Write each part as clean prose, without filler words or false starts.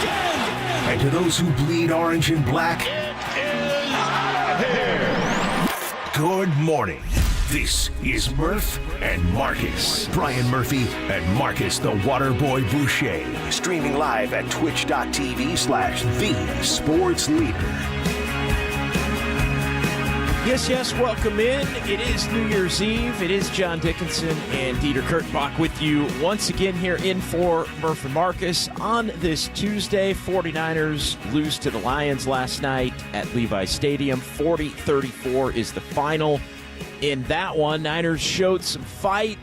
again. And to those who bleed orange and black, It is out of here. good morning. This is Murph and Marcus. Brian Murphy and Marcus the Waterboy Boucher. Streaming live at twitch.tv/the sports leader. Yes, welcome in. It is New Year's Eve. It is John Dickinson and Dieter Kurtenbach with you once again here in for Murph and Marcus on this Tuesday. 49ers lose to the Lions last night at Levi Stadium. 40-34 is the final in that one. Niners showed some fight.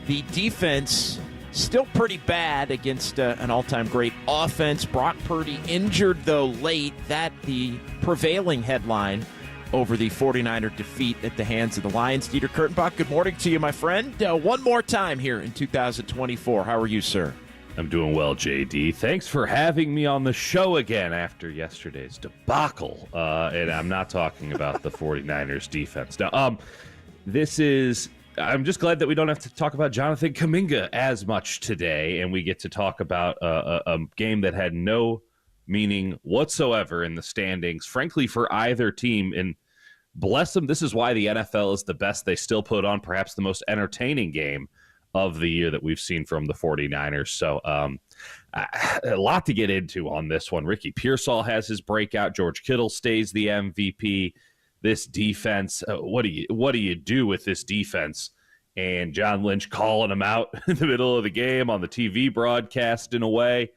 The defense still pretty bad against an all-time great offense. Brock Purdy injured, though, late. That the prevailing headline over the 49er defeat at the hands of the Lions. Dieter Kurtenbach, good morning to you, my friend. One more time here in 2024. How are you, sir? I'm doing well, JD. Thanks for having me on the show again after yesterday's debacle. And I'm not talking about the 49ers defense. Now, I'm just glad that we don't have to talk about Jonathan Kuminga as much today, and we get to talk about a game that had no meaning whatsoever in the standings, frankly, for either team. And bless them, this is why the NFL is the best. They still put on perhaps the most entertaining game of the year that we've seen from the 49ers. So a lot to get into on this one. Ricky Pearsall has his breakout. George Kittle stays the MVP. This defense, what do you do with this defense? And John Lynch calling him out in the middle of the game on the TV broadcast in a way.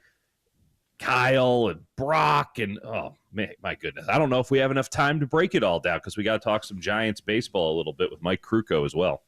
Kyle and Brock and, oh, man, my goodness. I don't know if we have enough time to break it all down because we got to talk some Giants baseball a little bit with Mike Krukow as well.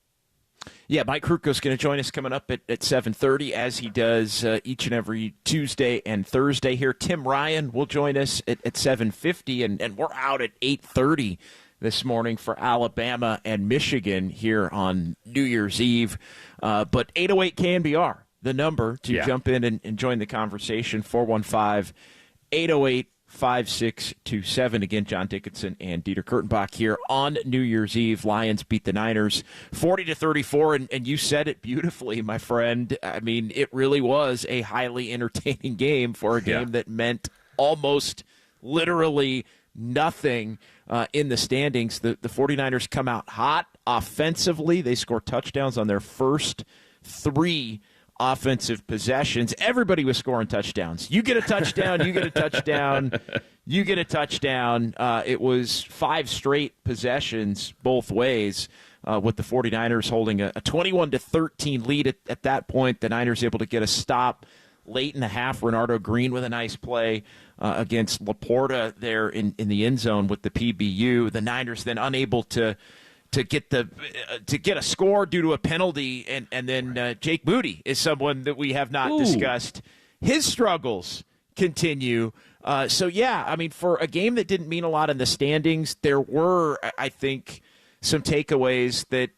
Yeah, Mike Krukow's going to join us coming up at 7:30, as he does each and every Tuesday and Thursday here. Tim Ryan will join us at 7:50, and we're out at 8:30 this morning for Alabama and Michigan here on New Year's Eve. But 808 KNBR. The number to jump in and join the conversation, 415-808-5627. Again, John Dickinson and Dieter Kurtenbach here on New Year's Eve. Lions beat the Niners 40-34, and you said it beautifully, my friend. I mean, it really was a highly entertaining game for a game that meant almost literally nothing in the standings. The 49ers come out hot offensively. They score touchdowns on their first three offensive possessions. Everybody was scoring touchdowns. You get a touchdown, you get a touchdown, you get a touchdown. It was 5 straight possessions both ways, with the 49ers holding a 21-13 lead at that point. The Niners able to get a stop late in the half. Renardo Green with a nice play against Laporta there in the end zone with the PBU. The Niners then unable to get a score due to a penalty, and then Jake Moody is someone that we have not discussed. His struggles continue. So I mean, for a game that didn't mean a lot in the standings, there were, I think, some takeaways that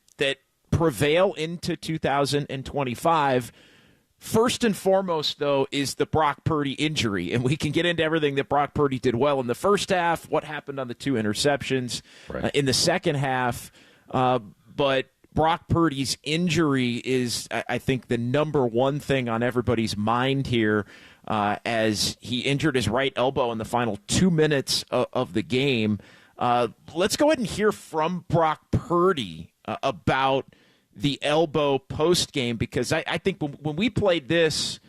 prevail into 2025. First and foremost, though, is the Brock Purdy injury, and we can get into everything that Brock Purdy did well in the first half, what happened on the 2 interceptions in the second half, but Brock Purdy's injury is, I think, the number one thing on everybody's mind here, as he injured his right elbow in the final 2 minutes of the game. Let's go ahead and hear from Brock Purdy about the elbow post-game, because I think when we played this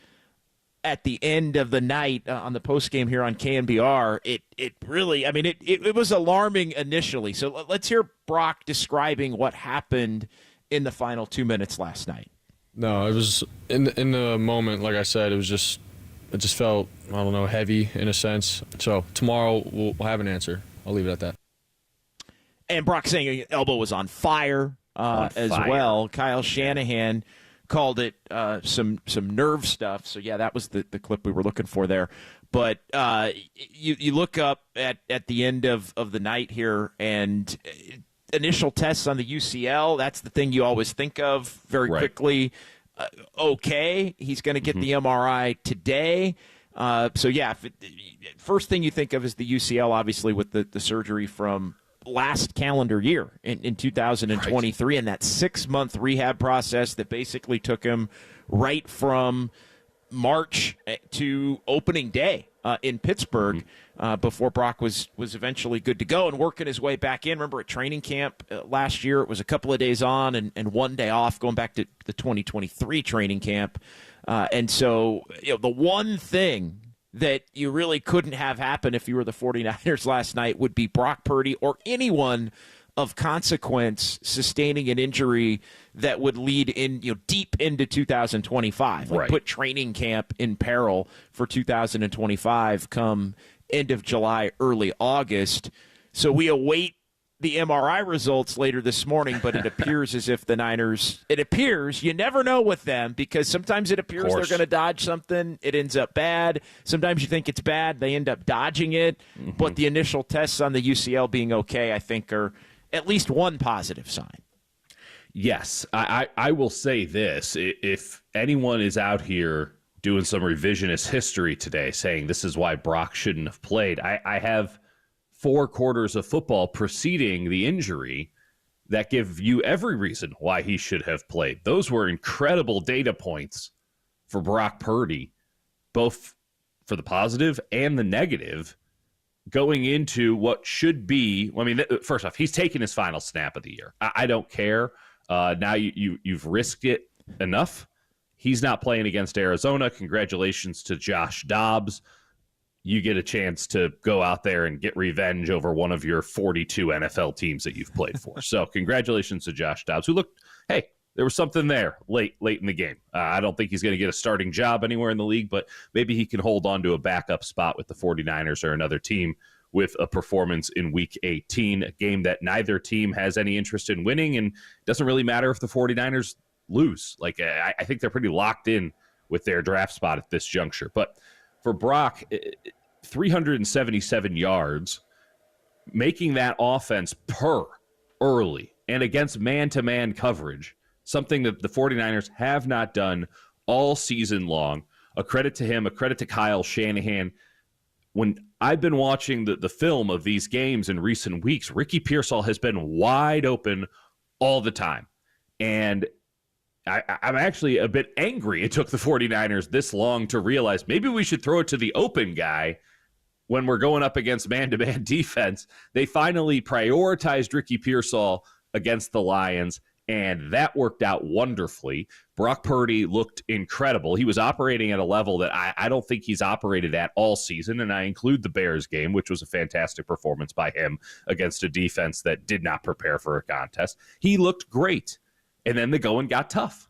at the end of the night on the post-game here on KNBR, it really, I mean, it was alarming initially. So let's hear Brock describing what happened in the final 2 minutes last night. No, it was in the moment, like I said, it just felt, I don't know, heavy in a sense. So tomorrow we'll have an answer. I'll leave it at that. And Brock saying his elbow was on fire. As well. Kyle Shanahan called it some nerve stuff. So, that was the clip we were looking for there. But you look up at the end of the night here, and initial tests on the UCL, that's the thing you always think of very quickly. Okay, he's going to get the MRI today. First thing you think of is the UCL, obviously, with the surgery from last calendar year in 2023, and that 6-month rehab process that basically took him right from March to opening day in Pittsburgh before Brock was eventually good to go and working his way back in. Remember at training camp last year, it was a couple of days on and 1 day off going back to the 2023 training camp. And so the one thing that you really couldn't have happen if you were the 49ers last night would be Brock Purdy or anyone of consequence sustaining an injury that would lead in deep into 2025, like put training camp in peril for 2025 come end of July, early August. So we await the MRI results later this morning, but it appears as if the Niners, you never know with them because sometimes it appears they're going to dodge something. It ends up bad. Sometimes you think it's bad. They end up dodging it. But the initial tests on the UCL being okay, I think, are at least one positive sign. Yes, I will say this. If anyone is out here doing some revisionist history today saying this is why Brock shouldn't have played, I have 4 quarters of football preceding the injury that give you every reason why he should have played. Those were incredible data points for Brock Purdy, both for the positive and the negative, going into what should be, first off, he's taking his final snap of the year. I don't care. Now you've risked it enough. He's not playing against Arizona. Congratulations to Josh Dobbs. You get a chance to go out there and get revenge over one of your 42 NFL teams that you've played for. So congratulations to Josh Dobbs, who looked, hey, there was something there late in the game. I don't think he's going to get a starting job anywhere in the league, but maybe he can hold on to a backup spot with the 49ers or another team with a performance in Week 18, a game that neither team has any interest in winning, and it doesn't really matter if the 49ers lose. I think they're pretty locked in with their draft spot at this juncture. But for Brock, 377 yards, making that offense purr early and against man-to-man coverage, something that the 49ers have not done all season long. A credit to him, a credit to Kyle Shanahan. When I've been watching the film of these games in recent weeks, Ricky Pearsall has been wide open all the time. And I'm actually a bit angry it took the 49ers this long to realize maybe we should throw it to the open guy when we're going up against man-to-man defense. They finally prioritized Ricky Pearsall against the Lions, and that worked out wonderfully. Brock Purdy looked incredible. He was operating at a level that I don't think he's operated at all season, and I include the Bears game, which was a fantastic performance by him against a defense that did not prepare for a contest. He looked great. And then the going got tough,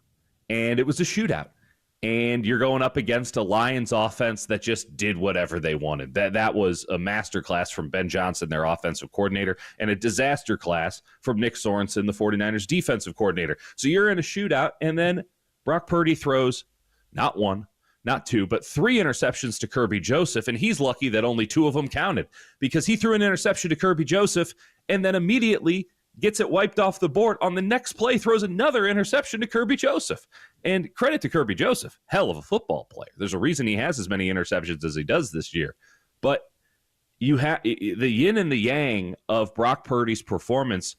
and it was a shootout. And you're going up against a Lions offense that just did whatever they wanted. That was a masterclass from Ben Johnson, their offensive coordinator, and a disaster class from Nick Sorensen, the 49ers defensive coordinator. So you're in a shootout, and then Brock Purdy throws not 1, not 2, but 3 interceptions to Kirby Joseph, and he's lucky that only 2 of them counted because he threw an interception to Kirby Joseph and then immediately gets it wiped off the board. On the next play, throws another interception to Kirby Joseph. And credit to Kirby Joseph, hell of a football player. There's a reason he has as many interceptions as he does this year. But you have the yin and the yang of Brock Purdy's performance.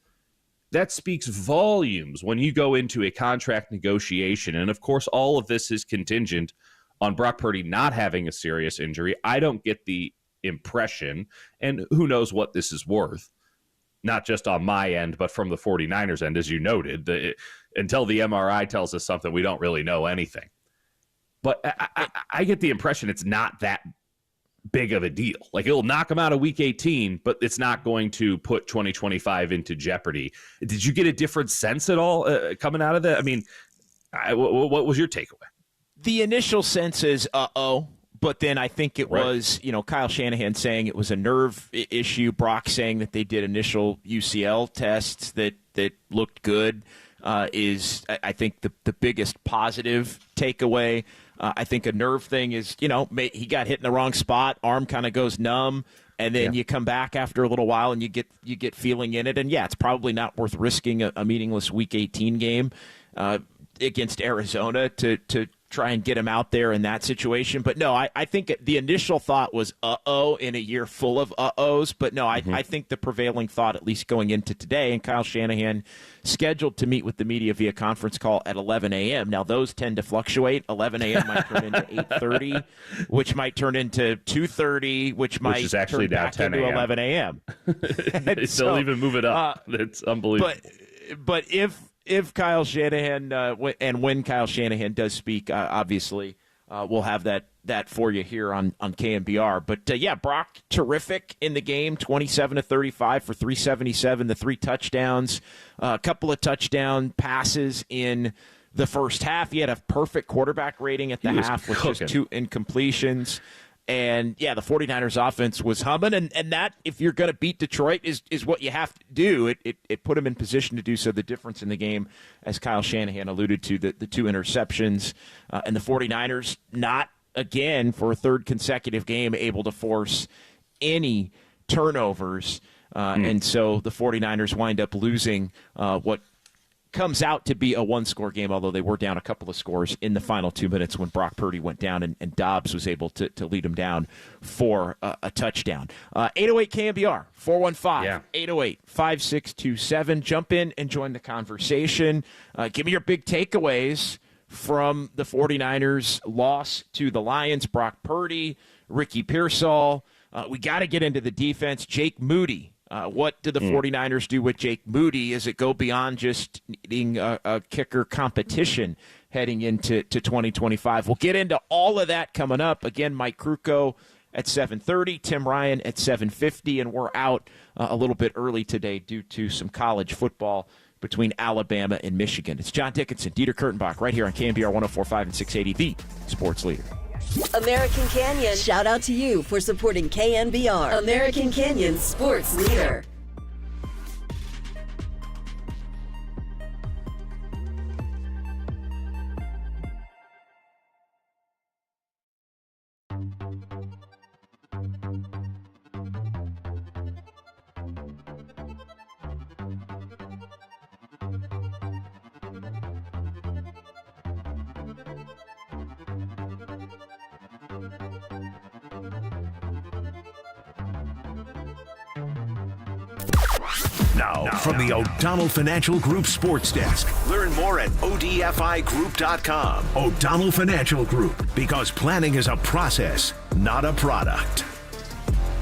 That speaks volumes when you go into a contract negotiation. And, of course, all of this is contingent on Brock Purdy not having a serious injury. I don't get the impression, and who knows what this is worth, not just on my end, but from the 49ers end, as you noted. Until the MRI tells us something, we don't really know anything. But I get the impression it's not that big of a deal. Like, it'll knock him out of Week 18, but it's not going to put 2025 into jeopardy. Did you get a different sense at all coming out of that? I mean, what was your takeaway? The initial sense is, but then I think it was, Kyle Shanahan saying it was a nerve issue. Brock saying that they did initial UCL tests that looked good is, I think, the biggest positive takeaway. I think a nerve thing is, he got hit in the wrong spot, arm kind of goes numb, and then you come back after a little while and you get feeling in it. And, it's probably not worth risking a meaningless Week 18 game against Arizona to try and get him out there in that situation. But no, I think the initial thought was uh-oh in a year full of uh-ohs. But no, I think the prevailing thought, at least going into today, and Kyle Shanahan scheduled to meet with the media via conference call at 11 a.m. Now, those tend to fluctuate. 11 a.m. might turn into 8:30, which might turn into 2:30, which might is actually turn now back 10 into a.m. 11 a.m. They'll even move it up. It's unbelievable. But if Kyle Shanahan and when Kyle Shanahan does speak, obviously we'll have that for you here on KNBR. But yeah, Brock terrific in the game, 27-35 for 377, the 3 touchdowns, a couple of touchdown passes in the first half. He had a perfect quarterback rating at the half with just 2 incompletions. And, yeah, the 49ers offense was humming, and that, if you're going to beat Detroit, is what you have to do. It put him in position to do so. The difference in the game, as Kyle Shanahan alluded to, the 2 interceptions, and the 49ers not, again, for a third consecutive game, able to force any turnovers. And so the 49ers wind up losing what comes out to be a 1-score game, although they were down a couple of scores in the final 2 minutes when Brock Purdy went down and Dobbs was able to lead him down for a touchdown. 808 KNBR, 415-808-5627. Jump in and join the conversation. Give me your big takeaways from the 49ers' loss to the Lions. Brock Purdy, Ricky Pearsall. We got to get into the defense. Jake Moody. What do the 49ers do with Jake Moody? Does it go beyond just needing a kicker competition heading into 2025? We'll get into all of that coming up. Again, Mike Krukow at 7:30, Tim Ryan at 7:50, and we're out a little bit early today due to some college football between Alabama and Michigan. It's John Dickinson, Dieter Kurtenbach, right here on KNBR 104.5 and 680, the sports leader. American Canyon, shout out to you for supporting KNBR, American Canyon's sports leader. Now, from the O'Donnell Financial Group Sports Desk. Learn more at odfigroup.com. O'Donnell Financial Group, because planning is a process, not a product.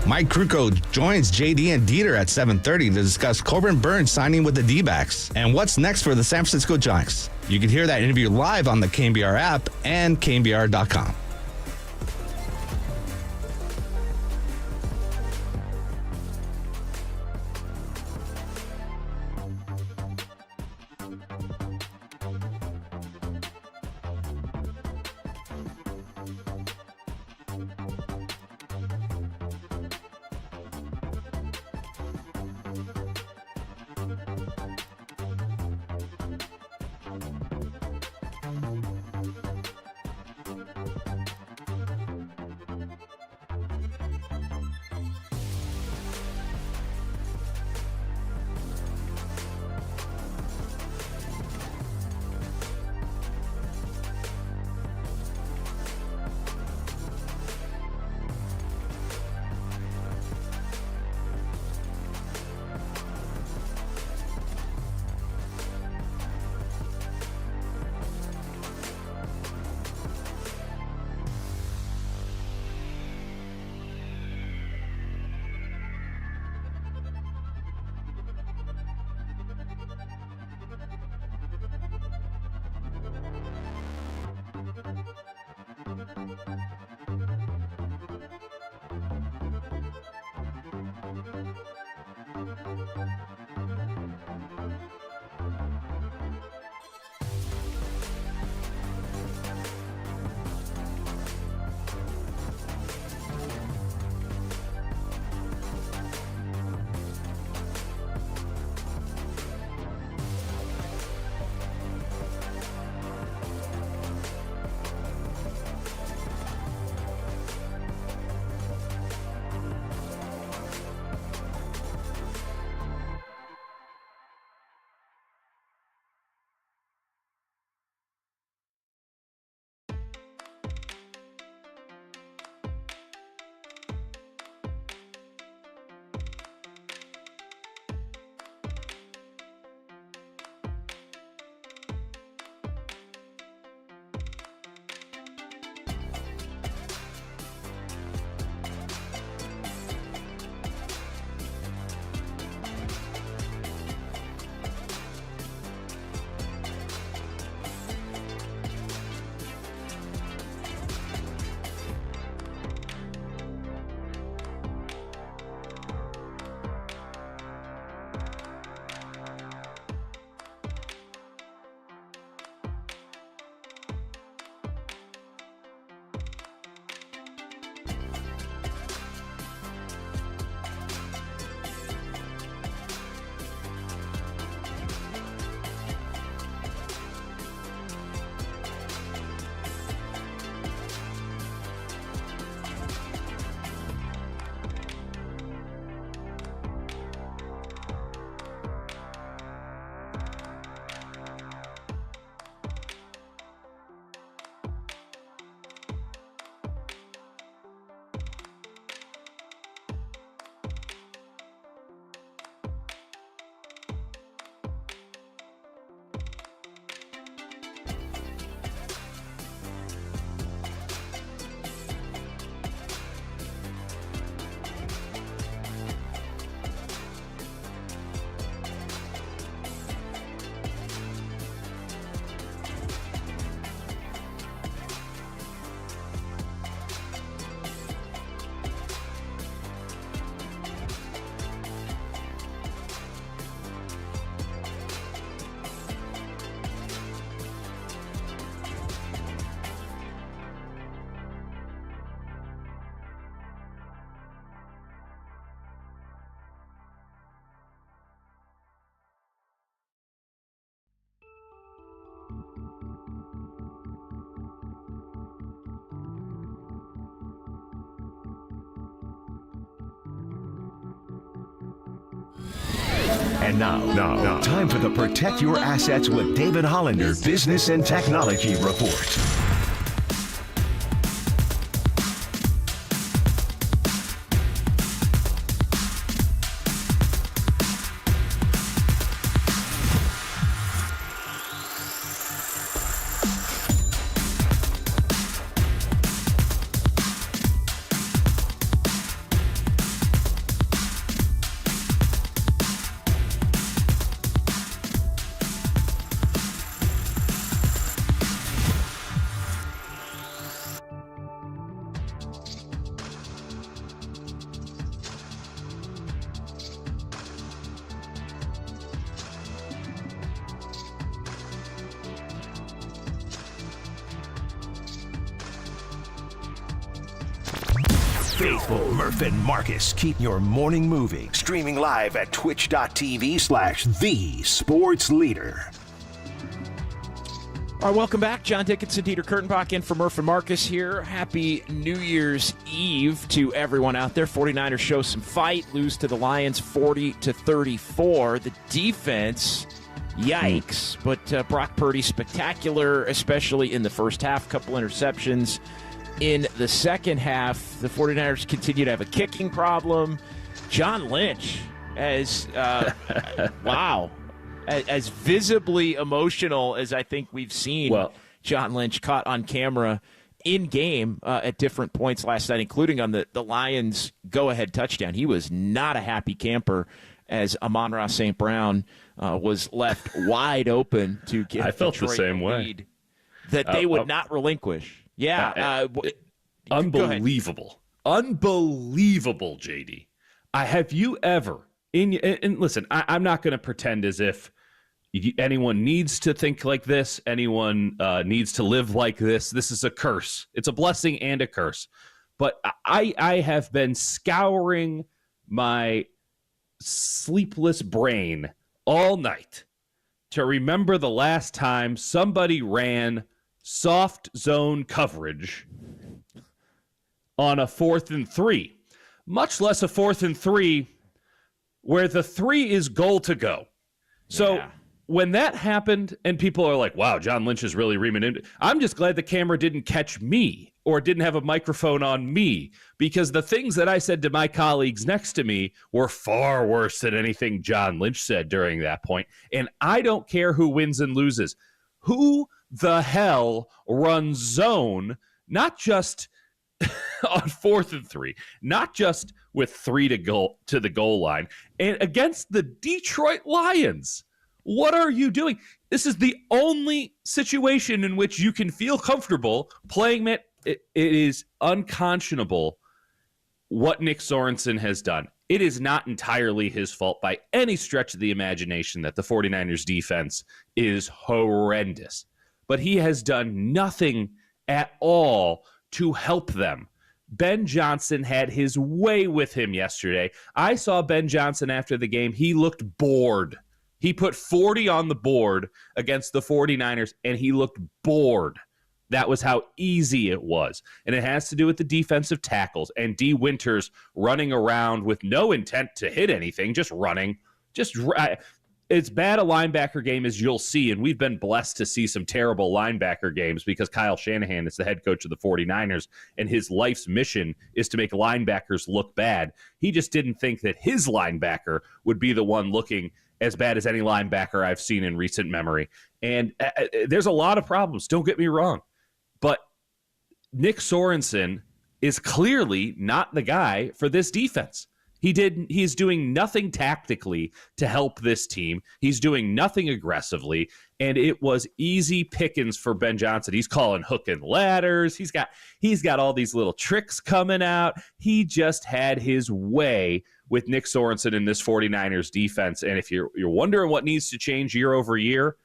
Mike Krukow joins JD and Dieter at 7:30 to discuss Corbin Burns signing with the D-backs and what's next for the San Francisco Giants. You can hear that interview live on the KNBR app and KNBR.com. And now, time for the Protect Your Assets with David Hollander Business and Technology Report. Faithful Murph and Marcus keep your morning moving. Streaming live at twitch.tv/thesportsleader. All right, welcome back. John Dickinson, Dieter Kurtenbach in for Murph and Marcus here. Happy New Year's Eve to everyone out there. 49ers show some fight, lose to the Lions 40-34. The defense, yikes. But Brock Purdy, spectacular, especially in the first half. Couple interceptions. In the second half, the 49ers continue to have a kicking problem. John Lynch, as as visibly emotional as I think we've seen John Lynch caught on camera in game at different points last night, including on the Lions' go-ahead touchdown. He was not a happy camper as Amon-Ra St. Brown was left wide open to give I felt Detroit the same lead that they would not relinquish. Yeah. Unbelievable. Unbelievable, JD. Have you ever, and listen, I'm not going to pretend as if anyone needs to think like this, anyone needs to live like this. This is a curse. It's a blessing and a curse. But I have been scouring my sleepless brain all night to remember the last time somebody ran soft zone coverage on a 4th and 3, much less a 4th and 3 where the 3 is goal to go. So when that happened and people are like, wow, John Lynch is really reaming in, I'm just glad the camera didn't catch me or didn't have a microphone on me, because the things that I said to my colleagues next to me were far worse than anything John Lynch said during that point. And I don't care who wins and loses. Who the hell runs zone, not just on 4th and 3, not just with 3 to go to the goal line, and against the Detroit Lions? What are you doing? This is the only situation in which you can feel comfortable playing it. It is unconscionable what Nick Sorensen has done. It is not entirely his fault by any stretch of the imagination that the 49ers defense is horrendous. But he has done nothing at all to help them. Ben Johnson had his way with him yesterday. I saw Ben Johnson after the game. He looked bored. He put 40 on the board against the 49ers, and he looked bored. That was how easy it was. And it has to do with the defensive tackles and D. Winters running around with no intent to hit anything, just running. It's bad a linebacker game as you'll see, and we've been blessed to see some terrible linebacker games because Kyle Shanahan is the head coach of the 49ers, and his life's mission is to make linebackers look bad. He just didn't think that his linebacker would be the one looking as bad as any linebacker I've seen in recent memory. And there's a lot of problems, don't get me wrong. But Nick Sorensen is clearly not the guy for this defense. He's doing nothing tactically to help this team. He's doing nothing aggressively, and it was easy pickings for Ben Johnson. He's calling hook and ladders. He's got all these little tricks coming out. He just had his way with Nick Sorensen in this 49ers defense. And if you're wondering what needs to change year over year,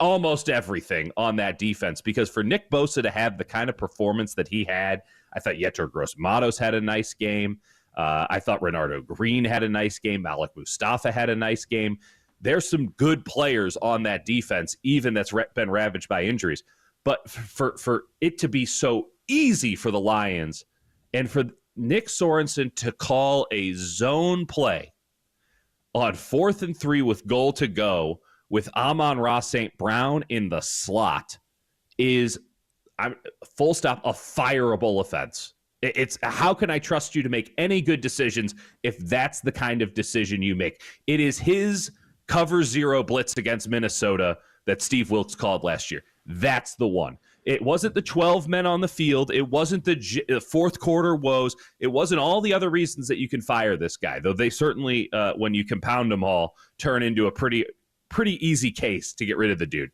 almost everything on that defense, because for Nick Bosa to have the kind of performance that he had, I thought Yetur Gross-Matos had a nice game. I thought Renardo Green had a nice game. Malik Mustafa had a nice game. There's some good players on that defense, even that's been ravaged by injuries. But for it to be so easy for the Lions and for Nick Sorensen to call a zone play on 4th and 3 with goal to go with Amon-Ra St. Brown in the slot is, full stop, a fireable offense. It's how can I trust you to make any good decisions if that's the kind of decision you make? It is his cover zero blitz against Minnesota that Steve Wilkes called last year. That's the one. It wasn't the 12 men on the field. It wasn't the fourth quarter woes. It wasn't all the other reasons that you can fire this guy, though they certainly, when you compound them all, turn into a pretty easy case to get rid of the dude.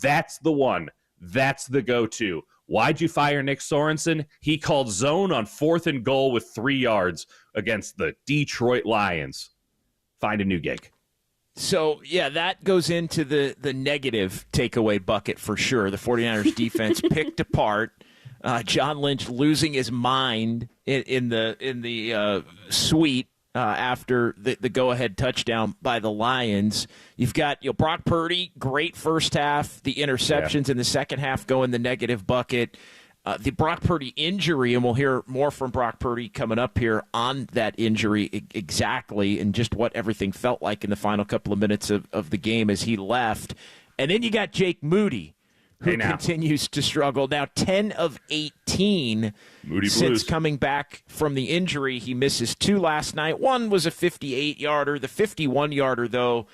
That's the one. That's the go-to. Why'd you fire Nick Sorensen? He called zone on 4th and goal with 3 yards against the Detroit Lions. Find a new gig. So, yeah, that goes into the negative takeaway bucket for sure. The 49ers defense picked apart. John Lynch losing his mind in the suite after the go-ahead touchdown by the Lions. You've got Brock Purdy, great first half. The interceptions in the second half go in the negative bucket. The Brock Purdy injury, and we'll hear more from Brock Purdy coming up here on that injury exactly and just what everything felt like in the final couple of minutes of the game as he left. And then you got Jake Moody, who continues to struggle. Now 10 of 18 Moody since Blues. coming back from the injury. He misses 2 last night. One was a 58-yarder. The 51-yarder, though,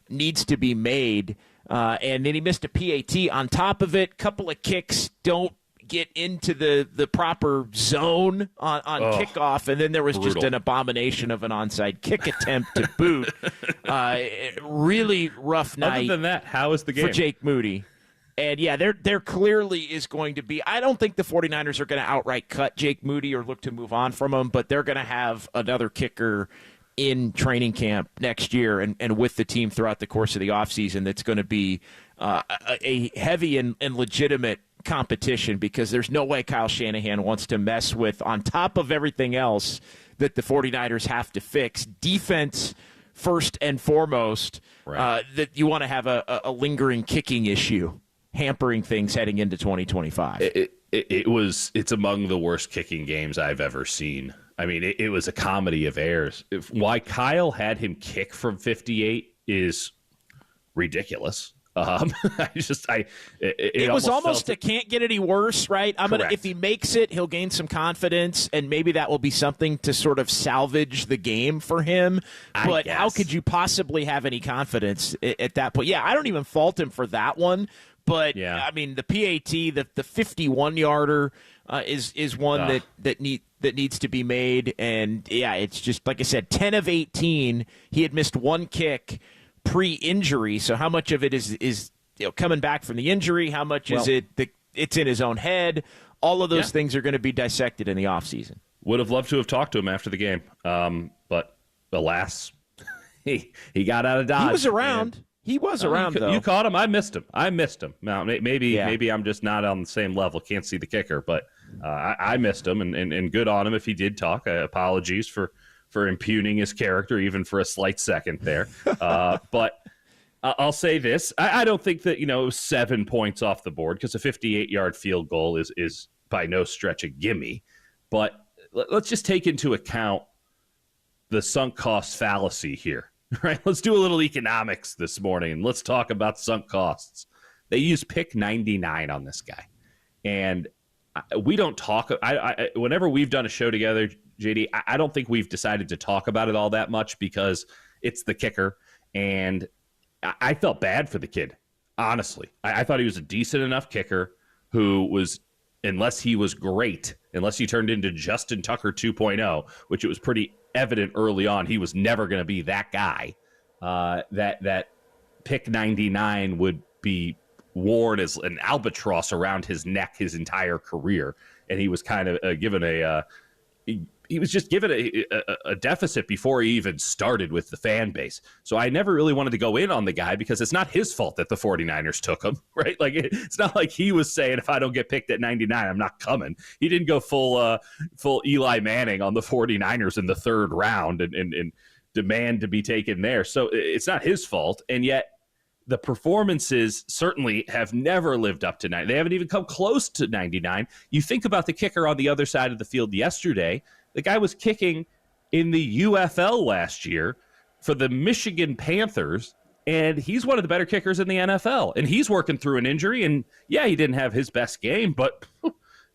needs to be made. And then he missed a PAT on top of it. Couple of kicks don't get into the proper zone on kickoff, and then there was just an abomination of an onside kick attempt to boot. Really rough night. Other than that, how is the game? For Jake Moody. And, yeah, there clearly is going to be – I don't think the 49ers are going to outright cut Jake Moody or look to move on from him, but they're going to have another kicker in training camp next year and with the team throughout the course of the offseason that's going to be a heavy and legitimate competition, because there's no way Kyle Shanahan wants to mess with, on top of everything else that the 49ers have to fix, defense first and foremost, that you want to have a lingering kicking issue hampering things heading into 2025. It's among the worst kicking games I've ever seen. I mean, it was a comedy of errors. Why Kyle had him kick from 58 is ridiculous. It was almost a can't get any worse, right? If he makes it, he'll gain some confidence, and maybe that will be something to sort of salvage the game for him. But how could you possibly have any confidence at that point? Yeah, I don't even fault him for that one. But I mean, the PAT, the 51-yarder is one that needs to be made, and it's just like I said, 10 of 18. He had missed one kick pre-injury, so how much of it is coming back from the injury? How much is it that it's in his own head? All of those things are going to be dissected in the offseason. Would have loved to have talked to him after the game, but alas, he got out of Dodge. He was around. He was around, though. You caught him. I missed him. Now, maybe I'm just not on the same level. Can't see the kicker, but I missed him, and good on him if he did talk. Apologies for impugning his character even for a slight second there. But I'll say this. I don't think that, 7 points off the board, because a 58-yard field goal is by no stretch a gimme. But let's just take into account the sunk cost fallacy here. Right, let's do a little economics this morning, and let's talk about sunk costs. They use pick 99 on this guy, and we don't talk. Whenever we've done a show together, JD, I don't think we've decided to talk about it all that much, because it's the kicker, and I felt bad for the kid. Honestly, I thought he was a decent enough kicker who was, unless he was great, unless he turned into Justin Tucker 2.0, which it was pretty evident early on he was never going to be that guy, that pick 99 would be worn as an albatross around his neck his entire career. And he was kind of given he was just given a deficit before he even started with the fan base. So I never really wanted to go in on the guy, because it's not his fault that the 49ers took him, right? Like, it's not like he was saying, if I don't get picked at 99, I'm not coming. He didn't go full Eli Manning on the 49ers in the third round and demand to be taken there. So it's not his fault. And yet the performances certainly have never lived up to 90. They haven't even come close to 99. You think about the kicker on the other side of the field yesterday. The guy was kicking in the UFL last year for the Michigan Panthers, and he's one of the better kickers in the NFL. And he's working through an injury, and yeah, he didn't have his best game, but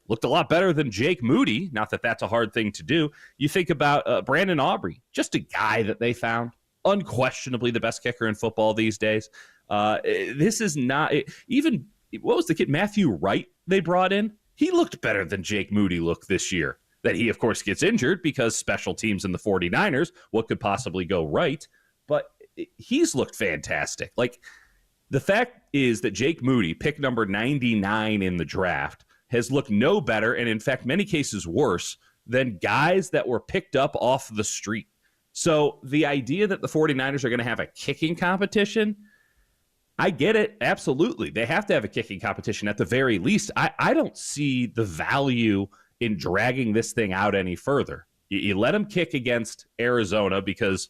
looked a lot better than Jake Moody. Not that that's a hard thing to do. You think about Brandon Aubrey, just a guy that they found, unquestionably the best kicker in football these days. This is not even, what was the kid, Matthew Wright they brought in? He looked better than Jake Moody looked this year. That he, of course, gets injured because special teams in the 49ers, what could possibly go right? But he's looked fantastic. Like, the fact is that Jake Moody, pick number 99 in the draft, has looked no better, and in fact, many cases worse, than guys that were picked up off the street. So the idea that the 49ers are going to have a kicking competition, I get it. Absolutely. They have to have a kicking competition at the very least. I don't see the value in dragging this thing out any further. You let them kick against Arizona because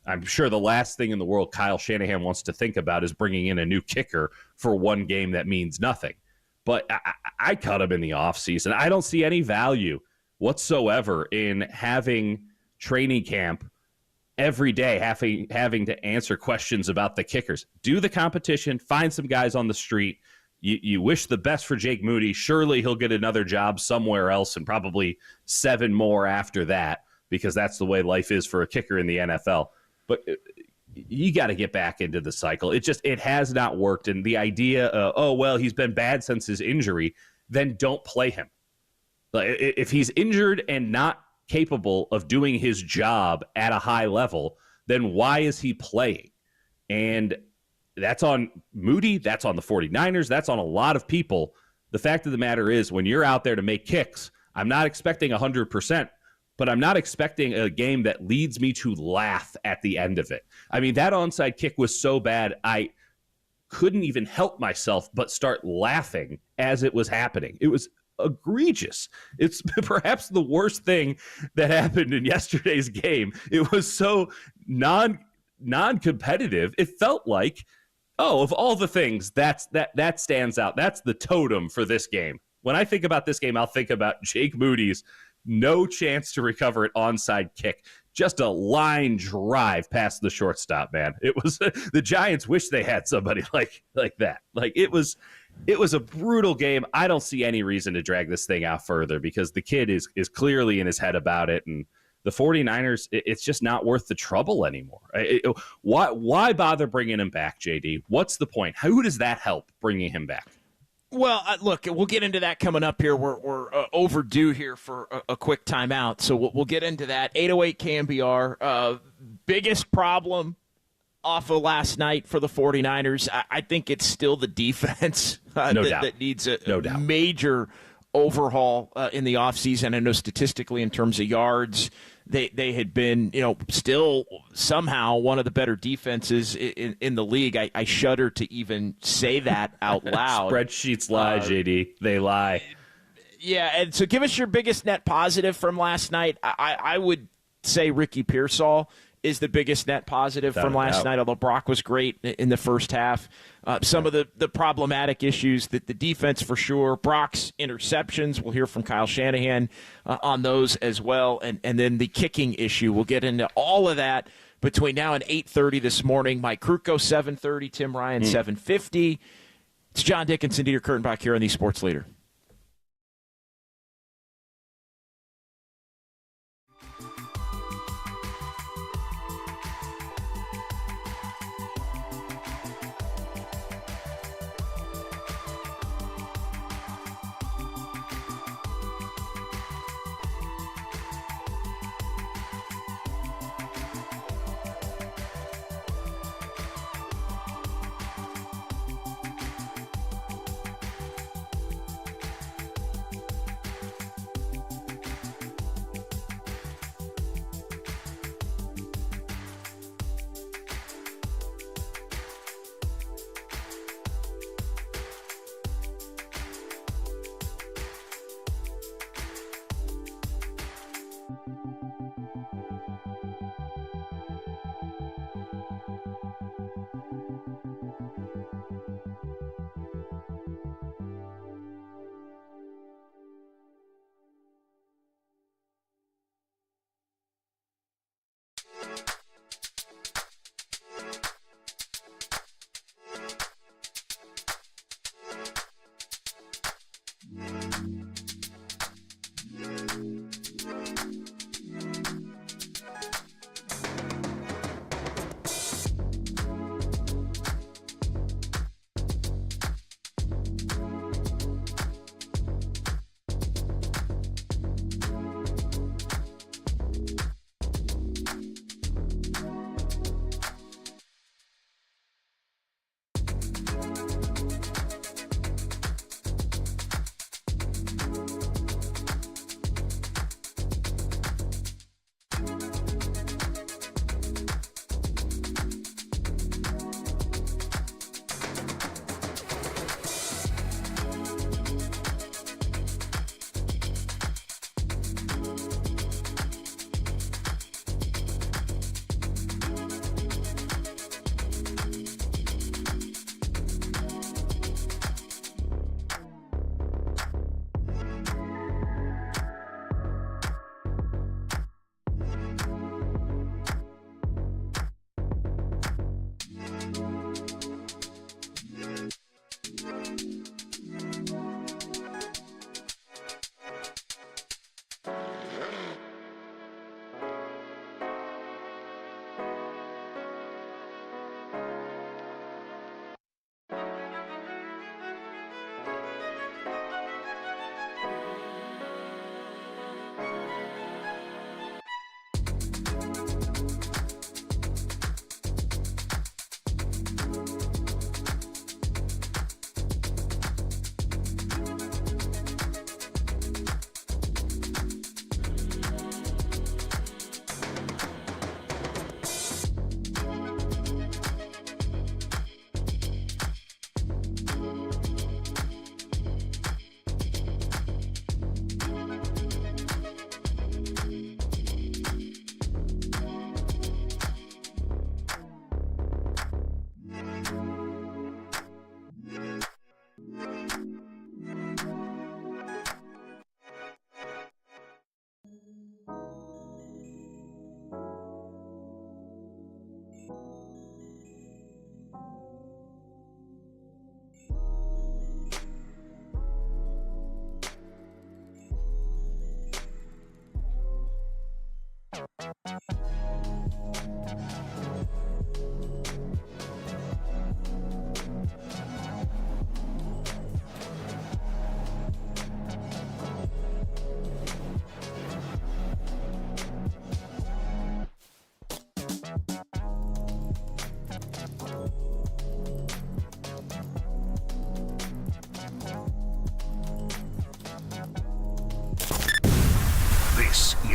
I'm sure the last thing in the world Kyle Shanahan wants to think about is bringing in a new kicker for one game that means nothing. But I cut him in the offseason. I don't see any value whatsoever in having training camp every day, having to answer questions about the kickers. Do the competition, find some guys on the street. You wish the best for Jake Moody. Surely he'll get another job somewhere else and probably 7 more after that, because that's the way life is for a kicker in the NFL. But you got to get back into the cycle. It has not worked. And the idea, he's been bad since his injury, then don't play him. If he's injured and not capable of doing his job at a high level, then why is he playing? And that's on Moody, that's on the 49ers, that's on a lot of people. The fact of the matter is, when you're out there to make kicks, I'm not expecting 100%, but I'm not expecting a game that leads me to laugh at the end of it. I mean, that onside kick was so bad, I couldn't even help myself but start laughing as it was happening. It was egregious. It's perhaps the worst thing that happened in yesterday's game. It was so non-competitive. It felt like, of all the things, that stands out. That's the totem for this game. When I think about this game, I'll think about Jake Moody's no chance to recover an onside kick. Just a line drive past the shortstop, man. It was the Giants wish they had somebody like that. Like, it was a brutal game. I don't see any reason to drag this thing out further because the kid is clearly in his head about it, and the 49ers, it's just not worth the trouble anymore. Why bother bringing him back, JD? What's the point? Who does that help bringing him back? Well, look, we'll get into that coming up here. We're overdue here for a quick timeout, so we'll get into that. 808 KNBR, biggest problem off of last night for the 49ers. I think it's still the defense that needs a major overhaul in the offseason. I know statistically in terms of yards, they had been, still somehow one of the better defenses in the league. I shudder to even say that out loud. Spreadsheets lie, JD. They lie. Yeah, and so give us your biggest net positive from last night. I would say Ricky Pearsall is the biggest net positive from last night, although Brock was great in the first half. Some of the problematic issues, that the defense for sure, Brock's interceptions, we'll hear from Kyle Shanahan on those as well, and then the kicking issue. We'll get into all of that between now and 8:30 this morning. Mike Krukow, 7:30, Tim Ryan, 7:50. It's John Dickinson, Dieter Kurtenbach here on the Sports Leader.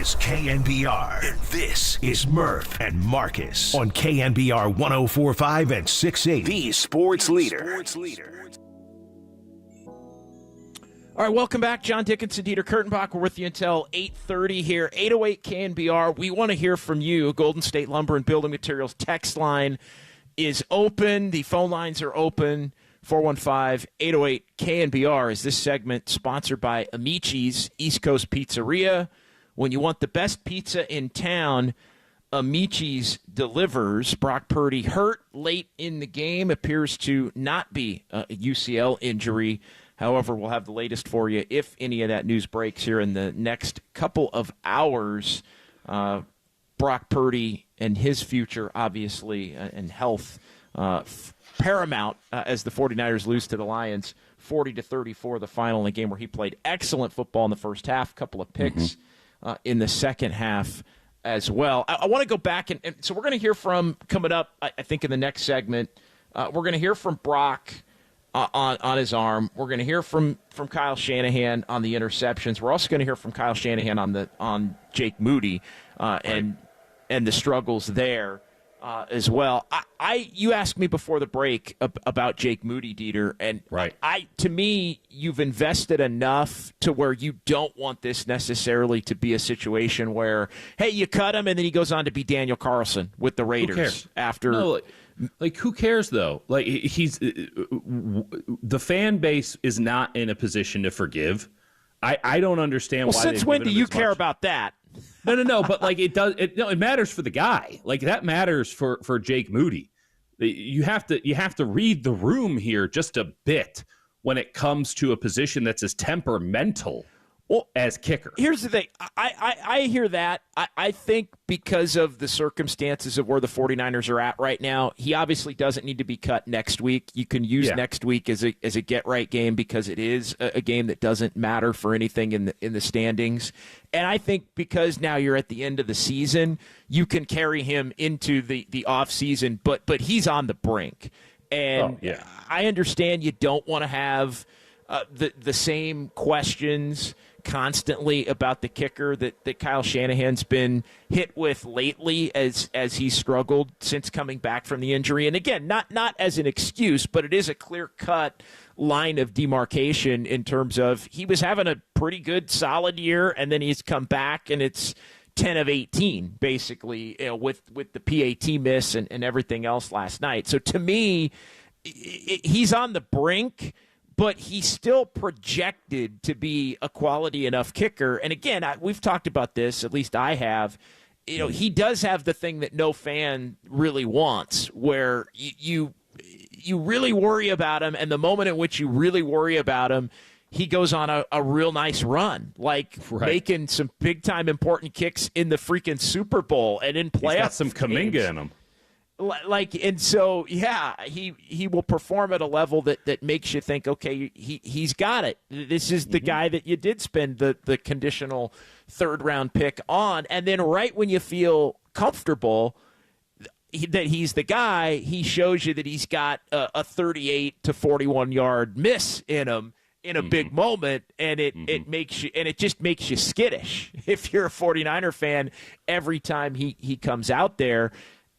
is KNBR, and this is Murph and Marcus on KNBR 104.5 and 680, the sports leader. All right, welcome back. John Dickinson, Dieter Kurtenbach. We're with you until 8:30 here. 808 KNBR. We want to hear from you. Golden State Lumber and Building Materials text line is open. The phone lines are open. 415-808 KNBR. Is this segment sponsored by Amici's East Coast Pizzeria? When you want the best pizza in town, Amici's delivers. Brock Purdy hurt late in the game, appears to not be a UCL injury. However, we'll have the latest for you if any of that news breaks here in the next couple of hours. Brock Purdy and his future, obviously, and health paramount as the 49ers lose to the Lions 40-34, the final in a game where he played excellent football in the first half, couple of picks in the second half as well. I want to go back, and so we're going to hear from, coming up, I think in the next segment, we're going to hear from Brock on his arm. We're going to hear from Kyle Shanahan on the interceptions. We're also going to hear from Kyle Shanahan on Jake Moody and the struggles there as well. You asked me before the break about Jake Moody, Dieter, and to me, you've invested enough to where you don't want this necessarily to be a situation where, hey, you cut him and then he goes on to be Daniel Carlson with the Raiders after. No, like, who cares, though? Like, the fan base is not in a position to forgive. I don't understand why. Since when do you care about that? No. But like, it matters for the guy. Like, that matters for Jake Moody. You have to read the room here just a bit when it comes to a position that's as temperamental as kicker. Here's the thing. I hear that. I think because of the circumstances of where the 49ers are at right now, he obviously doesn't need to be cut next week. You can use next week as a get-right game because it is a game that doesn't matter for anything in the standings. And I think because now you're at the end of the season, you can carry him into the offseason, but he's on the brink. And I understand you don't want to have the same questions constantly about the kicker that Kyle Shanahan's been hit with lately as he's struggled since coming back from the injury. And again, not as an excuse, but it is a clear-cut line of demarcation in terms of he was having a pretty good solid year and then he's come back and it's 10 of 18 basically, with the PAT miss and everything else last night. So to me, he's on the brink, but he's still projected to be a quality enough kicker. And again, we've talked about this, at least I have. He does have the thing that no fan really wants, where you really worry about him, and the moment in which you really worry about him, he goes on a real nice run, making some big-time important kicks in the freaking Super Bowl and in playoffs. He's got some Kuminga in him. And so, he will perform at a level that makes you think, okay, he's got it. This is the guy that you did spend the conditional third-round pick on. And then right when you feel comfortable that he's the guy, he shows you that he's got a 38 to 41-yard miss in him in a big moment, and it makes you, and it just makes you skittish if you're a 49er fan every time he comes out there.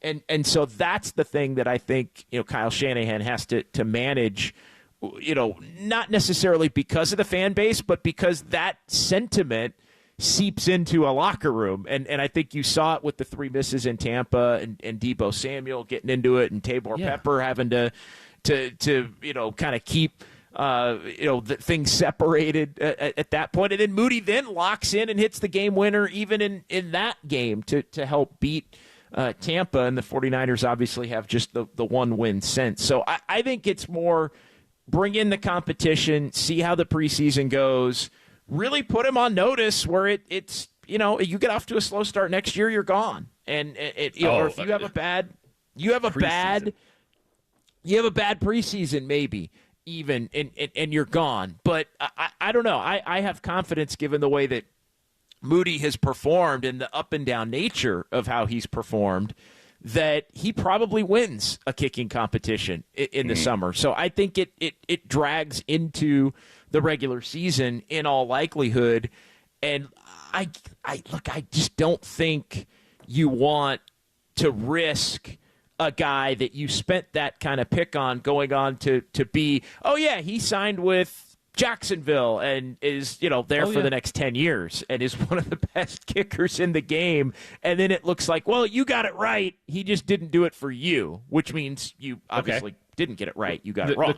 And so that's the thing that I think, Kyle Shanahan has to manage, not necessarily because of the fan base, but because that sentiment seeps into a locker room. And I think you saw it with the three misses in Tampa and Deebo Samuel getting into it and Tabor Pepper having to kind of keep the things separated at that point. And then Moody then locks in and hits the game winner even in that game to help beat Tampa, and the 49ers obviously have just the one win since. So I think it's more bring in the competition, see how the preseason goes, really put him on notice where it's you get off to a slow start next year, you're gone. And or if you have a bad preseason maybe even and you're gone. But I don't know. I have confidence given the way that Moody has performed and the up and down nature of how he's performed that he probably wins a kicking competition in the summer. So I think it drags into the regular season in all likelihood. And I just don't think you want to risk a guy that you spent that kind of pick on going on to be, oh yeah, he signed with Jacksonville and is, there for the next 10 years and is one of the best kickers in the game. And then it looks like, well, you got it right. He just didn't do it for you, which means you obviously didn't get it right. You got it wrong.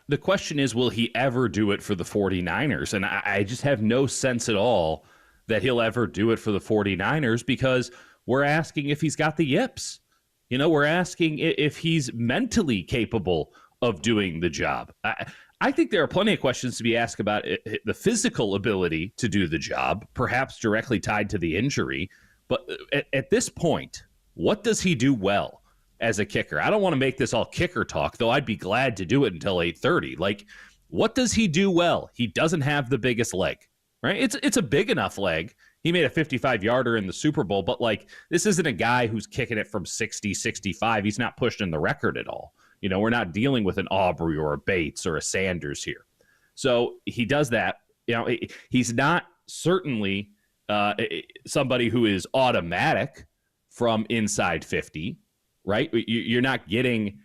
The question is, will he ever do it for the 49ers? And I just have no sense at all that he'll ever do it for the 49ers, because we're asking if he's got the yips. We're asking if he's mentally capable of doing the job. I think there are plenty of questions to be asked about the physical ability to do the job, perhaps directly tied to the injury. But at this point, what does he do well as a kicker? I don't want to make this all kicker talk, though I'd be glad to do it until 8:30. Like, what does he do well? He doesn't have the biggest leg, right? It's a big enough leg. He made a 55-yarder in the Super Bowl, but, this isn't a guy who's kicking it from 60, 65. He's not pushing the record at all. We're not dealing with an Aubrey or a Bates or a Sanders here. So he does that. He's not certainly somebody who is automatic from inside 50, right? You're not getting,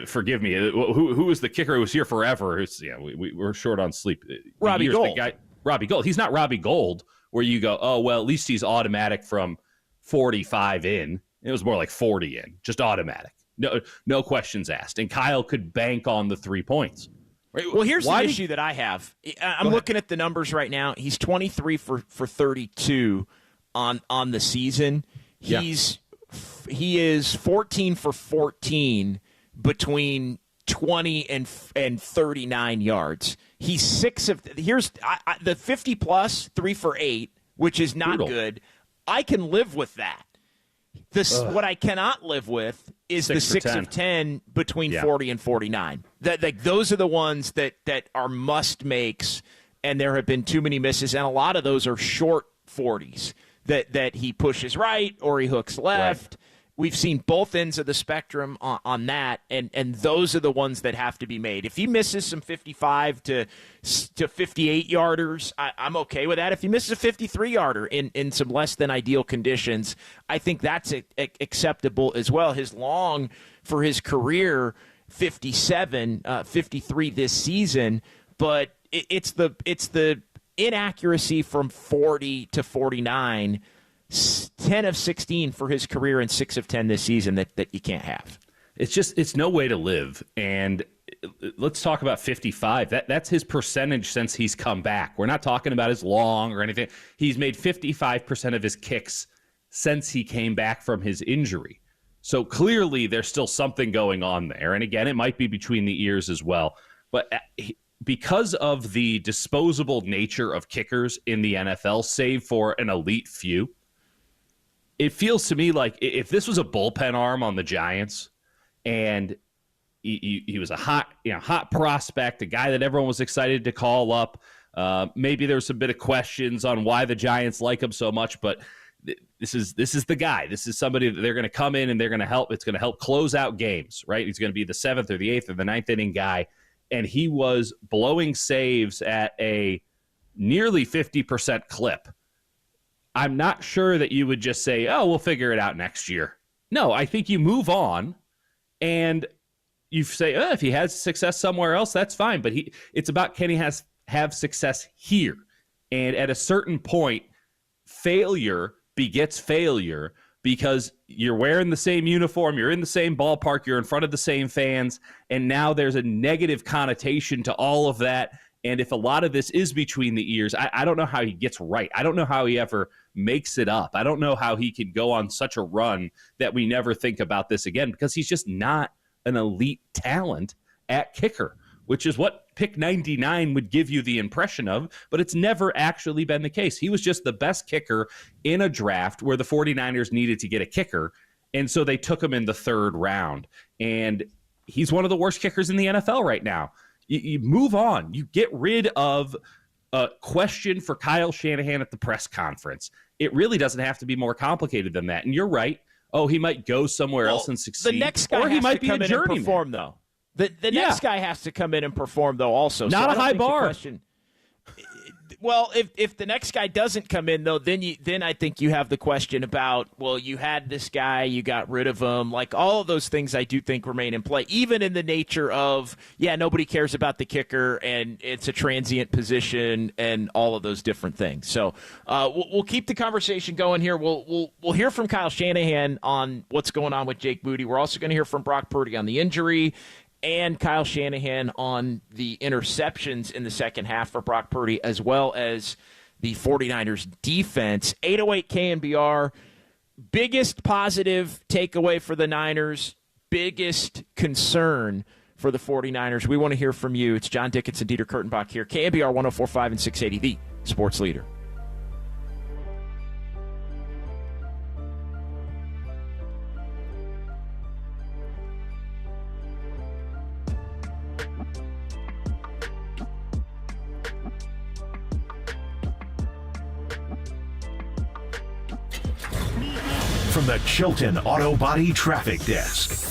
forgive me, who was the kicker who was here forever? We're short on sleep. Robbie Gould. Robbie Gould. He's not Robbie Gould, where you go, oh, well, at least he's automatic from 45 in. It was more like 40 in, just automatic. No questions asked. And Kyle could bank on the 3 points. Well, here's the issue that I have. I'm looking at the numbers right now. He's 23 for 32 on the season. He is 14 for 14 between 20 and 39 yards. He's the 50 plus 3 for 8, which is not good. I can live with that. What I cannot live with is the 6 of 10 between 40 and 49. Those are the ones that are must makes, and there have been too many misses, and a lot of those are short 40s that he pushes right or he hooks left. Right. We've seen both ends of the spectrum on that, and those are the ones that have to be made. If he misses some 55 to 58 yarders, I'm okay with that. If he misses a 53 yarder in some less than ideal conditions, I think that's acceptable as well. His long for his career, 57, 53 this season, but it's the inaccuracy from 40 to 49. 10 of 16 for his career and 6 of 10 this season that you can't have. It's no way to live. And let's talk about 55. That's his percentage since he's come back. We're not talking about his long or anything. He's made 55% of his kicks since he came back from his injury. So clearly there's still something going on there. And again, it might be between the ears as well. But because of the disposable nature of kickers in the NFL, save for an elite few, it feels to me like if this was a bullpen arm on the Giants and he was a hot prospect, a guy that everyone was excited to call up, maybe there was a bit of questions on why the Giants like him so much, but this is the guy. This is somebody that they're going to come in and they're going to help. It's going to help close out games, right? He's going to be the 7th or the 8th or the 9th inning guy, and he was blowing saves at a nearly 50% clip. I'm not sure that you would just say, oh, we'll figure it out next year. No, I think you move on and you say, oh, if he has success somewhere else, that's fine. But it's about can he have success here? And at a certain point, failure begets failure because you're wearing the same uniform, you're in the same ballpark, you're in front of the same fans, and now there's a negative connotation to all of that. And if a lot of this is between the ears, I don't know how he gets right. I don't know how he ever makes it up. I don't know how he can go on such a run that we never think about this again, because he's just not an elite talent at kicker, which is what pick 99 would give you the impression of, but it's never actually been the case. He was just the best kicker in a draft where the 49ers needed to get a kicker, and so they took him in the 3rd round. And he's one of the worst kickers in the NFL right now. You move on. You get rid of a question for Kyle Shanahan at the press conference. It really doesn't have to be more complicated than that. And you're right. Oh, he might go somewhere else and succeed. The next guy has to come in and perform, though. The next guy has to come in and perform, though, also. Not a high bar. Well, if the next guy doesn't come in, though, then I think you have the question about, well, you had this guy, you got rid of him. Like, all of those things I do think remain in play, even in the nature of, nobody cares about the kicker, and it's a transient position, and all of those different things. So we'll keep the conversation going here. We'll hear from Kyle Shanahan on what's going on with Jake Moody. We're also going to hear from Brock Purdy on the injury, and Kyle Shanahan on the interceptions in the second half for Brock Purdy, as well as the 49ers defense. 808 KNBR, biggest positive takeaway for the Niners, biggest concern for the 49ers. We want to hear from you. It's John Dickinson, Dieter Kurtenbach here, KNBR 104.5 and 680, the sports leader. From the Chilton Auto Body Traffic Desk.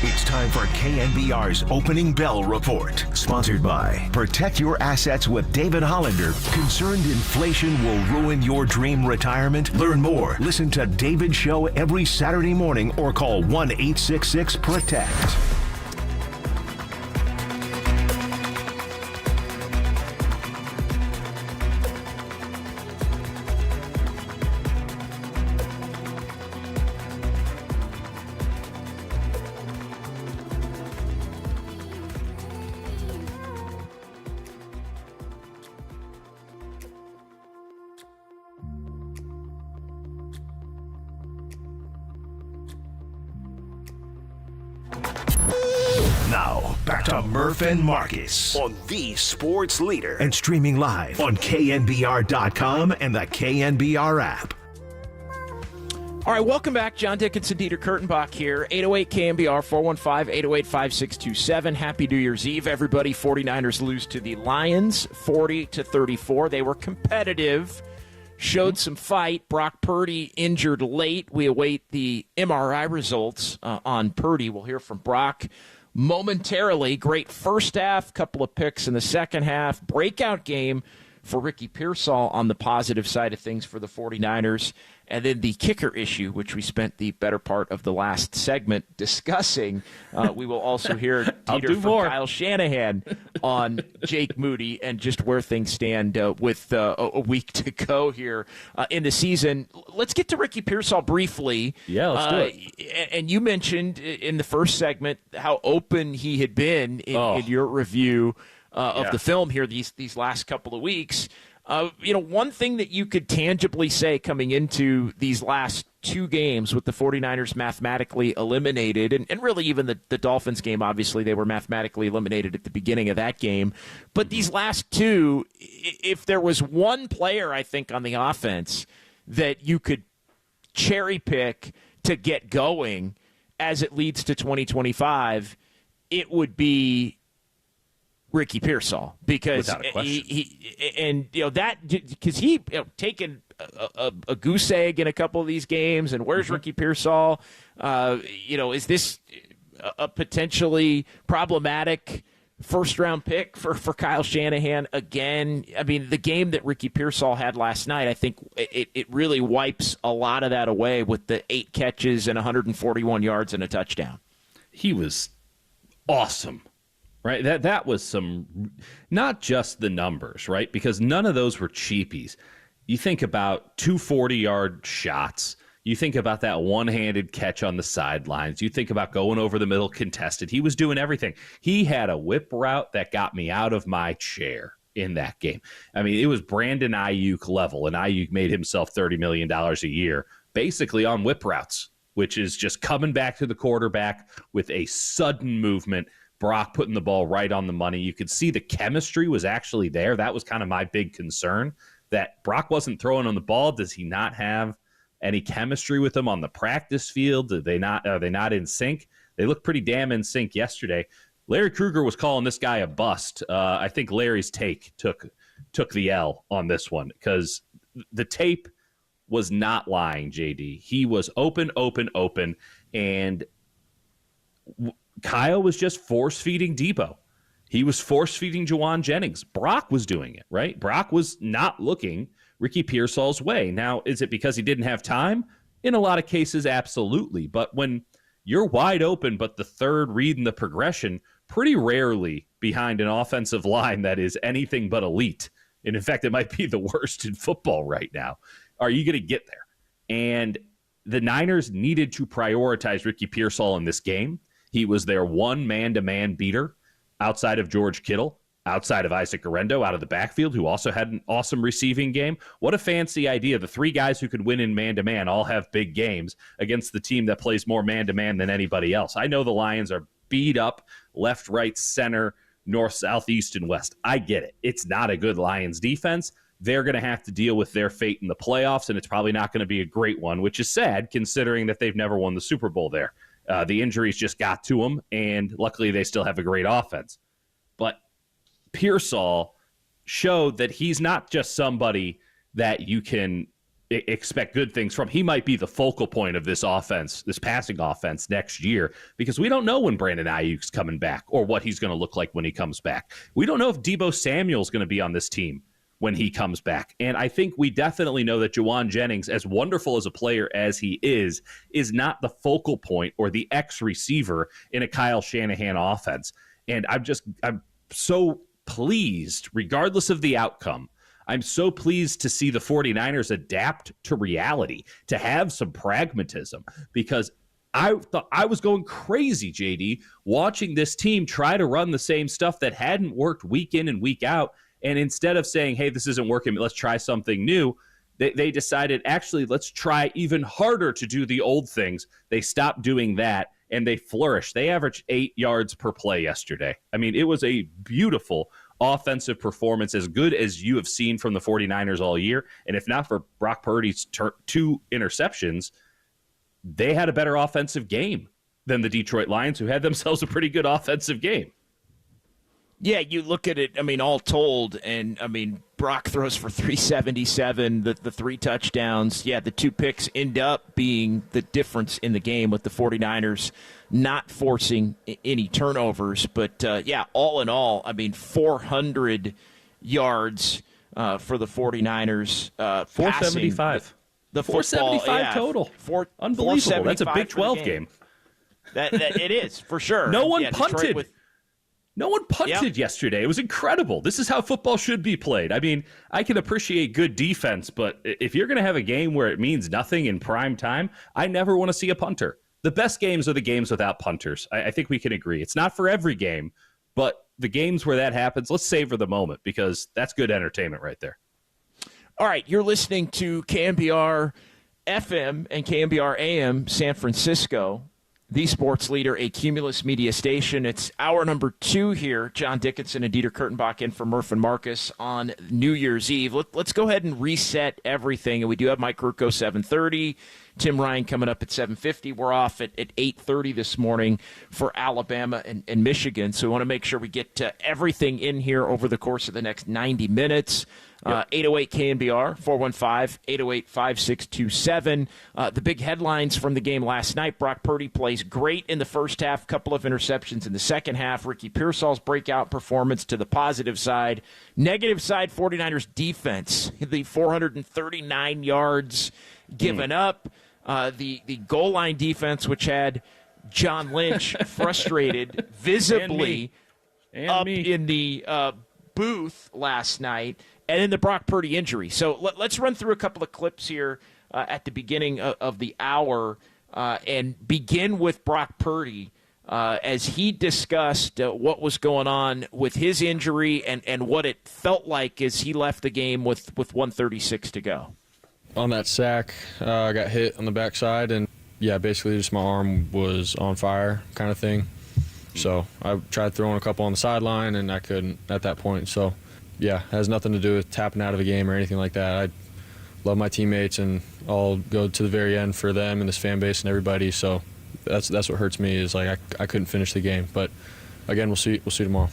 It's time for KNBR's Opening Bell Report. Sponsored by Protect Your Assets with David Hollander. Concerned inflation will ruin your dream retirement? Learn more. Listen to David's show every Saturday morning or call 1-866-PROTECT. Now, back to Murph and Marcus on the Sports Leader and streaming live on KNBR.com and the KNBR app. All right, welcome back. John Dickinson, Dieter Kurtenbach here. 808 KNBR, 415-808-5627. Happy New Year's Eve, everybody. 49ers lose to the Lions, 40-34. They were competitive, showed some fight. Brock Purdy injured late. We await the MRI results on Purdy. We'll hear from Brock momentarily. Great first half, couple of picks in the second half. Breakout game for Ricky Pearsall on the positive side of things for the 49ers. And then the kicker issue, which we spent the better part of the last segment discussing. We will also hear Dieter from Kyle Shanahan on Jake Moody and just where things stand with a week to go here in the season. Let's get to Ricky Pearsall briefly. Yeah, let's do it. And you mentioned in the first segment how open he had been in your review of the film here these last couple of weeks. One thing that you could tangibly say coming into these last two games with the 49ers mathematically eliminated, and really even the Dolphins game, obviously they were mathematically eliminated at the beginning of that game. But these last two, if there was one player, I think, on the offense that you could cherry pick to get going as it leads to 2025, it would be Ricky Pearsall, because he taken a goose egg in a couple of these games. And where's Ricky Pearsall? Is this a potentially problematic first round pick for Kyle Shanahan again? I mean, the game that Ricky Pearsall had last night, I think it really wipes a lot of that away with the 8 catches and 141 yards and a touchdown. He was awesome. Right, that was some, not just the numbers, right? Because none of those were cheapies. You think about 240-yard shots. You think about that one-handed catch on the sidelines. You think about going over the middle contested. He was doing everything. He had a whip route that got me out of my chair in that game. I mean, it was Brandon Ayuk level, and Ayuk made himself $30 million a year basically on whip routes, which is just coming back to the quarterback with a sudden movement. Brock putting the ball right on the money. You could see the chemistry was actually there. That was kind of my big concern, that Brock wasn't throwing on the ball. Does he not have any chemistry with him on the practice field? Are they not in sync? They looked pretty damn in sync yesterday. Larry Krueger was calling this guy a bust. I think Larry's take took the L on this one, because the tape was not lying, JD. He was open, and Kyle was just force-feeding Debo. He was force-feeding Juwan Jennings. Brock was doing it, right? Brock was not looking Ricky Pearsall's way. Now, is it because he didn't have time? In a lot of cases, absolutely. But when you're wide open, but the third read in the progression, pretty rarely behind an offensive line that is anything but elite, and in fact, it might be the worst in football right now, are you going to get there? And the Niners needed to prioritize Ricky Pearsall in this game. He was their one man-to-man beater outside of George Kittle, outside of Isaac Guerrero out of the backfield, who also had an awesome receiving game. What a fancy idea. The three guys who could win in man-to-man all have big games against the team that plays more man-to-man than anybody else. I know the Lions are beat up left, right, center, north, south, east, and west. I get it. It's not a good Lions defense. They're going to have to deal with their fate in the playoffs, and it's probably not going to be a great one, which is sad considering that they've never won the Super Bowl there. The injuries just got to them, and luckily they still have a great offense. But Pearsall showed that he's not just somebody that you can expect good things from. He might be the focal point of this offense, this passing offense next year, because we don't know when Brandon Ayuk's coming back or what he's going to look like when he comes back. We don't know if Deebo Samuel's going to be on this team when he comes back. And I think we definitely know that Juwan Jennings, as wonderful as a player as he is not the focal point or the X receiver in a Kyle Shanahan offense. And I'm so pleased, regardless of the outcome, I'm so pleased to see the 49ers adapt to reality, to have some pragmatism, because I thought I was going crazy, JD, watching this team try to run the same stuff that hadn't worked week in and week out. And instead of saying, hey, this isn't working, let's try something new, they decided, actually, let's try even harder to do the old things. They stopped doing that, and they flourished. They averaged 8 yards per play yesterday. I mean, it was a beautiful offensive performance, as good as you have seen from the 49ers all year. And if not for Brock Purdy's 2 interceptions, they had a better offensive game than the Detroit Lions, who had themselves a pretty good offensive game. Yeah, you look at it, I mean, all told, and, I mean, Brock throws for 377, the 3 touchdowns. Yeah, the 2 picks end up being the difference in the game, with the 49ers not forcing any turnovers. But, yeah, all in all, I mean, 400 yards for the 49ers. 475. The 475 total. Unbelievable. That's a Big 12 game. That it is, for sure. No one punted. No one punted yesterday. It was incredible. This is how football should be played. I mean, I can appreciate good defense, but if you're going to have a game where it means nothing in prime time, I never want to see a punter. The best games are the games without punters. I think we can agree. It's not for every game, but the games where that happens, let's savor the moment, because that's good entertainment right there. All right, you're listening to KNBR FM and KNBR AM San Francisco, the sports leader, a Cumulus media station. It's hour number 2 here. John Dickinson and Dieter Kurtenbach in for Murph and Marcus on New Year's Eve. Let's go ahead and reset everything. And we do have Mike Ruocco 7:30, Tim Ryan coming up at 7:50. We're off at 8:30 this morning for Alabama and Michigan. So we want to make sure we get everything in here over the course of the next 90 minutes. 808 KNBR, 415-808-5627. The big headlines from the game last night: Brock Purdy plays great in the first half, couple of interceptions in the second half. Ricky Pearsall's breakout performance to the positive side. Negative side, 49ers defense, the 439 yards given up. The goal line defense, which had John Lynch frustrated visibly in the booth last night. And then the Brock Purdy injury. So let's run through a couple of clips here at the beginning of the hour and begin with Brock Purdy as he discussed what was going on with his injury and what it felt like as he left the game with 1:36 to go. On that sack, I got hit on the backside, and, yeah, basically just my arm was on fire kind of thing. So I tried throwing a couple on the sideline, and I couldn't at that point. So, yeah, it has nothing to do with tapping out of a game or anything like that. I love my teammates, and I'll go to the very end for them and this fan base and everybody. So that's what hurts me, is like I couldn't finish the game. But again, we'll see tomorrow.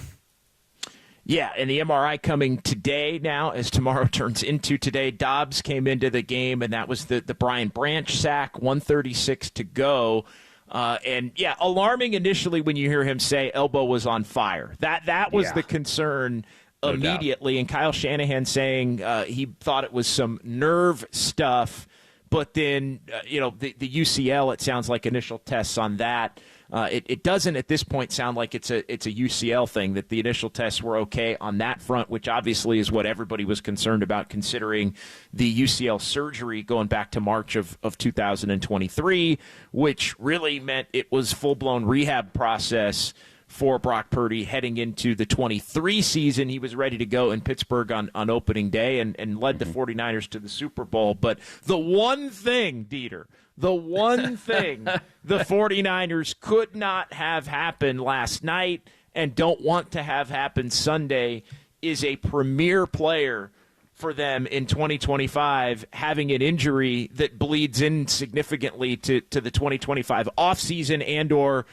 Yeah, and the MRI coming today now, as tomorrow turns into today. Dobbs came into the game, and that was the Brian Branch sack, 1:36 to go. And, yeah, alarming initially when you hear him say elbow was on fire. That was the concern immediately. And Kyle Shanahan saying he thought it was some nerve stuff. But then, the UCL, it sounds like initial tests on that. It doesn't at this point sound like it's a UCL thing, that the initial tests were okay on that front, which obviously is what everybody was concerned about, considering the UCL surgery going back to March of 2023, which really meant it was full-blown rehab process for Brock Purdy heading into the 23 season. He was ready to go in Pittsburgh on opening day and led the 49ers to the Super Bowl. But the one thing, Dieter, the 49ers could not have happened last night and don't want to have happen Sunday is a premier player for them in 2025 having an injury that bleeds in significantly to the 2025 offseason and or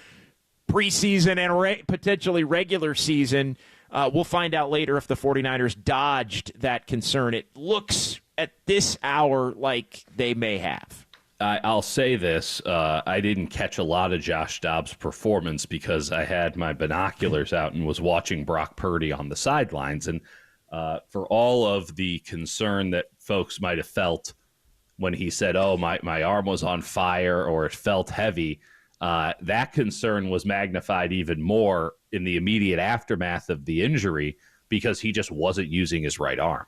preseason and potentially regular season. We'll find out later if the 49ers dodged that concern. It looks at this hour like they may have. I'll say this. I didn't catch a lot of Josh Dobbs' performance because I had my binoculars out and was watching Brock Purdy on the sidelines. And for all of the concern that folks might have felt when he said, oh, my arm was on fire or it felt heavy, that concern was magnified even more in the immediate aftermath of the injury because he just wasn't using his right arm.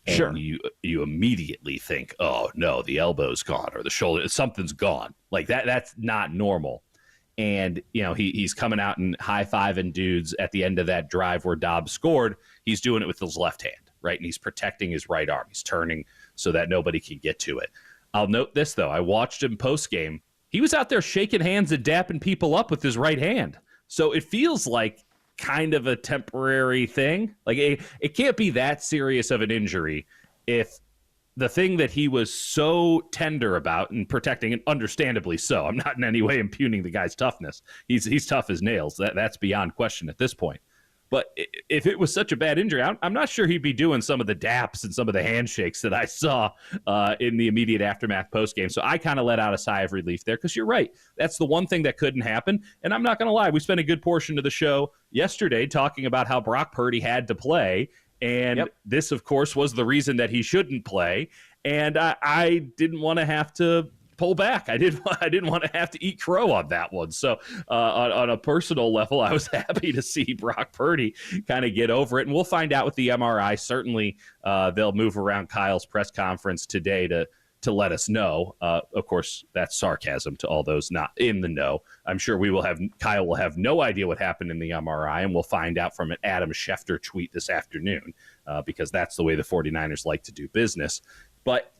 And sure. You immediately think, oh, no, the elbow's gone or the shoulder, something's gone. Like that's not normal. And, he's coming out and high-fiving dudes at the end of that drive where Dobbs scored. He's doing it with his left hand, right? And he's protecting his right arm. He's turning so that nobody can get to it. I'll note this, though. I watched him post-game. He was out there shaking hands and dapping people up with his right hand. So it feels like kind of a temporary thing. Like it can't be that serious of an injury if the thing that he was so tender about and protecting, and understandably so, I'm not in any way impugning the guy's toughness. He's tough as nails. That's beyond question at this point. But if it was such a bad injury, I'm not sure he'd be doing some of the daps and some of the handshakes that I saw in the immediate aftermath postgame. So I kind of let out a sigh of relief there because you're right. That's the one thing that couldn't happen. And I'm not going to lie. We spent a good portion of the show yesterday talking about how Brock Purdy had to play. And this, of course, was the reason that he shouldn't play. And I didn't want to have to pull back. I didn't want to have to eat crow on that one. So on a personal level, I was happy to see Brock Purdy kind of get over it. And we'll find out with the MRI. Certainly they'll move around Kyle's press conference today to let us know. Of course, that's sarcasm to all those not in the know. I'm sure Kyle will have no idea what happened in the MRI, and we'll find out from an Adam Schefter tweet this afternoon because that's the way the 49ers like to do business. But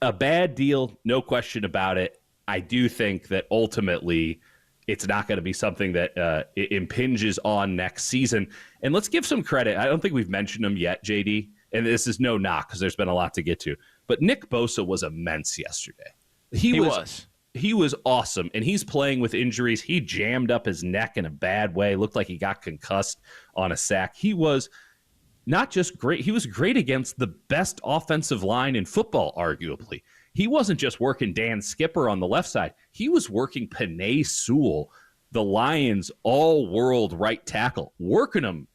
a bad deal, no question about it. I do think that ultimately it's not going to be something that it impinges on next season. And let's give some credit. I don't think we've mentioned him yet, JD, and this is no knock because there's been a lot to get to. But Nick Bosa was immense yesterday. He was awesome, and he's playing with injuries. He jammed up his neck in a bad way. Looked like he got concussed on a sack. He was not just great, he was great against the best offensive line in football, arguably. He wasn't just working Dan Skipper on the left side. He was working Penei Sewell, the Lions' all-world right tackle, working him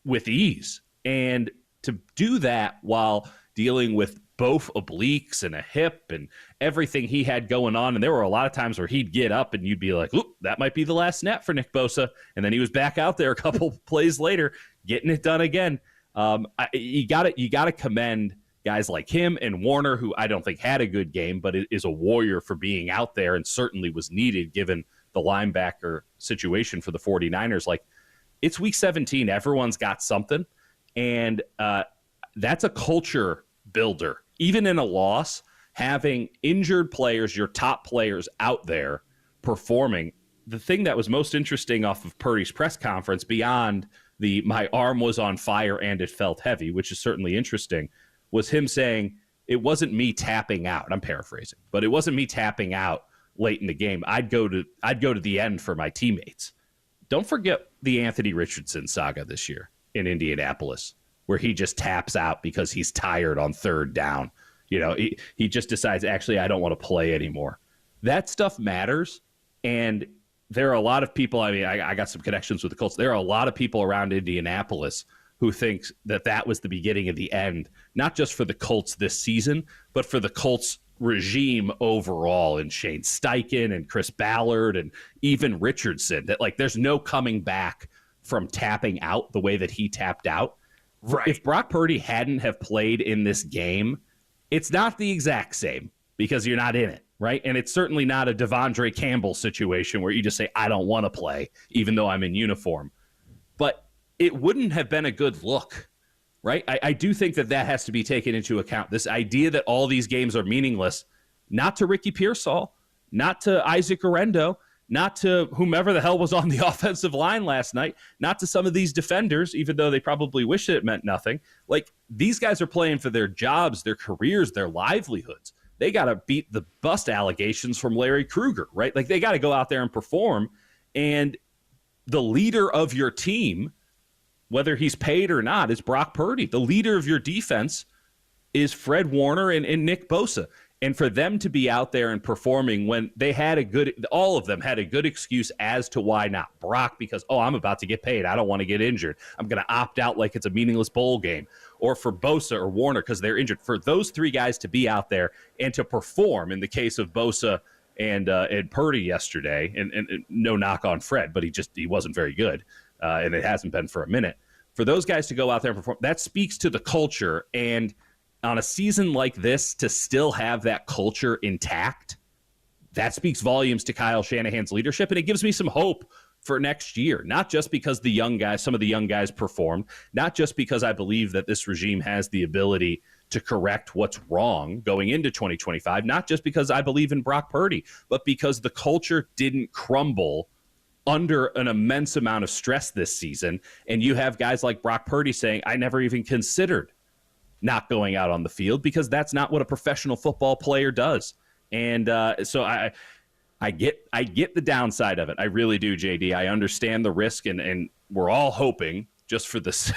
with ease. And to do that while dealing with both obliques and a hip and everything he had going on, and there were a lot of times where he'd get up and you'd be like, oop, that might be the last snap for Nick Bosa. And then he was back out there a couple plays later, getting it done again. You got to commend guys like him and Warner, who I don't think had a good game, but is a warrior for being out there and certainly was needed given the linebacker situation for the 49ers. Like, it's week 17. Everyone's got something. And that's a culture builder. Even in a loss, having injured players, your top players out there performing. The thing that was most interesting off of Purdy's press conference, beyond my arm was on fire and it felt heavy, which is certainly interesting, was him saying it wasn't me tapping out. I'm paraphrasing, but it wasn't me tapping out late in the game. I'd go to the end for my teammates. Don't forget the Anthony Richardson saga this year in Indianapolis, where he just taps out because he's tired on third down. He just decides, actually, I don't want to play anymore. That stuff matters. And there are a lot of people, I got some connections with the Colts. There are a lot of people around Indianapolis who think that was the beginning of the end, not just for the Colts this season, but for the Colts regime overall, and Shane Steichen and Chris Ballard and even Richardson, that there's no coming back from tapping out the way that he tapped out. Right. If Brock Purdy hadn't have played in this game, it's not the exact same because you're not in it, right? And it's certainly not a Devondre Campbell situation where you just say, I don't want to play, even though I'm in uniform. But it wouldn't have been a good look, right? I do think that has to be taken into account. This idea that all these games are meaningless, not to Ricky Pearsall, not to Isaac Orendo, not to whomever the hell was on the offensive line last night, not to some of these defenders, even though they probably wish it meant nothing. These guys are playing for their jobs, their careers, their livelihoods. They got to beat the bust allegations from Larry Krueger, right? They got to go out there and perform. And the leader of your team, whether he's paid or not, is Brock Purdy. The leader of your defense is Fred Warner and Nick Bosa. And for them to be out there and performing when they had all of them had a good excuse as to why not. Brock, because, I'm about to get paid. I don't want to get injured. I'm going to opt out like it's a meaningless bowl game. Or for Bosa or Warner because they're injured. For those three guys to be out there and to perform in the case of Bosa and Purdy yesterday, and no knock on Fred, but he wasn't very good, and it hasn't been for a minute. For those guys to go out there and perform, that speaks to the culture. And on a season like this, to still have that culture intact, that speaks volumes to Kyle Shanahan's leadership, and it gives me some hope for next year. Not just because some of the young guys performed, not just because I believe that this regime has the ability to correct what's wrong going into 2025, not just because I believe in Brock Purdy, but because the culture didn't crumble under an immense amount of stress this season. And you have guys like Brock Purdy saying, I never even considered not going out on the field because that's not what a professional football player does. And so I get the downside of it. I really do, JD. I understand the risk, and we're all hoping, just for this,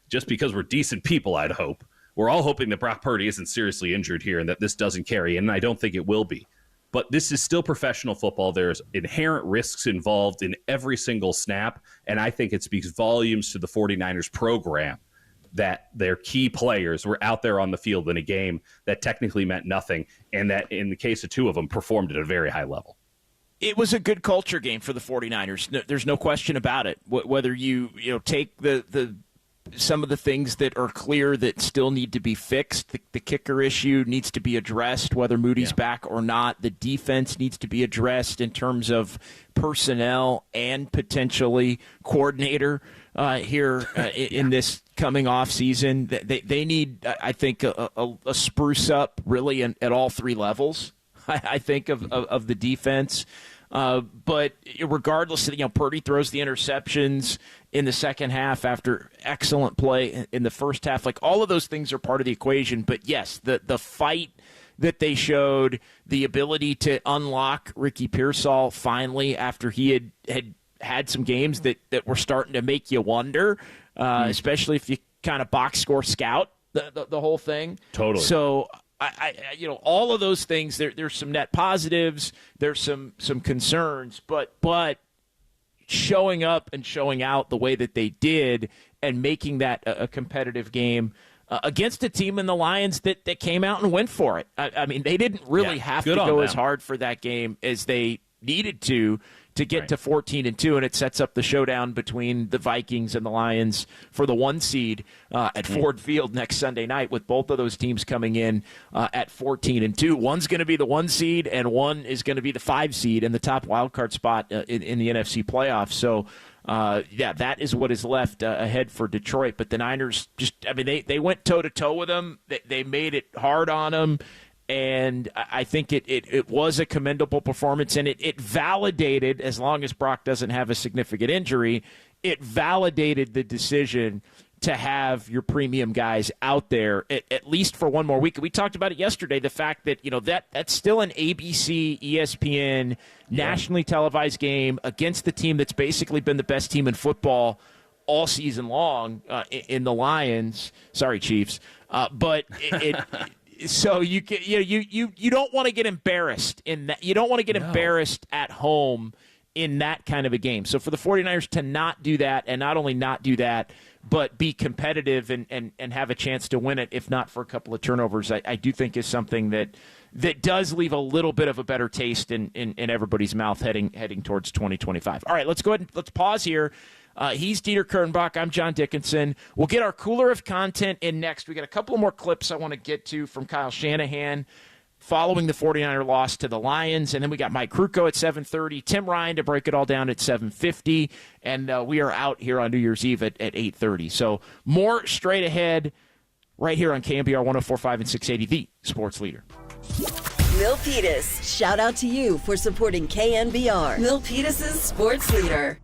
just because we're decent people, I'd hope, we're all hoping that Brock Purdy isn't seriously injured here and that this doesn't carry, and I don't think it will be. But this is still professional football. There's inherent risks involved in every single snap, and I think it speaks volumes to the 49ers program that their key players were out there on the field in a game that technically meant nothing, and that in the case of two of them performed at a very high level. It was a good culture game for the 49ers. No, there's no question about it. Whether you take the some of the things that are clear that still need to be fixed, the kicker issue needs to be addressed, whether Moody's back or not. The defense needs to be addressed in terms of personnel and potentially coordinator here in this coming off season. They need, I think, a spruce up really at all three levels. I think of the defense. But regardless, Purdy throws the interceptions in the second half after excellent play in the first half. Like, all of those things are part of the equation. But yes, the fight that they showed, the ability to unlock Ricky Pearsall finally after he had some games that were starting to make you wonder, especially if you kind of box score scout the whole thing. Totally. So I all of those things, there's some net positives, there's some concerns, but showing up and showing out the way that they did and making that a competitive game against a team in the Lions that came out and went for it. I mean, they didn't really have to go as hard for that game as they needed to get to 14-2, and it sets up the showdown between the Vikings and the Lions for the 1 seed at Ford Field next Sunday night, with both of those teams coming in at 14-2. One's going to be the 1 seed, and one is going to be the 5 seed in the top wildcard spot in the NFC playoffs. So, that is what is left ahead for Detroit. But the Niners they went toe-to-toe with them. They made it hard on them. And I think it was a commendable performance, and it validated, as long as Brock doesn't have a significant injury, it validated the decision to have your premium guys out there at least for one more week. We talked about it yesterday, the fact that that's still an ABC, ESPN, nationally televised game against the team that's basically been the best team in football all season long in the Lions. Sorry, Chiefs. But it so you don't want to get embarrassed in that. You don't want to get embarrassed at home in that kind of a game. So for the 49ers to not do that, and not only not do that, but be competitive and have a chance to win it, if not for a couple of turnovers, I do think is something that does leave a little bit of a better taste in everybody's mouth heading towards 2025. All right, let's go ahead and let's pause here. He's Dieter Kurtenbach. I'm John Dickinson. We'll get our cooler of content in next. We got a couple more clips I want to get to from Kyle Shanahan following the 49er loss to the Lions. And then we got Mike Krukow at 7:30, Tim Ryan to break it all down at 7:50. And we are out here on New Year's Eve at 8:30. So more straight ahead right here on KNBR 104.5 and 680, the sports leader. Milpitas, shout out to you for supporting KNBR. Milpitas' sports leader.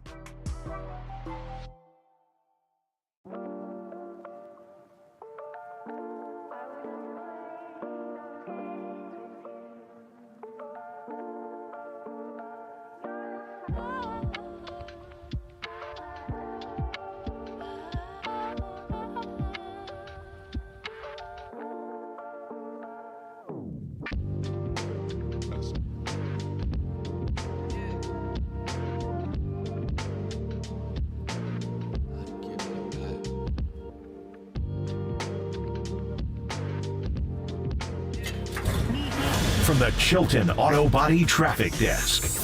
from the Chilton Auto Body Traffic Desk.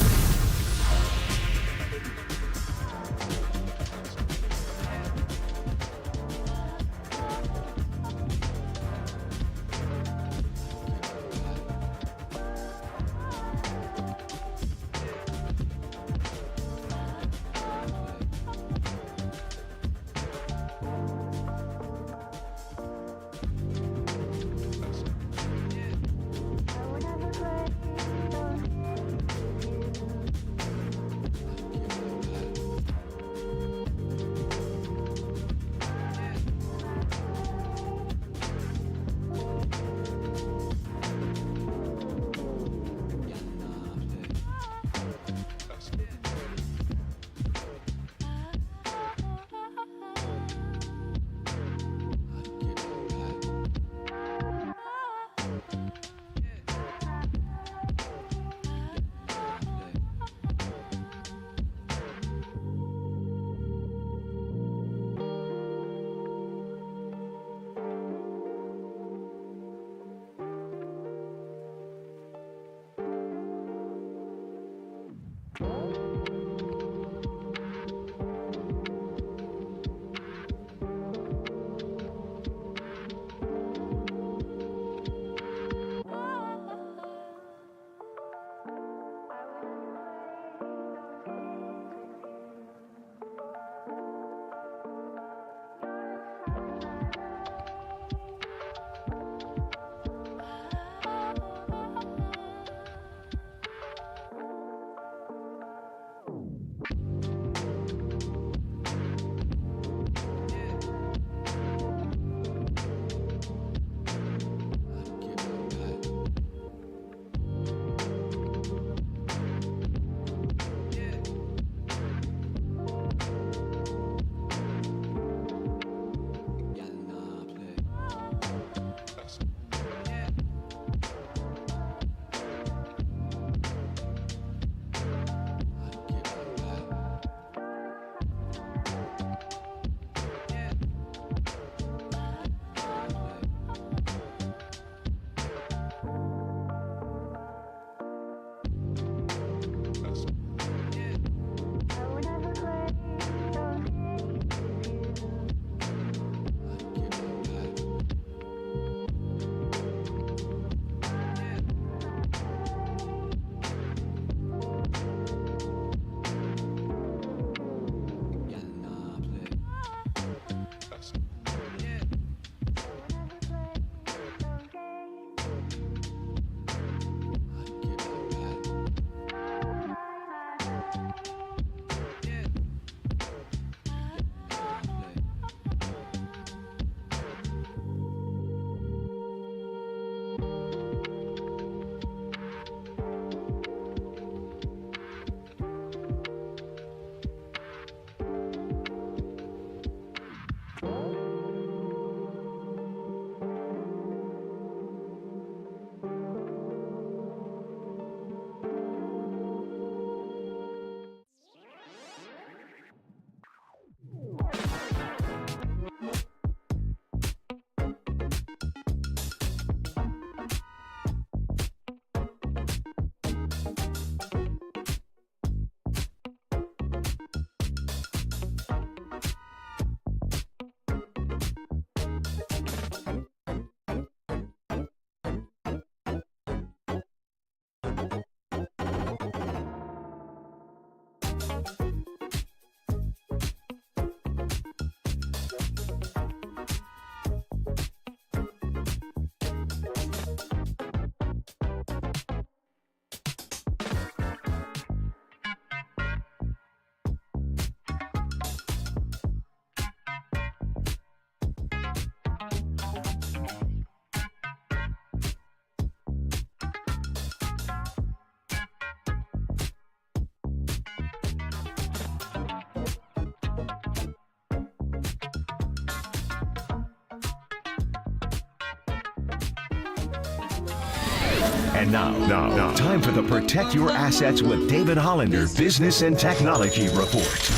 And now, time for the Protect Your Assets with David Hollander Business and Technology Report.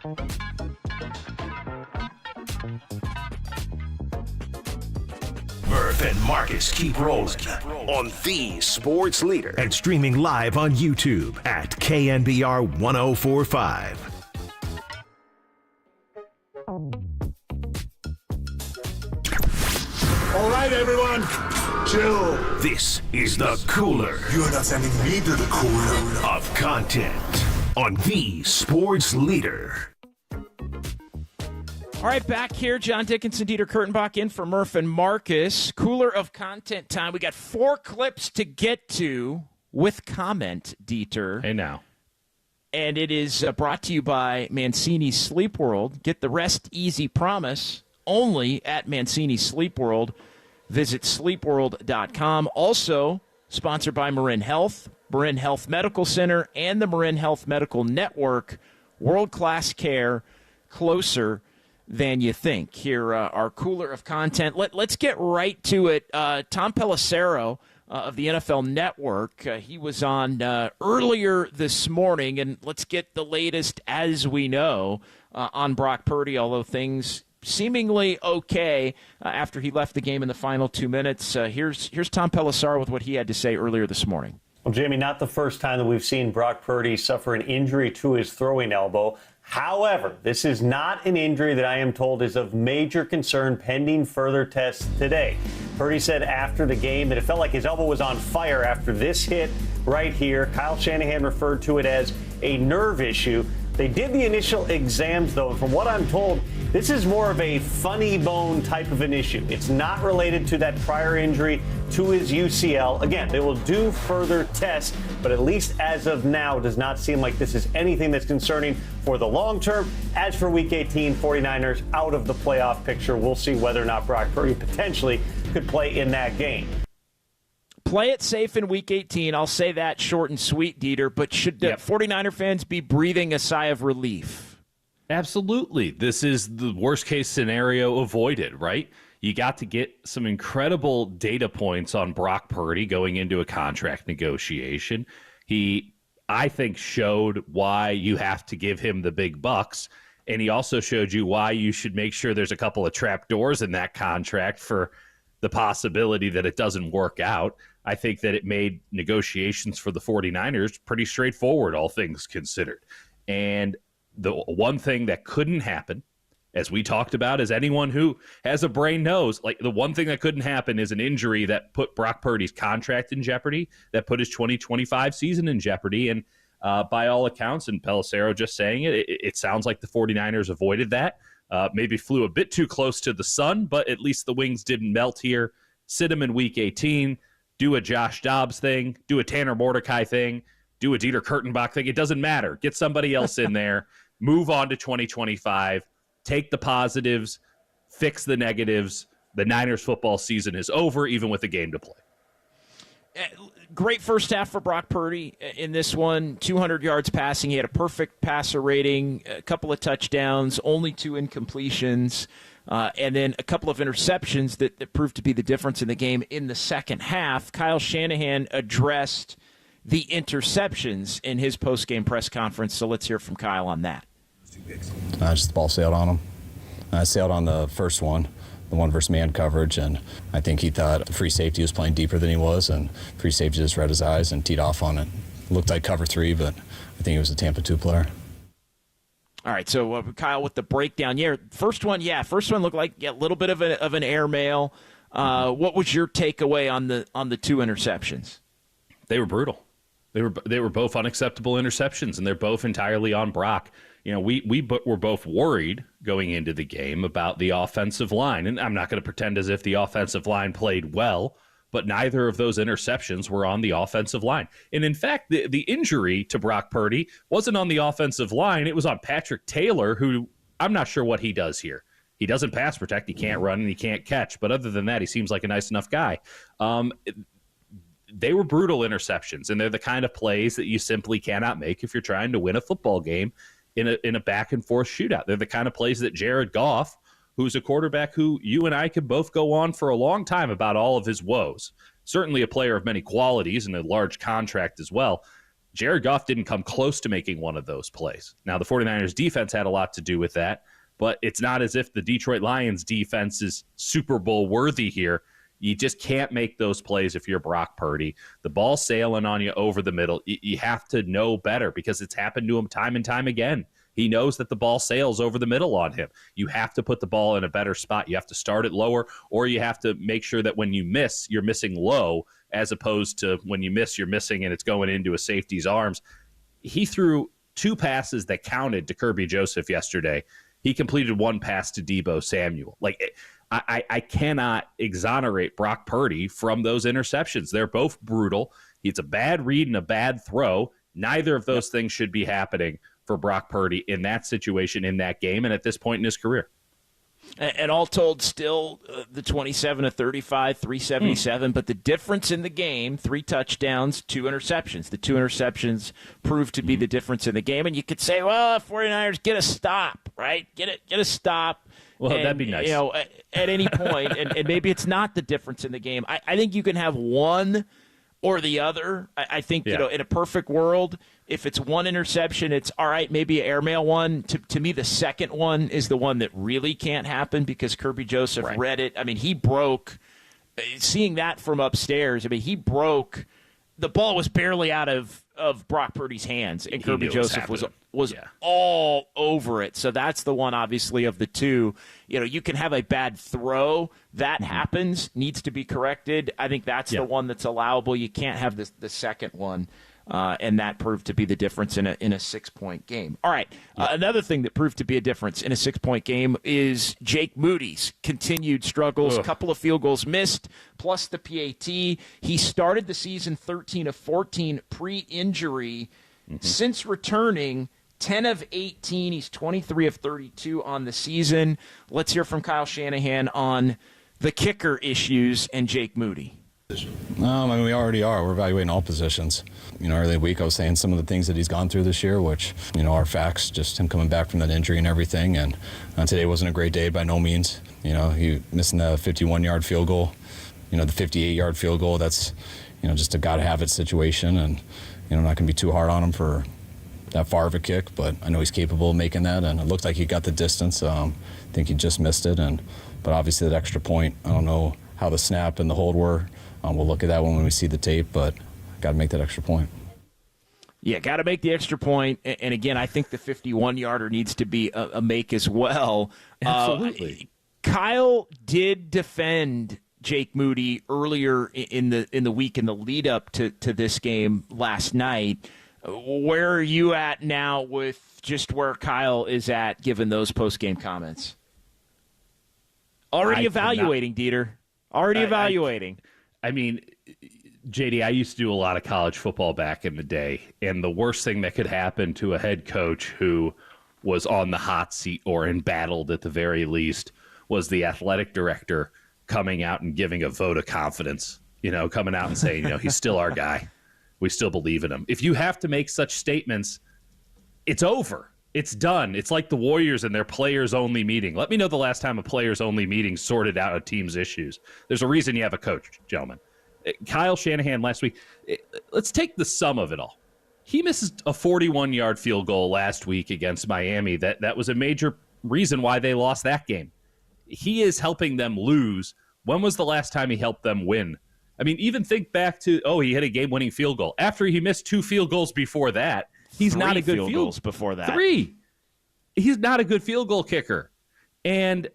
Murph and Marcus keep rolling on the sports leader and streaming live on YouTube at KNBR 1045. All right, everyone, chill. This is the cooler. You're not sending me to the cooler. Of content on the sports leader. All right, back here, John Dickinson, Dieter Kurtenbach in for Murph and Marcus. Cooler of content time. We got 4 clips to get to with comment, Dieter. Hey, now. And it is brought to you by Mancini's Sleep World. Get the rest easy promise only at Mancini's Sleep World. Visit sleepworld.com. Also sponsored by Marin Health, Marin Health Medical Center, and the Marin Health Medical Network. World-class care, closer than you think. Here, our cooler of content. Let's get right to it. Tom Pelissero of the NFL Network, he was on earlier this morning, and let's get the latest as we know on Brock Purdy, although things seemingly okay after he left the game in the final 2 minutes. Here's Tom Pelissero with what he had to say earlier this morning. Well, Jamie, not the first time that we've seen Brock Purdy suffer an injury to his throwing elbow. However, this is not an injury that I am told is of major concern pending further tests today. Purdy said after the game that it felt like his elbow was on fire after this hit right here. Kyle Shanahan referred to it as a nerve issue. They did the initial exams, though, and from what I'm told, this is more of a funny bone type of an issue. It's not related to that prior injury to his UCL. Again, they will do further tests, but at least as of now, it does not seem like this is anything that's concerning for the long term. As for Week 18, 49ers out of the playoff picture. We'll see whether or not Brock Purdy potentially could play in that game. Play it safe in Week 18. I'll say that short and sweet, Dieter, but should 49er fans be breathing a sigh of relief? Absolutely. This is the worst case scenario avoided, right? You got to get some incredible data points on Brock Purdy going into a contract negotiation. He, I think, showed why you have to give him the big bucks, and he also showed you why you should make sure there's a couple of trap doors in that contract for the possibility that it doesn't work out. I think that it made negotiations for the 49ers pretty straightforward, all things considered. And the one thing that couldn't happen, as we talked about, as anyone who has a brain knows, like the one thing that couldn't happen is an injury that put Brock Purdy's contract in jeopardy, that put his 2025 season in jeopardy. And by all accounts, and Pelissero just saying it sounds like the 49ers avoided that. Maybe flew a bit too close to the sun, but at least the wings didn't melt here. Sit him in Week 18, do a Josh Dobbs thing, do a Tanner Mordecai thing, do a Dieter Kurtenbach thing. It doesn't matter. Get somebody else in there. Move on to 2025. Take the positives. Fix the negatives. The Niners football season is over, even with a game to play. Great first half for Brock Purdy in this one. 200 yards passing. He had a perfect passer rating, a couple of touchdowns, only 2 incompletions, and then a couple of interceptions that proved to be the difference in the game in the second half. Kyle Shanahan addressed the interceptions in his post-game press conference, so let's hear from Kyle on that. Just the ball sailed on him. I sailed on the first one, the one versus man coverage, and I think he thought the free safety was playing deeper than he was, and free safety just read his eyes and teed off on it. Looked like cover 3, but I think it was a Tampa 2 player. All right, so Kyle with the breakdown. First one looked like a little bit of an airmail. What was your takeaway on the 2 interceptions? They were brutal. They were both unacceptable interceptions, and they're both entirely on Brock. You know, we were both worried going into the game about the offensive line, and I'm not going to pretend as if the offensive line played well, but neither of those interceptions were on the offensive line. And in fact, the injury to Brock Purdy wasn't on the offensive line. It was on Patrick Taylor, who I'm not sure what he does here. He doesn't pass protect, he can't run, and he can't catch. But other than that, he seems like a nice enough guy. They were brutal interceptions, and they're the kind of plays that you simply cannot make if you're trying to win a football game in a back-and-forth shootout. They're the kind of plays that Jared Goff, who's a quarterback who you and I could both go on for a long time about all of his woes, certainly a player of many qualities and a large contract as well, Jared Goff didn't come close to making one of those plays. Now, the 49ers defense had a lot to do with that, but it's not as if the Detroit Lions defense is Super Bowl worthy here. You just can't make those plays if you're Brock Purdy. The ball's sailing on you over the middle. You have to know better because it's happened to him time and time again. He knows that the ball sails over the middle on him. You have to put the ball in a better spot. You have to start it lower, or you have to make sure that when you miss, you're missing low, as opposed to when you miss, you're missing and it's going into a safety's arms. He threw 2 passes that counted to Kirby Joseph yesterday. He completed 1 pass to Deebo Samuel. I cannot exonerate Brock Purdy from those interceptions. They're both brutal. It's a bad read and a bad throw. Neither of those things should be happening for Brock Purdy in that situation, in that game, and at this point in his career. And all told, still the 27 of 35, 377. But the difference in the game, 3 touchdowns, 2 interceptions. The 2 interceptions proved to be the difference in the game. And you could say, well, 49ers, get a stop, right? Get a stop. Well, that'd be nice. At any point, and maybe it's not the difference in the game. I think you can have one or the other. I think, in a perfect world, if it's 1 interception, it's all right, maybe an airmail one. To me, the second one is the one that really can't happen because Kirby Joseph read it. I mean, he broke, seeing that from upstairs, he broke, the ball was barely out of Brock Purdy's hands, and Kirby Joseph was all over it. So that's the one, obviously, of the 2. You can have a bad throw. That happens, needs to be corrected. I think that's the one that's allowable. You can't have the second one, and that proved to be the difference in a 6-point game. All right, another thing that proved to be a difference in a 6-point game is Jake Moody's continued struggles. A couple of field goals missed, plus the PAT. He started the season 13 of 14 pre-injury. Since returning, 10 of 18. He's 23 of 32 on the season. Let's hear from Kyle Shanahan on the kicker issues and Jake Moody. We already are. We're evaluating all positions. Early in the week I was saying some of the things that he's gone through this year, which, are facts, just him coming back from that injury and everything. And today wasn't a great day by no means. He missing the 51-yard field goal, the 58-yard field goal. That's, just a gotta-have-it situation. And, not going to be too hard on him for that far of a kick, but I know he's capable of making that, and it looked like he got the distance. I think he just missed it, but obviously that extra point, I don't know how the snap and the hold were. We'll look at that when we see the tape, but got to make that extra point. Yeah, got to make the extra point. And again, I think the 51-yarder needs to be a make as well. Absolutely. Kyle did defend Jake Moody earlier in the week in the lead up to this game last night. Where are you at now with just where Kyle is at, given those post-game comments? Already evaluating, Dieter. Already evaluating. JD, I used to do a lot of college football back in the day, and the worst thing that could happen to a head coach who was on the hot seat or embattled at the very least was the athletic director coming out and giving a vote of confidence, coming out and saying, he's still our guy. We still believe in him. If you have to make such statements, it's over. It's done. It's like the Warriors and their players-only meeting. Let me know the last time a players-only meeting sorted out a team's issues. There's a reason you have a coach, gentlemen. Kyle Shanahan last week, let's take the sum of it all. He misses a 41-yard field goal last week against Miami. That was a major reason why they lost that game. He is helping them lose. When was the last time he helped them win? Even think back to, he hit a game-winning field goal. After he missed 2 field goals before that, he's not a good field goals before that. 3. He's not a good field goal kicker. And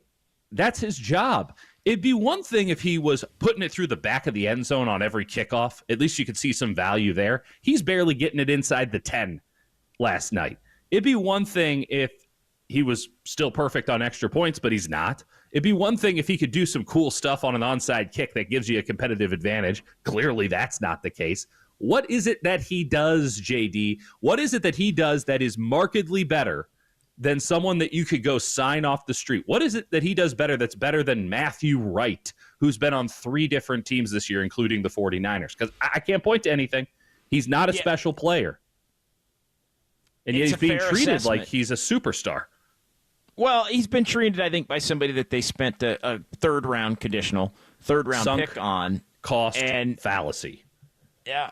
that's his job. It'd be one thing if he was putting it through the back of the end zone on every kickoff. At least you could see some value there. He's barely getting it inside the 10 last night. It'd be one thing if he was still perfect on extra points, but he's not. It'd be one thing if he could do some cool stuff on an onside kick that gives you a competitive advantage. Clearly, that's not the case. What is it that he does, JD? What is it that he does that is markedly better than someone that you could go sign off the street? What is it that he does better that's better than Matthew Wright, who's been on 3 different teams this year, including the 49ers? Because I can't point to anything. He's not a special player. And yet he's being treated like he's a superstar. Well, he's been treated, I think, by somebody that they spent a third-round pick on. Cost and fallacy. Yeah.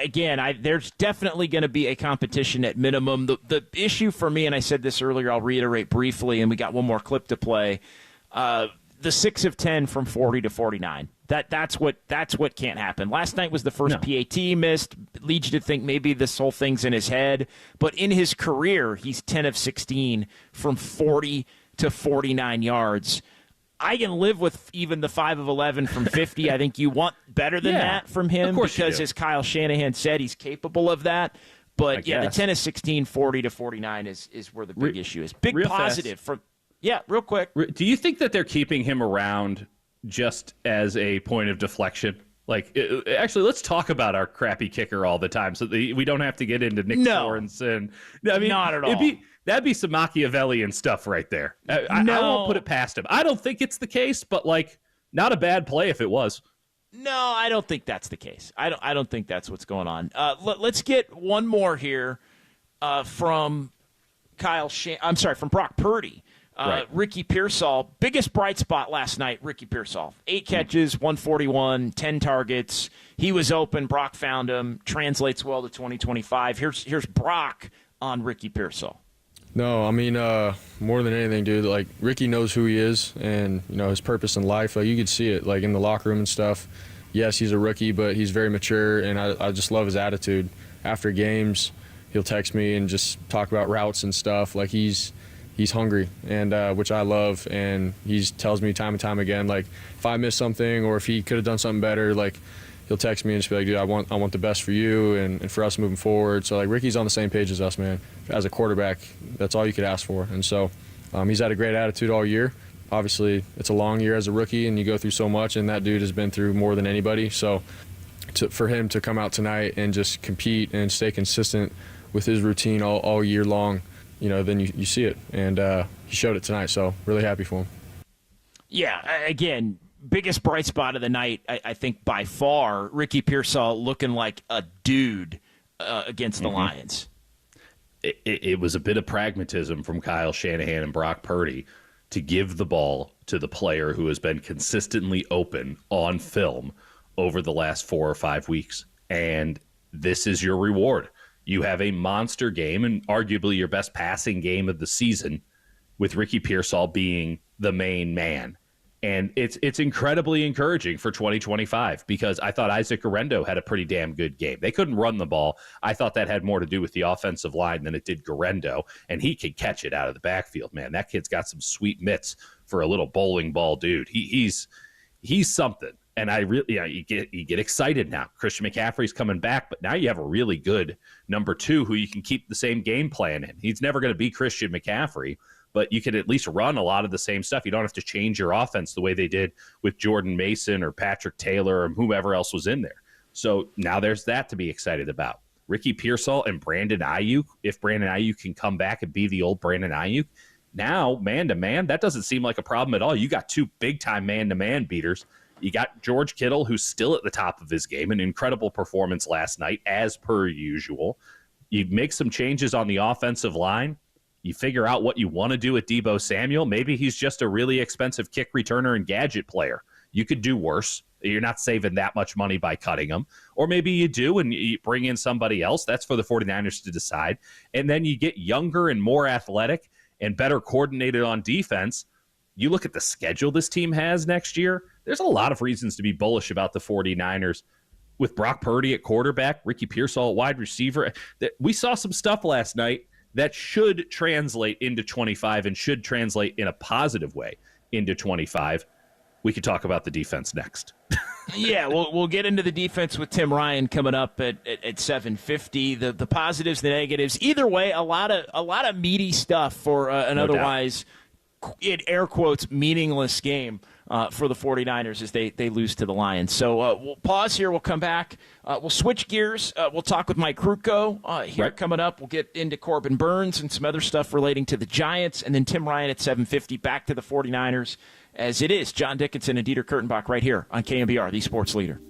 again, there's definitely going to be a competition at minimum. The issue for me, and I said this earlier, I'll reiterate briefly, and we got one more clip to play. The 6 of 10 from 40 to 49. That's what can't happen. Last night was the first PAT missed. Leads you to think maybe this whole thing's in his head. But in his career, he's 10 of 16 from 40 to 49 yards. I can live with even the 5 of 11 from 50. I think you want better than that from him because, as Kyle Shanahan said, he's capable of that. But, the 10 of 16, 40 to 49 is where the big issue is. Big positive. Real quick. Do you think that they're keeping him around just as a point of deflection? Like, actually, let's talk about our crappy kicker all the time so that we don't have to get into Nick Sorensen. I mean, not at all. That'd be some Machiavellian stuff right there. I won't put it past him. I don't think it's the case, but, like, not a bad play if it was. No, I don't think that's the case. I don't think that's what's going on. Let's get one more here from from Brock Purdy. Ricky Pearsall, biggest bright spot last night, Ricky Pearsall. 8 catches, 141, 10 targets. He was open. Brock found him. Translates well to 2025. Here's Brock on Ricky Pearsall. No, I mean, more than anything, dude, like, Ricky knows who he is and, his purpose in life. Like, you could see it, like, in the locker room and stuff. Yes, he's a rookie, but he's very mature, and I just love his attitude. After games, he'll text me and just talk about routes and stuff. Like, he's hungry, and which I love, and he tells me time and time again, like, if I miss something or if he could have done something better, like, he'll text me and just be like, dude, I want the best for you and for us moving forward. So, like, Ricky's on the same page as us, man. As a quarterback, that's all you could ask for. And so he's had a great attitude all year. Obviously, it's a long year as a rookie, and you go through so much, and that dude has been through more than anybody. So for him to come out tonight and just compete and stay consistent with his routine all year long, then you see it. And he showed it tonight, so really happy for him. Yeah, again, biggest bright spot of the night, I think by far, Ricky Pearsall looking like a dude against the Lions. It was a bit of pragmatism from Kyle Shanahan and Brock Purdy to give the ball to the player who has been consistently open on film over the last 4 or 5 weeks. And this is your reward. You have a monster game and arguably your best passing game of the season with Ricky Pearsall being the main man. And it's incredibly encouraging for 2025 because I thought Isaac Guerrero had a pretty damn good game. They couldn't run the ball. I thought that had more to do with the offensive line than it did Guerrero, and he could catch it out of the backfield, man. That kid's got some sweet mitts for a little bowling ball dude. He's something. And I really, you get excited now. Christian McCaffrey's coming back, but now you have a really good number 2 who you can keep the same game plan in. He's never going to be Christian McCaffrey, but you can at least run a lot of the same stuff. You don't have to change your offense the way they did with Jordan Mason or Patrick Taylor or whoever else was in there. So now there's that to be excited about. Ricky Pearsall and Brandon Ayuk, if Brandon Ayuk can come back and be the old Brandon Ayuk, now man-to-man, that doesn't seem like a problem at all. You got 2 big-time man-to-man beaters. You got George Kittle, who's still at the top of his game, an incredible performance last night, as per usual. You make some changes on the offensive line. You figure out what you want to do with Deebo Samuel. Maybe he's just a really expensive kick returner and gadget player. You could do worse. You're not saving that much money by cutting him. Or maybe you do and you bring in somebody else. That's for the 49ers to decide. And then you get younger and more athletic and better coordinated on defense. You look at the schedule this team has next year, there's a lot of reasons to be bullish about the 49ers. With Brock Purdy at quarterback, Ricky Pearsall at wide receiver. We saw some stuff last night that should translate into 25 and should translate in a positive way into 25. We could talk about the defense next. Yeah, we'll get into the defense with Tim Ryan coming up at 7:50. The positives, the negatives. Either way, a lot of meaty stuff for an otherwise, in air quotes, meaningless game for the 49ers as they lose to the Lions. So we'll pause here. We'll come back. We'll switch gears. We'll talk with Mike Krukow here coming up. We'll get into Corbin Burns and some other stuff relating to the Giants. And then Tim Ryan at 7:50, back to the 49ers as it is. John Dickinson and Dieter Kurtenbach right here on KNBR, the sports leader.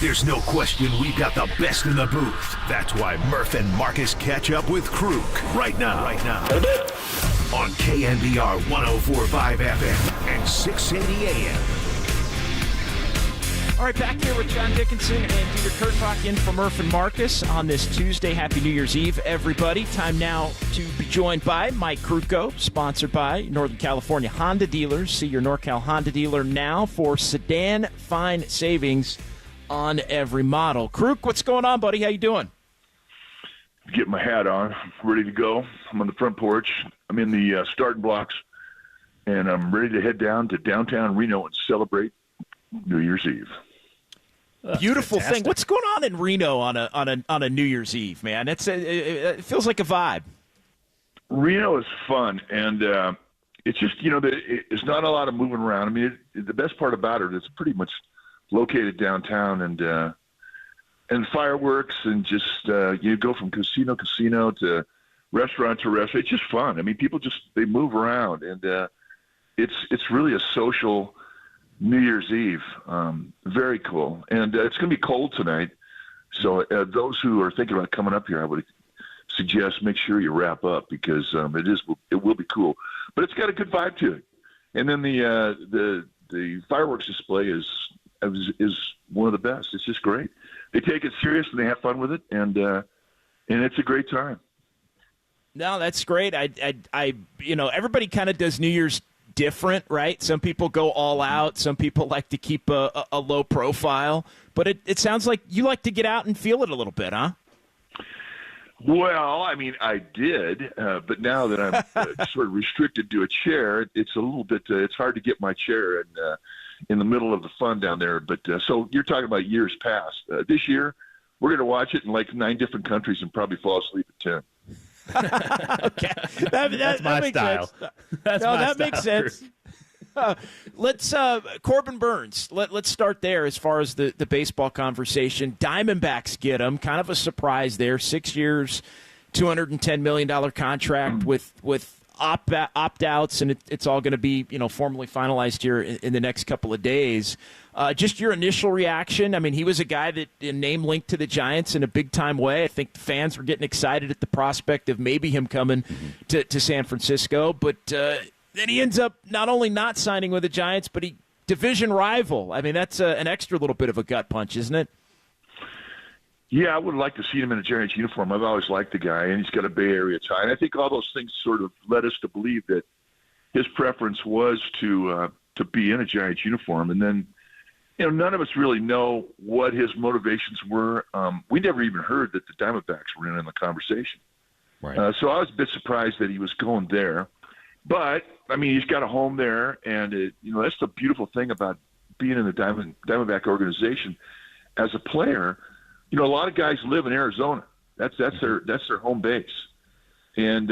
There's no question we've got the best in the booth. That's why Murph and Marcus catch up with Kruk right now. On KNBR 104.5 FM and 680 AM. All right, back here with John Dickinson and Dieter Kurtenbach in for Murph and Marcus on this Tuesday. Happy New Year's Eve, everybody. Time now to be joined by Mike Krukow, sponsored by Northern California Honda Dealers. See your NorCal Honda dealer now for sedan fine savings on every model. Kruk, what's going on, buddy? How you doing? Get my hat on, ready to go. I'm on the front porch. I'm in the starting blocks, and I'm ready to head down to downtown Reno and celebrate New Year's Eve. Beautiful thing. What's going on in Reno on a New Year's Eve, man? It feels like a vibe. Reno is fun, and it's just it's not a lot of moving around. I mean, the best part about it is pretty much located downtown, and fireworks, and just you go from casino to restaurant. It's just fun. I mean, people they move around, and it's really a social New Year's Eve. Very cool. And it's going to be cold tonight. So those who are thinking about coming up here, I would suggest make sure you wrap up, because it will be cool. But it's got a good vibe to it. And then the fireworks display is one of the best. It's just great. They take it serious and they have fun with it, and it's a great time. No, that's great. I everybody kind of does New Year's different, right? Some people go all out. Some people like to keep a low profile. But it sounds like you like to get out and feel it a little bit, huh? Well, I mean, I did, but now that I'm sort of restricted to a chair, it's a little bit. It's hard to get my chair in the middle of the fun down there. But so you're talking about years past. This year, we're going to watch it in like 9 different countries and probably fall asleep at 10. Okay, that's my style. That makes sense. Let's Corbin Burnes. Let's start there as far as the baseball conversation. Diamondbacks get him. Kind of a surprise there. 6 years, $210 million contract with opt-outs, and it's all going to be formally finalized here in the next couple of days. Just your initial reaction. I mean, he was a guy that name linked to the Giants in a big-time way. I think the fans were getting excited at the prospect of maybe him coming to San Francisco. But then he ends up not only not signing with the Giants, but division rival. I mean, that's an extra little bit of a gut punch, isn't it? Yeah, I would like to see him in a Giants uniform. I've always liked the guy, and he's got a Bay Area tie. And I think all those things sort of led us to believe that his preference was to be in a Giants uniform. And then, none of us really know what his motivations were. We never even heard that the Diamondbacks were in the conversation. Right. So I was a bit surprised that he was going there. But, I mean, he's got a home there, and, that's the beautiful thing about being in the Diamondback organization. As a player, a lot of guys live in Arizona. That's their home base. And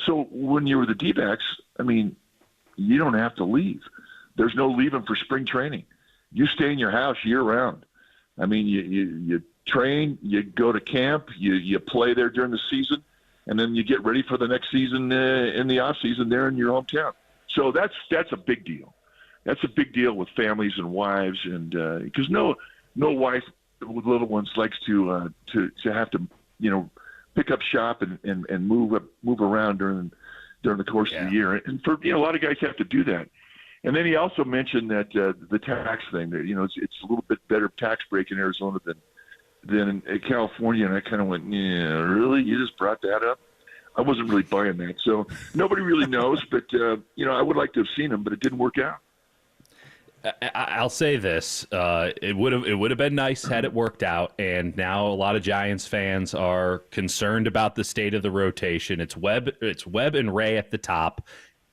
so when you were the D-backs, I mean, you don't have to leave. There's no leaving for spring training. You stay in your house year-round. I mean, you train, you go to camp, you play there during the season, and then you get ready for the next season in the off-season there in your hometown. So that's a big deal. That's a big deal with families and wives, and because no wife with little ones likes to have to pick up shop and move around during the course of the year. And for a lot of guys have to do that. And then he also mentioned that the tax thing, that it's a little bit better tax break in Arizona than in California. And I kind of went, yeah, really? You just brought that up? I wasn't really buying that. So nobody really knows, but I would like to have seen him, but it didn't work out. I'll say this: it would have been nice had it worked out. And now a lot of Giants fans are concerned about the state of the rotation. It's Webb and Ray at the top,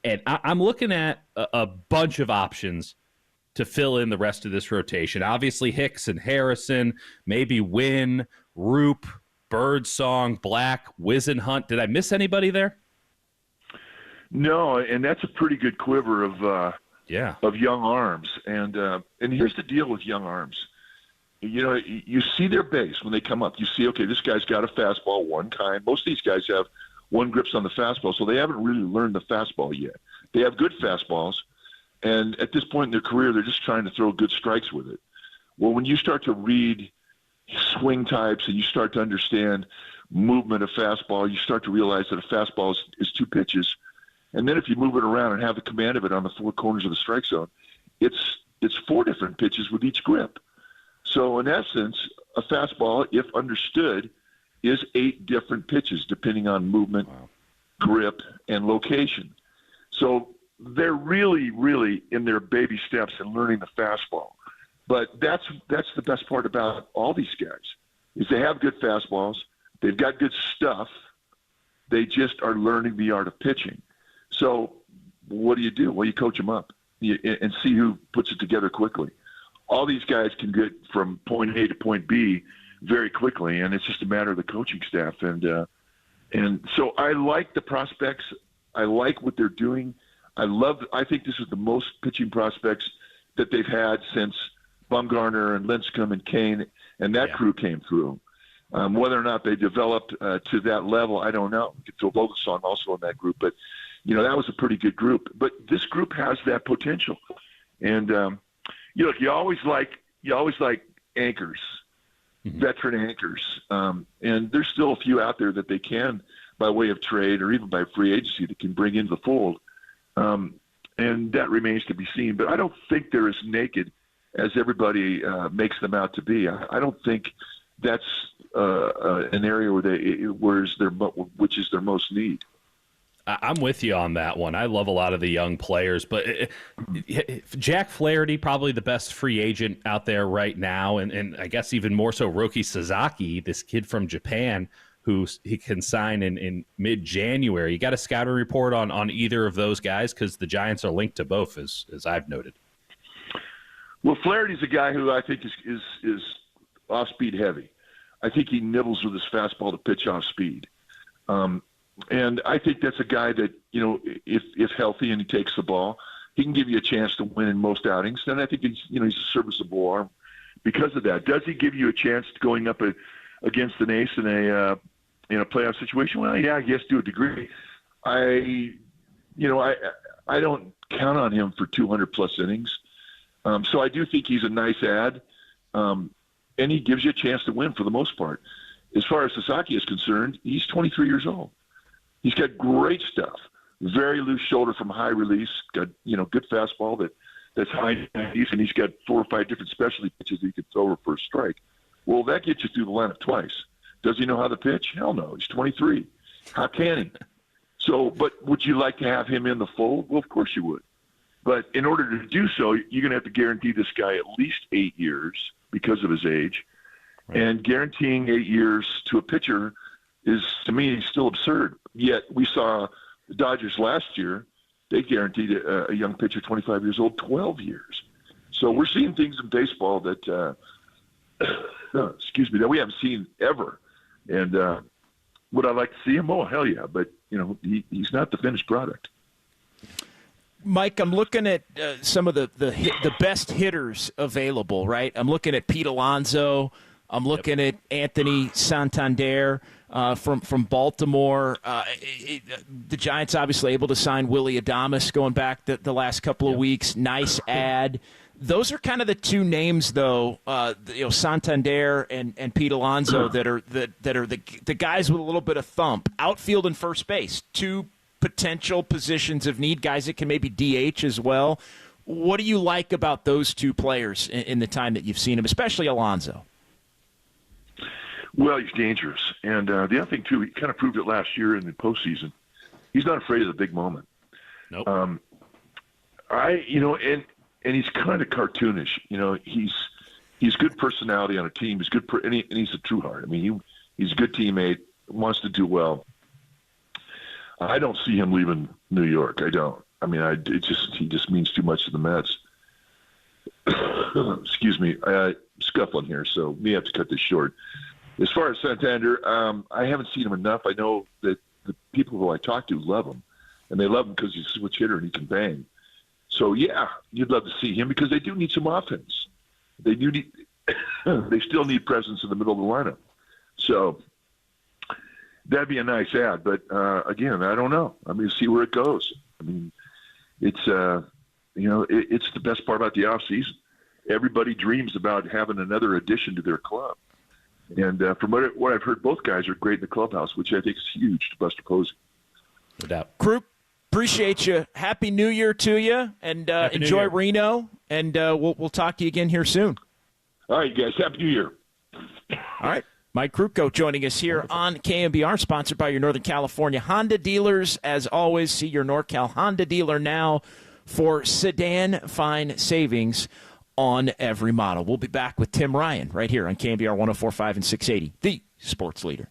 and I'm looking at a bunch of options to fill in the rest of this rotation. Obviously, Hicks and Harrison, maybe Wynn, Roop, Birdsong, Black, Wisenhunt. Did I miss anybody there? No, and that's a pretty good quiver of young arms. And here's the deal with young arms. You see their base when they come up. You see, okay, this guy's got a fastball one kind. Most of these guys have one grips on the fastball, so they haven't really learned the fastball yet. They have good fastballs, and at this point in their career, they're just trying to throw good strikes with it. Well, when you start to read swing types and you start to understand movement of fastball, you start to realize that a fastball is 2 pitches. And then if you move it around and have the command of it on the 4 corners of the strike zone, it's 4 different pitches with each grip. So in essence, a fastball, if understood, is 8 different pitches depending on movement, grip, and location. So they're really, really in their baby steps in learning the fastball. But that's the best part about all these guys is they have good fastballs. They've got good stuff. They just are learning the art of pitching. So what do? Well, you coach them up and see who puts it together quickly. All these guys can get from point A to point B very quickly, and it's just a matter of the coaching staff. And so I like the prospects. I like what they're doing. I think this is the most pitching prospects that they've had since Bumgarner and Lincecum and Kane and that crew came through. Whether or not they developed to that level, I don't know. You could throw Vogelsong also in that group, but that was a pretty good group. But this group has that potential, and you always like anchors, veteran anchors, and there's still a few out there that they can, by way of trade or even by free agency, that can bring into the fold, and that remains to be seen. But I don't think they're as naked as everybody makes them out to be. I don't think that's an area which is their most need. I'm with you on that one. I love a lot of the young players, but Jack Flaherty, probably the best free agent out there right now, and I guess even more so Roki Sasaki, this kid from Japan who he can sign in mid-January. You got a scouting report on either of those guys, because the Giants are linked to both, as I've noted. Well, Flaherty's a guy who I think is off-speed heavy. I think he nibbles with his fastball to pitch off speed. And I think that's a guy that, if healthy and he takes the ball, he can give you a chance to win in most outings. And I think he's a serviceable arm because of that. Does he give you a chance going up against an ace in a playoff situation? Well, yeah, I guess to a degree. I don't count on him for 200-plus innings. So I do think he's a nice add, and he gives you a chance to win for the most part. As far as Sasaki is concerned, he's 23 years old. He's got great stuff, very loose shoulder from high release, got good fastball that's high 90s, and he's got 4 or 5 different specialty pitches that he can throw over for a strike. Well, that gets you through the lineup twice. Does he know how to pitch? Hell no. He's 23. How can he? So, but would you like to have him in the fold? Well, of course you would. But in order to do so, you're going to have to guarantee this guy at least 8 years because of his age. Right. And guaranteeing 8 years to a pitcher is, to me, still absurd. Yet we saw the Dodgers last year, they guaranteed a young pitcher, 25 years old, 12 years. So we're seeing things in baseball that, that we haven't seen ever. And would I like to see him? Oh, hell yeah. But, he's not the finished product. Mike, I'm looking at some of the best hitters available, right? I'm looking at Pete Alonso. I'm looking at Anthony Santander from Baltimore. The Giants obviously able to sign Willie Adames going back the last couple of weeks. Nice ad. Those are kind of the 2 names, though. Santander and Pete Alonso that are the guys with a little bit of thump. Outfield and first base, 2 potential positions of need, guys that can maybe DH as well. What do you like about those 2 players in the time that you've seen them, especially Alonso? Well, he's dangerous. And the other thing, too, he kind of proved it last year in the postseason. He's not afraid of the big moment. Nope. And he's kind of cartoonish. He's good personality on a team. He's good, and he's a true heart. I mean, he's a good teammate, wants to do well. I don't see him leaving New York. I don't. I mean, he just means too much to the Mets. Excuse me, scuffling here, so we have to cut this short. As far as Santander, I haven't seen him enough. I know that the people who I talk to love him, and they love him because he's a switch hitter and he can bang. So yeah, you'd love to see him because they do need some offense. They still need presence in the middle of the lineup. So that'd be a nice ad. But again, I don't know. I mean, see where it goes. I mean, it's it's the best part about the off season. everybody dreams about having another addition to their club. And from what I've heard, both guys are great in the clubhouse, which I think is huge to Buster Posey. No doubt. Croup, appreciate you. Happy New Year to you, and enjoy Reno. And we'll talk to you again here soon. All right, guys. Happy New Year. All right. Mike Kruko joining us here on KNBR, sponsored by your Northern California Honda dealers. As always, see your NorCal Honda dealer now for sedan fine savings on every model. We'll be back with Tim Ryan right here on KNBR 104.5 and 680, the sports leader.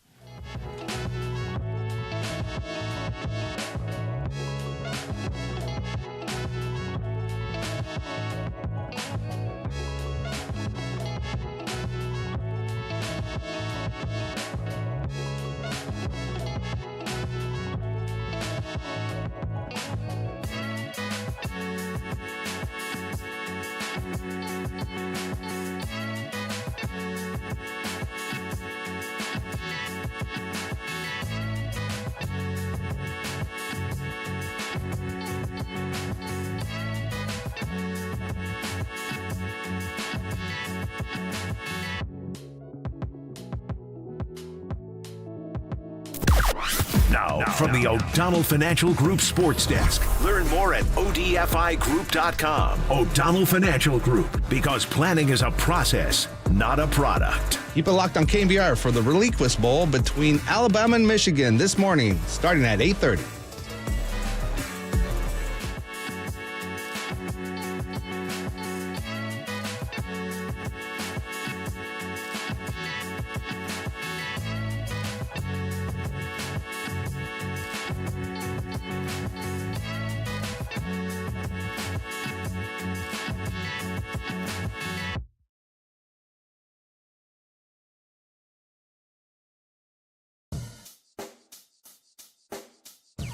Now, from the O'Donnell Financial Group Sports Desk. Learn more at odfigroup.com. O'Donnell Financial Group, because planning is a process, not a product. Keep it locked on KNBR for the Reliquist Bowl between Alabama and Michigan this morning, starting at 8:30.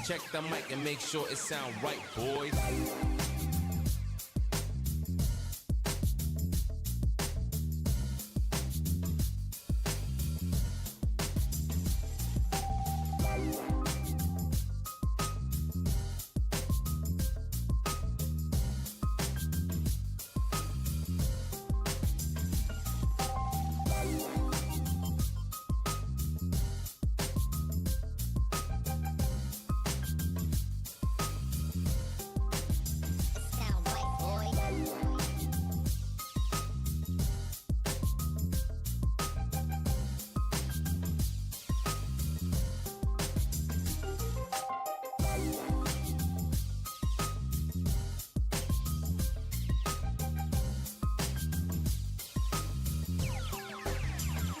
Check the mic and make sure it sound right, boys.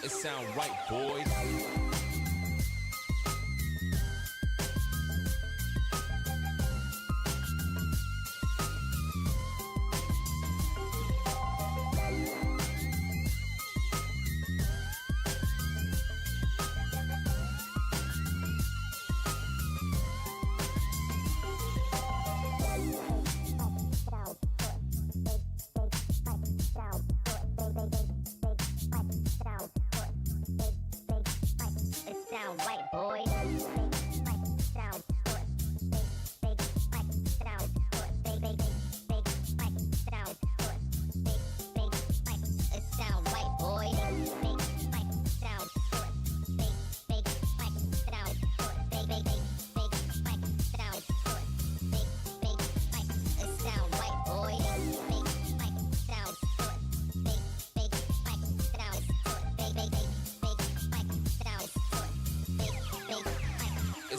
It sound right, boys.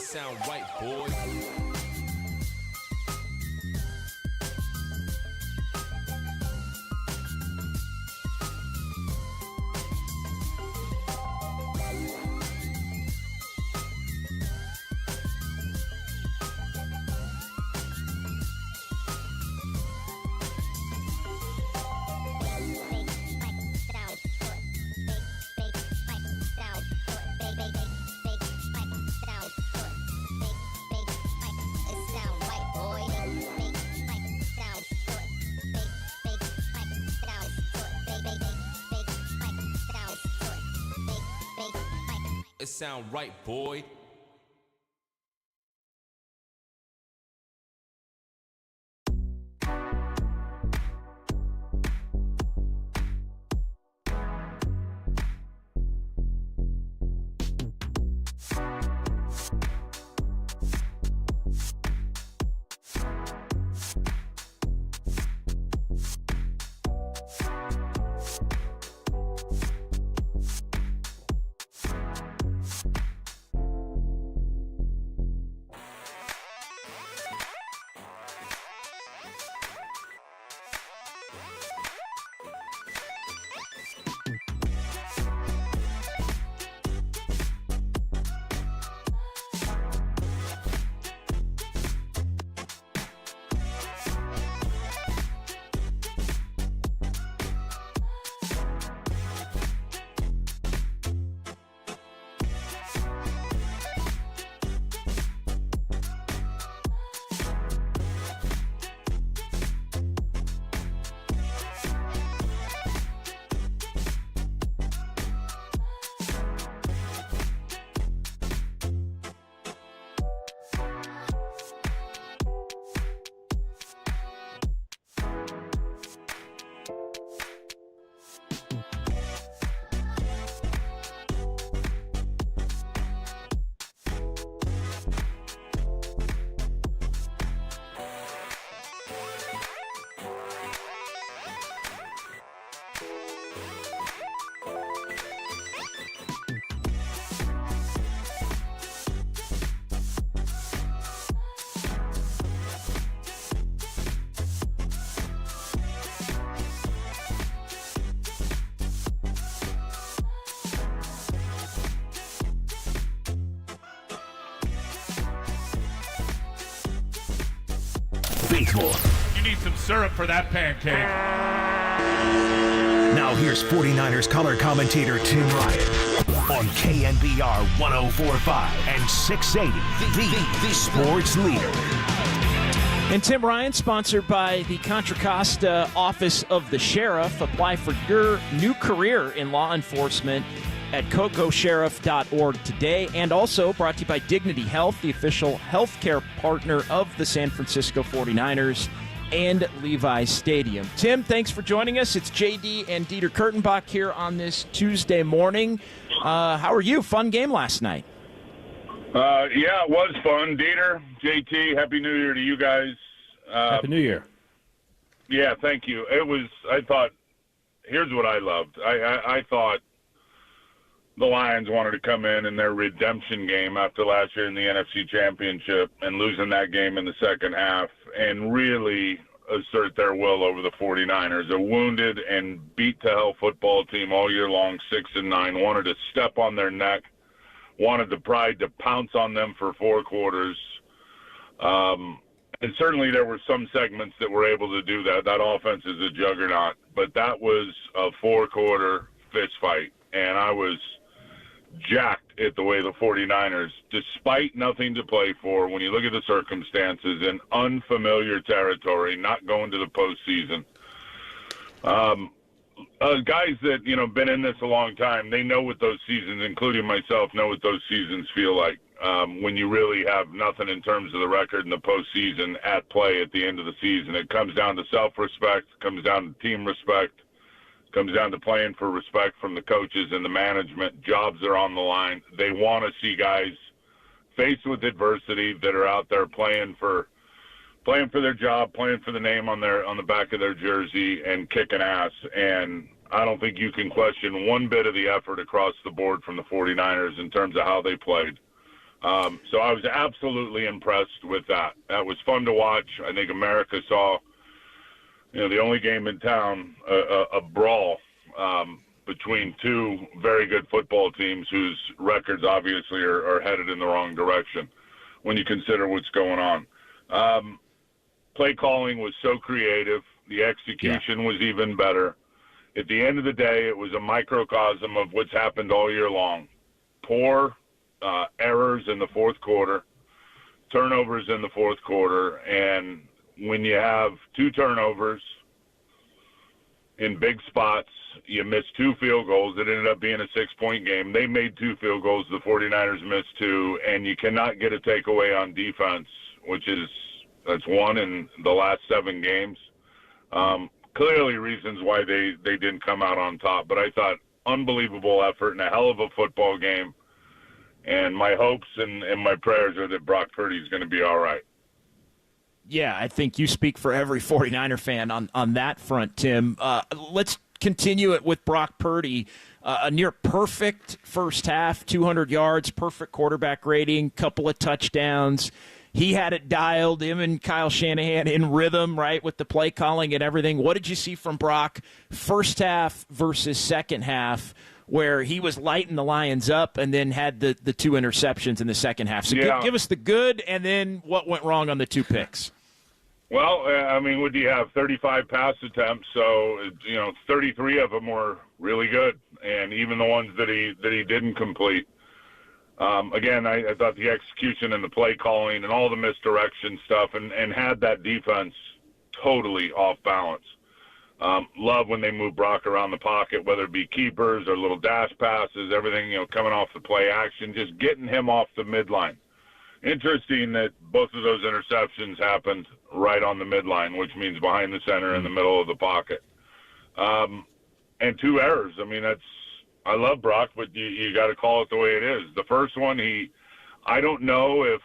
Sound right, boys. It sound right, boy. Baseball. You need some syrup for that pancake. Now here's 49ers color commentator Tim Ryan on KNBR 104.5 and 680, the sports leader. And Tim Ryan, sponsored by the Contra Costa Office of the Sheriff. Apply for your new career in law enforcement at cocosheriff.org today. And also brought to you by Dignity Health, the official healthcare partner of the San Francisco 49ers and Levi's Stadium. Tim, thanks for joining us. It's JD and Dieter Kurtenbach here on this Tuesday morning. How are you? Fun game last night. Yeah, it was fun. Dieter, JT, Happy New Year to you guys. Happy New Year. Yeah, thank you. I thought, here's what I loved. I thought the Lions wanted to come in their redemption game after last year in the NFC Championship and losing that game in the second half and really assert their will over the 49ers. A wounded and beat-to-hell football team all year long, 6-9, wanted to step on their neck, wanted the pride to pounce on them for 4 quarters. And certainly there were some segments that were able to do that. That offense is a juggernaut. But that was a 4-quarter fist fight. And I was jacked at the way the 49ers, despite nothing to play for, when you look at the circumstances, in unfamiliar territory, not going to the postseason. Guys that, been in this a long time, they know what those seasons, including myself, know what those seasons feel like when you really have nothing in terms of the record in the postseason at play at the end of the season. It comes down to self-respect, comes down to team respect, comes down to playing for respect from the coaches and the management. Jobs are on the line. They want to see guys faced with adversity that are out there playing for their job, playing for the name on the back of their jersey and kicking ass. And I don't think you can question one bit of the effort across the board from the 49ers in terms of how they played. So I was absolutely impressed with that. That was fun to watch. I think America saw the only game in town, a brawl between two very good football teams whose records obviously are headed in the wrong direction when you consider what's going on. Play calling was so creative. The execution was even better. At the end of the day, it was a microcosm of what's happened all year long. Poor errors in the fourth quarter, turnovers in the fourth quarter, and when you have 2 turnovers in big spots, you miss 2 field goals. It ended up being a 6-point game. They made 2 field goals. The 49ers missed 2, and you cannot get a takeaway on defense, that's 1 in the last 7 games. Clearly reasons why they didn't come out on top, but I thought unbelievable effort and a hell of a football game. And my hopes and my prayers are that Brock Purdy is going to be all right. Yeah, I think you speak for every 49er fan on that front, Tim. Let's continue it with Brock Purdy. A near perfect first half, 200 yards, perfect quarterback rating, couple of touchdowns. He had it dialed, him and Kyle Shanahan in rhythm, right, with the play calling and everything. What did you see from Brock first half versus second half, where he was lighting the Lions up and then had the two interceptions in the second half? So give us the good and then what went wrong on the two picks. Well, I mean, what do you have? 35 pass attempts, so 33 of them were really good, and even the ones that he didn't complete. Again, I thought the execution and the play calling and all the misdirection stuff, and had that defense totally off balance. Love when they move Brock around the pocket, whether it be keepers or little dash passes, everything coming off the play action, just getting him off the midline. Interesting that both of those interceptions happened right on the midline, which means behind the center in the middle of the pocket. And two errors. I mean, I love Brock, but you got to call it the way it is. The first one, I don't know if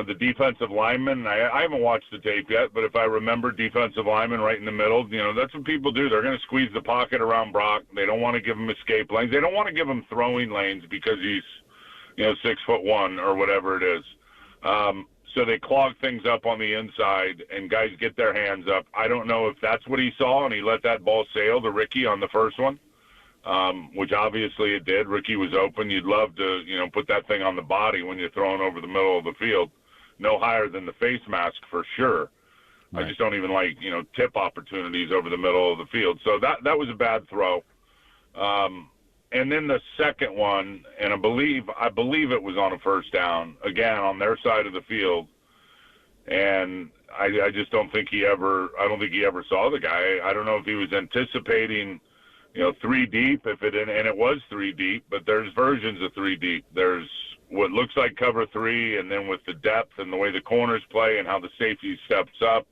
the defensive lineman, I haven't watched the tape yet, but if I remember defensive lineman right in the middle, that's what people do. They're going to squeeze the pocket around Brock. They don't want to give him escape lanes. They don't want to give him throwing lanes because he's 6'1" or whatever it is. So they clog things up on the inside, and guys get their hands up. I don't know if that's what he saw, and he let that ball sail to Ricky on the first one, which obviously it did. Ricky was open. You'd love to, put that thing on the body when you're throwing over the middle of the field. No higher than the face mask for sure. Right. I just don't even like, tip opportunities over the middle of the field. So that was a bad throw. And then the second one, and I believe it was on a first down, again, on their side of the field. And I just don't think he ever saw the guy. I don't know if he was anticipating, 3 deep, and it was 3 deep, but there's versions of 3 deep. There's what looks like cover 3, and then with the depth and the way the corners play and how the safety steps up,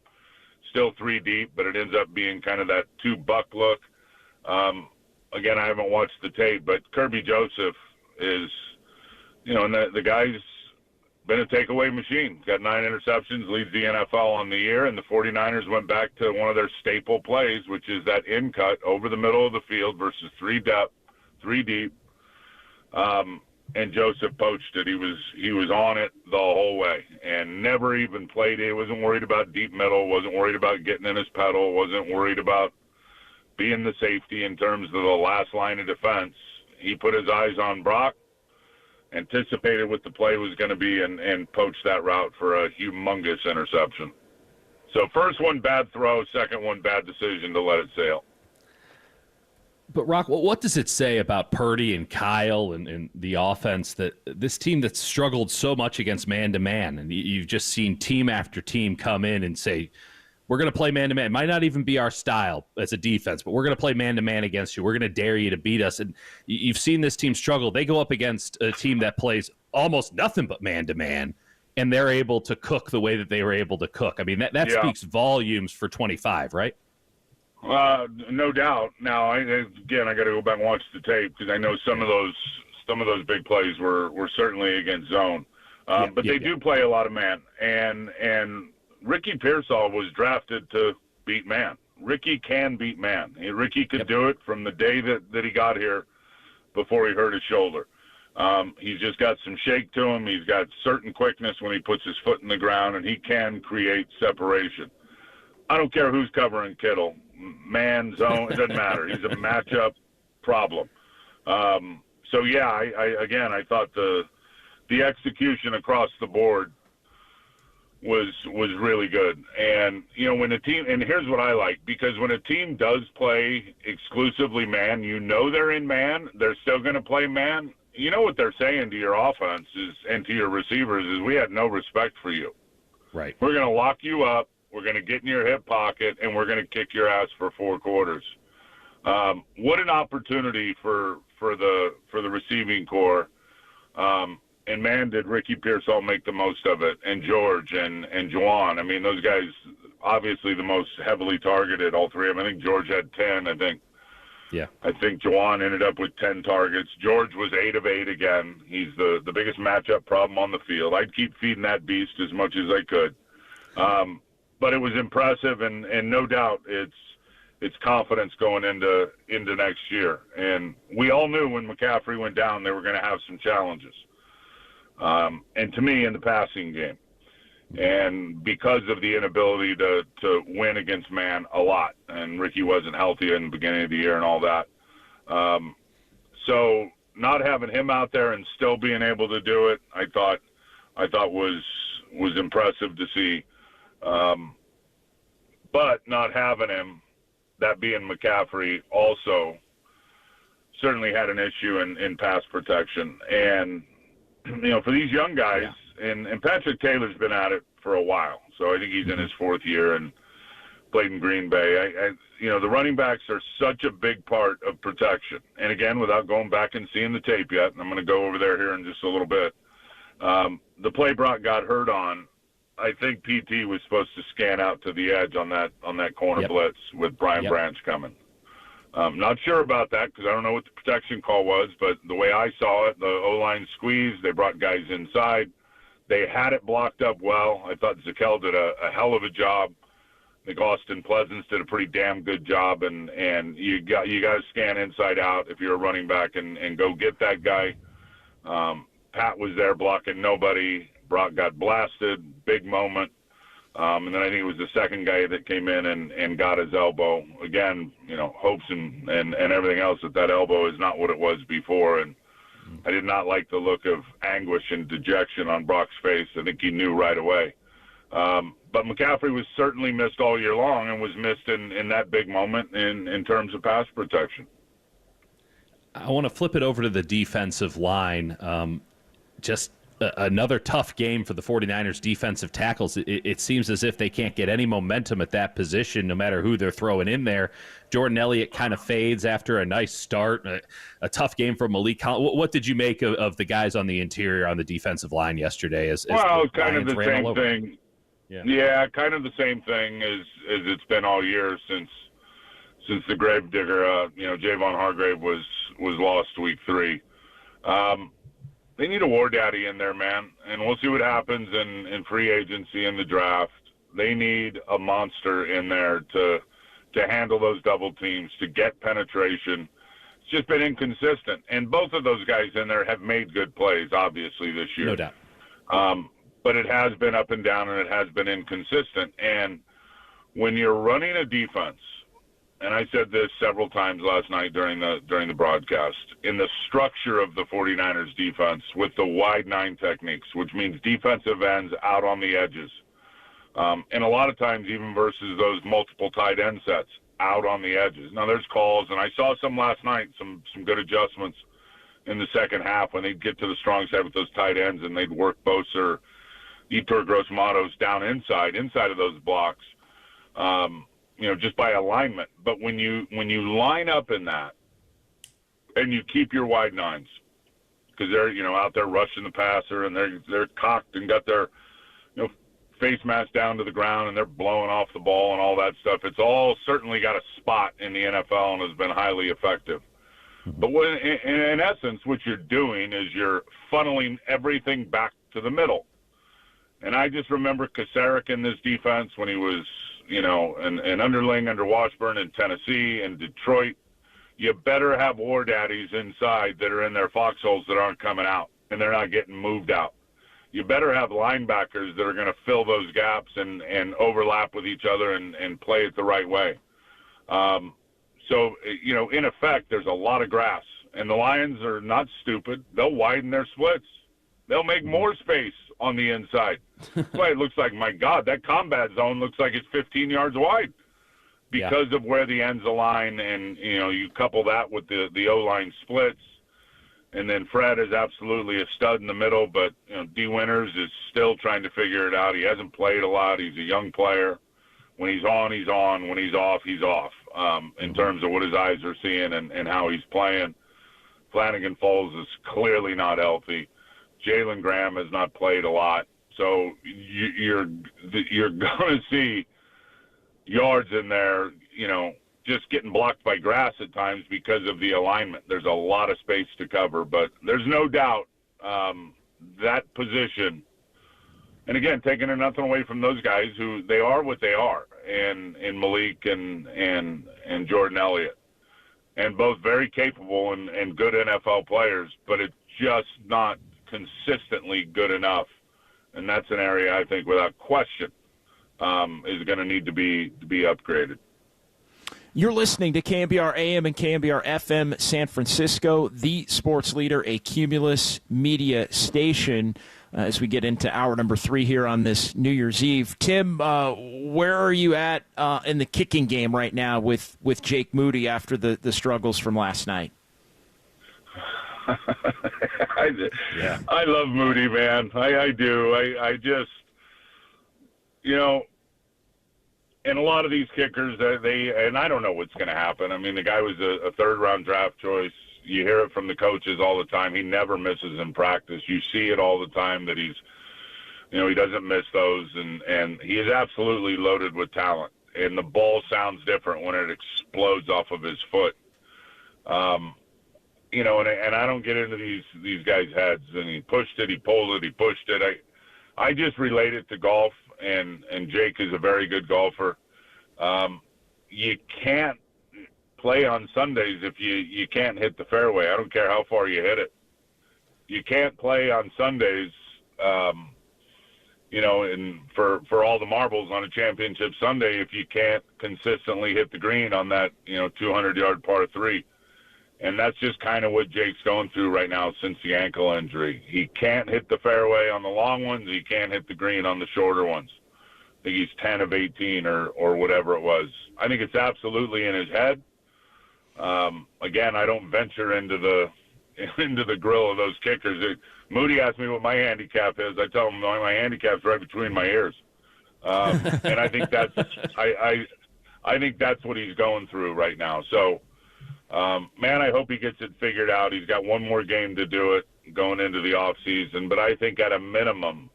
still 3 deep, but it ends up being kind of that 2-buck look. Again, I haven't watched the tape, but Kirby Joseph is, and the guy's been a takeaway machine. He's got 9 interceptions, leads the NFL on the year, and the 49ers went back to one of their staple plays, which is that in cut over the middle of the field versus 3 deep. And Joseph poached it. He was on it the whole way and never even played it. He wasn't worried about deep middle, wasn't worried about getting in his pedal, wasn't worried about being the safety in terms of the last line of defense. He put his eyes on Brock, anticipated what the play was going to be, and poached that route for a humongous interception. So first one, bad throw. Second one, bad decision to let it sail. But, Rock, what does it say about Purdy and Kyle and the offense that this team that's struggled so much against man-to-man, and you've just seen team after team come in and say, we're going to play man-to-man. It might not even be our style as a defense, but we're going to play man-to-man against you. We're going to dare you to beat us. And you've seen this team struggle. They go up against a team that plays almost nothing but man-to-man, and they're able to cook the way that they were able to cook. I mean, that speaks volumes for 25, right? No doubt. Now, I got to go back and watch the tape because I know some of those big plays were certainly against zone. But they do play a lot of man, and Ricky Pearsall was drafted to beat man. Ricky can beat man. Ricky could do it from the day that he got here before he hurt his shoulder. He's just got some shake to him. He's got certain quickness when he puts his foot in the ground, and he can create separation. I don't care who's covering Kittle. Man, zone, it doesn't matter. He's a matchup problem. So, yeah, I thought the execution across the board was really good. And, when a team – and here's what I like, because when a team does play exclusively man, they're in man, they're still going to play man. You know what they're saying to your offense and to your receivers is we had no respect for you. Right. We're going to lock you up. We're going to get in your hip pocket, and we're going to kick your ass for 4 quarters. What an opportunity for the receiving corps. And, man, did Ricky Pearsall make the most of it, and George and Juwan. I mean, those guys, obviously the most heavily targeted, all 3 of them. I think George had 10. I think Yeah. I think Juwan ended up with 10 targets. George was 8 of 8 again. He's the biggest matchup problem on the field. I'd keep feeding that beast as much as I could. But it was impressive, and no doubt it's confidence going into next year. And we all knew when McCaffrey went down they were going to have some challenges. And to me, in the passing game. And because of the inability to win against man a lot, and Ricky wasn't healthy in the beginning of the year and all that. So not having him out there and still being able to do it, I thought was impressive to see. But not having him, that being McCaffrey, also certainly had an issue in pass protection. And, for these young guys, and Patrick Taylor's been at it for a while, so I think he's in his 4th year and played in Green Bay. The running backs are such a big part of protection. And again, without going back and seeing the tape yet, and I'm going to go over there here in just a little bit, the play Brock got hurt on, I think PT was supposed to scan out to the edge on that corner blitz with Brian Branch coming. Not sure about that because I don't know what the protection call was, but the way I saw it, the O-line squeezed. They brought guys inside. They had it blocked up well. I thought Zakel did a hell of a job. I think Austin Pleasance did a pretty damn good job, and you got to scan inside out if you're a running back and go get that guy. Pat was there blocking nobody. Brock got blasted, big moment. And then I think it was the second guy that came in and got his elbow. Again, hopes and everything else that elbow is not what it was before. And I did not like the look of anguish and dejection on Brock's face. I think he knew right away. But McCaffrey was certainly missed all year long and was missed in that big moment in terms of pass protection. I want to flip it over to the defensive line. Just another tough game for the 49ers defensive tackles. It seems as if they can't get any momentum at that position no matter who they're throwing in there. Jordan Elliott kind of fades after a nice start. A tough game for Malik Collins. What did you make of the guys on the interior on the defensive line yesterday? Kind of the same thing. Yeah, kind of the same thing as it's been all year since the Gravedigger. Javon Hargrave was lost week 3. They need a war daddy in there, man, and we'll see what happens in free agency and the draft. They need a monster in there to handle those double teams, to get penetration. It's just been inconsistent, and both of those guys in there have made good plays, obviously, this year. No doubt. But it has been up and down, and it has been inconsistent. And when you're running a defense, and I said this several times last night during the broadcast, in the structure of the 49ers defense with the wide 9 techniques, which means defensive ends out on the edges. And a lot of times even versus those multiple tight end sets out on the edges. Now there's calls, and I saw some last night, some good adjustments in the second half when they'd get to the strong side with those tight ends and they'd work Bosa, Yetur Gross-Matos down inside of those blocks. Just by alignment. But when you line up in that and you keep your wide 9s, because they're out there rushing the passer and they're cocked and got their face mask down to the ground and they're blowing off the ball and all that stuff. It's all certainly got a spot in the NFL and has been highly effective. But in essence, what you're doing is you're funneling everything back to the middle. And I just remember Kasarik in this defense when he was an underling under Washburn in Tennessee and Detroit. You better have war daddies inside that are in their foxholes that aren't coming out and they're not getting moved out. You better have linebackers that are going to fill those gaps and overlap with each other and play it the right way. So, in effect, there's a lot of grass. And the Lions are not stupid. They'll widen their splits. They'll make more space on the inside. That's why it looks like, my God, that combat zone looks like it's 15 yards wide because of where the ends align. And, you couple that with the O-line splits. And then Fred is absolutely a stud in the middle, but D. Winters is still trying to figure it out. He hasn't played a lot. He's a young player. When he's on, he's on. When he's off, he's off. In terms of what his eyes are seeing and how he's playing. Flanagan Foles is clearly not healthy. Jalen Graham has not played a lot. So you're going to see yards in there, just getting blocked by grass at times because of the alignment. There's a lot of space to cover, but there's no doubt that position. And again, taking nothing away from those guys who they are what they are, and Malik and Jordan Elliott, and both very capable and good NFL players, but it's just not consistently good enough. And that's an area I think without question is going to need to be upgraded. You're listening to KNBR AM and KNBR FM San Francisco, the sports leader, a Cumulus media station, as we get into hour number 3 here on this New Year's Eve. Tim, where are you at in the kicking game right now with Jake Moody after the struggles from last night? I love Moody, man. I do. I just, and a lot of these kickers, and I don't know what's going to happen. I mean, the guy was a third-round draft choice. You hear it from the coaches all the time. He never misses in practice. You see it all the time that he's, he doesn't miss those, and he is absolutely loaded with talent. And the ball sounds different when it explodes off of his foot. And I don't get into these guys' heads. And he pushed it, he pulled it, he pushed it. I just relate it to golf, and Jake is a very good golfer. You can't play on Sundays if you can't hit the fairway. I don't care how far you hit it. You can't play on Sundays, and for all the marbles on a championship Sunday if you can't consistently hit the green on that 200-yard par 3. And that's just kind of what Jake's going through right now since the ankle injury. He can't hit the fairway on the long ones. He can't hit the green on the shorter ones. I think he's 10 of 18 or whatever it was. I think it's absolutely in his head. Again, I don't venture into the grill of those kickers. Moody asked me what my handicap is. I tell him my handicap's right between my ears. And I think that's I think that's what he's going through right now. So, man, I hope he gets it figured out. He's got one more game to do it going into the off season. But I think at a minimum,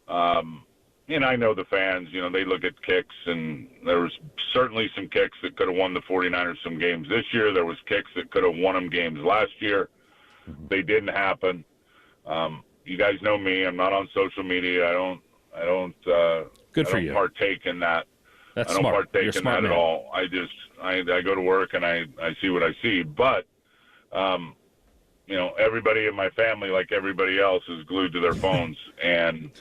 and I know the fans, they look at kicks, and there was certainly some kicks that could have won the 49ers some games this year. There was kicks that could have won them games last year. They didn't happen. You guys know me. I'm not on social media. I don't partake in that. That's I don't smart. partake You're in smart, that man. at all. I go to work and I see what I see. But, everybody in my family, like everybody else, is glued to their phones. And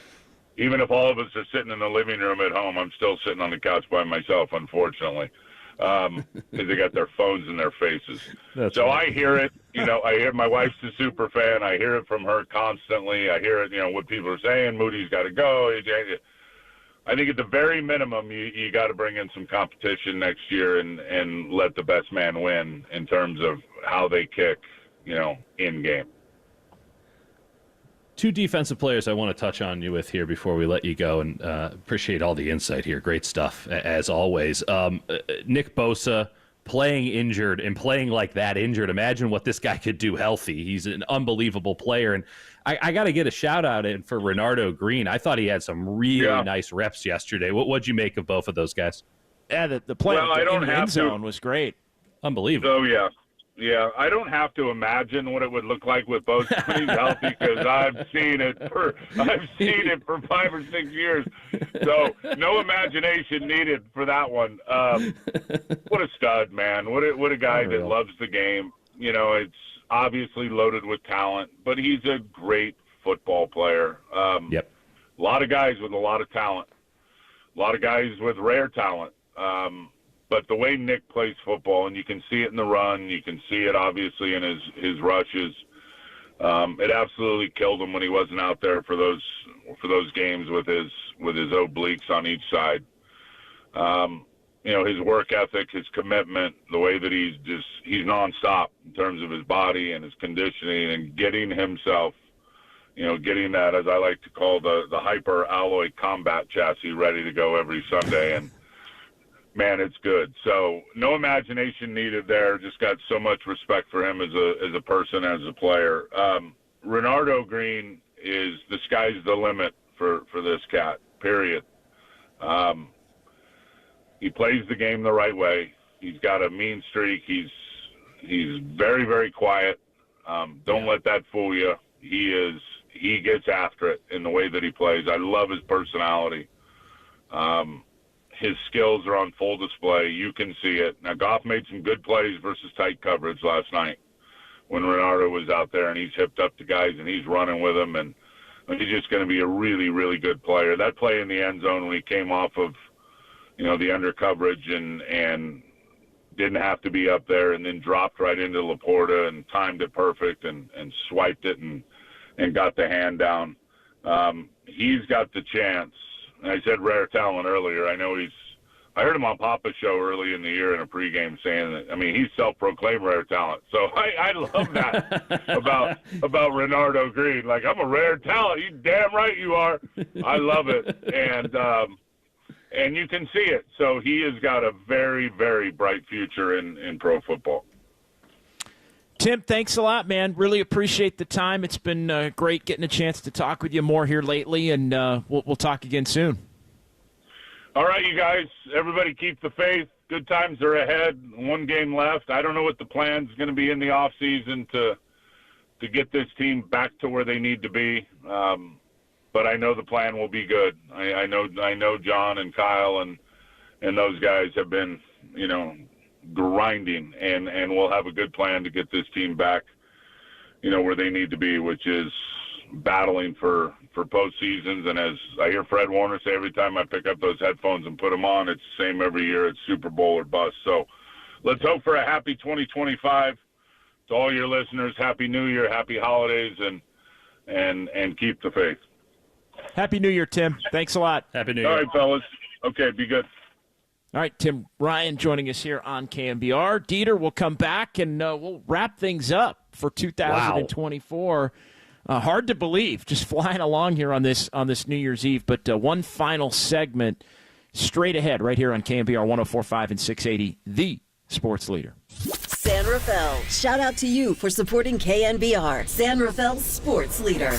even if all of us are sitting in the living room at home, I'm still sitting on the couch by myself, unfortunately, because they got their phones in their faces. I hear it. I hear my wife's a super fan. I hear it from her constantly. I hear it, what people are saying. Moody's got to go. I think at the very minimum, you got to bring in some competition next year and let the best man win in terms of how they kick, in game. Two defensive players I want to touch on you with here before we let you go, and appreciate all the insight here. Great stuff, as always. Nick Bosa playing injured and playing like that injured. Imagine what this guy could do healthy. He's an unbelievable player, and I got to get a shout-out in for Renardo Green. I thought he had some really nice reps yesterday. What'd you make of both of those guys? Yeah, the play in the end zone was great. Unbelievable. So, yeah, I don't have to imagine what it would look like with both when he's healthy, because I've seen it for 5 or 6 years. So no imagination needed for that one. What a stud, man! What a guy that loves the game. It's obviously loaded with talent, but he's a great football player. Yep. A lot of guys with a lot of talent. A lot of guys with rare talent. But the way Nick plays football, and you can see it in the run, you can see it obviously in his rushes. It absolutely killed him when he wasn't out there for those games with his obliques on each side. His work ethic, his commitment, the way that he's nonstop in terms of his body and his conditioning and getting himself, getting that, as I like to call the hyper alloy combat chassis, ready to go every Sunday. And man, it's good. So no imagination needed there. Just got so much respect for him as a person, as a player. Renardo Green is the sky's the limit for this cat, period. He plays the game the right way. He's got a mean streak. He's very, very quiet. Don't let that fool you. He gets after it in the way that he plays. I love his personality. His skills are on full display. You can see it. Now, Goff made some good plays versus tight coverage last night when Renardo was out there, and he's hipped up to guys, and he's running with them, and he's just going to be a really, really good player. That play in the end zone when he came off of, the under coverage and didn't have to be up there and then dropped right into Laporta and timed it perfect and swiped it and got the hand down. He's got the chance. And I said rare talent earlier. I heard him on Papa's show early in the year in a pregame saying that, he's self-proclaimed rare talent. So I love that about Renardo Green. Like, I'm a rare talent. You damn right you are. I love it. And you can see it. So he has got a very, very bright future in pro football. Tim, thanks a lot, man. Really appreciate the time. It's been great getting a chance to talk with you more here lately, and we'll talk again soon. All right, you guys. Everybody keep the faith. Good times are ahead. One game left. I don't know what the plan's going to be in the off season to get this team back to where they need to be, but I know the plan will be good. I know John and Kyle and those guys have been, grinding, and we'll have a good plan to get this team back, where they need to be, which is battling for postseasons. And as I hear Fred Warner say every time I pick up those headphones and put them on, it's the same every year. It's Super Bowl or bust. So let's hope for a happy 2025 to all your listeners. Happy New Year, happy holidays, and keep the faith. Happy New Year, Tim. Thanks a lot. Happy New Year. All right, fellas. Okay, be good. All right, Tim Ryan joining us here on KNBR. Dieter will come back, and we'll wrap things up for 2024. Wow. Hard to believe, just flying along here on this New Year's Eve. But one final segment straight ahead right here on KNBR 104.5 and 680, the sports leader. San Rafael, shout out to you for supporting KNBR, San Rafael's sports leader.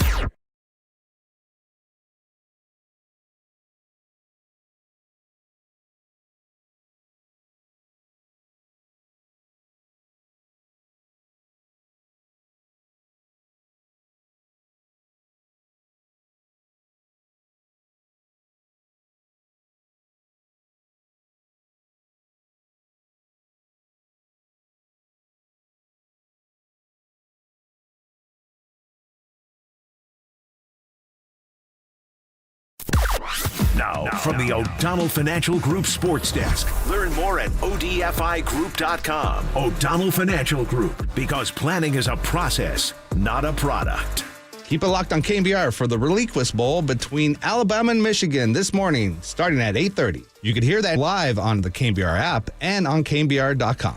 Now, from the O'Donnell Financial Group Sports Desk. Learn more at ODFIGroup.com. O'Donnell Financial Group, because planning is a process, not a product. Keep it locked on KNBR for the Reliquist Bowl between Alabama and Michigan this morning, starting at 8:30. You can hear that live on the KNBR app and on KNBR.com.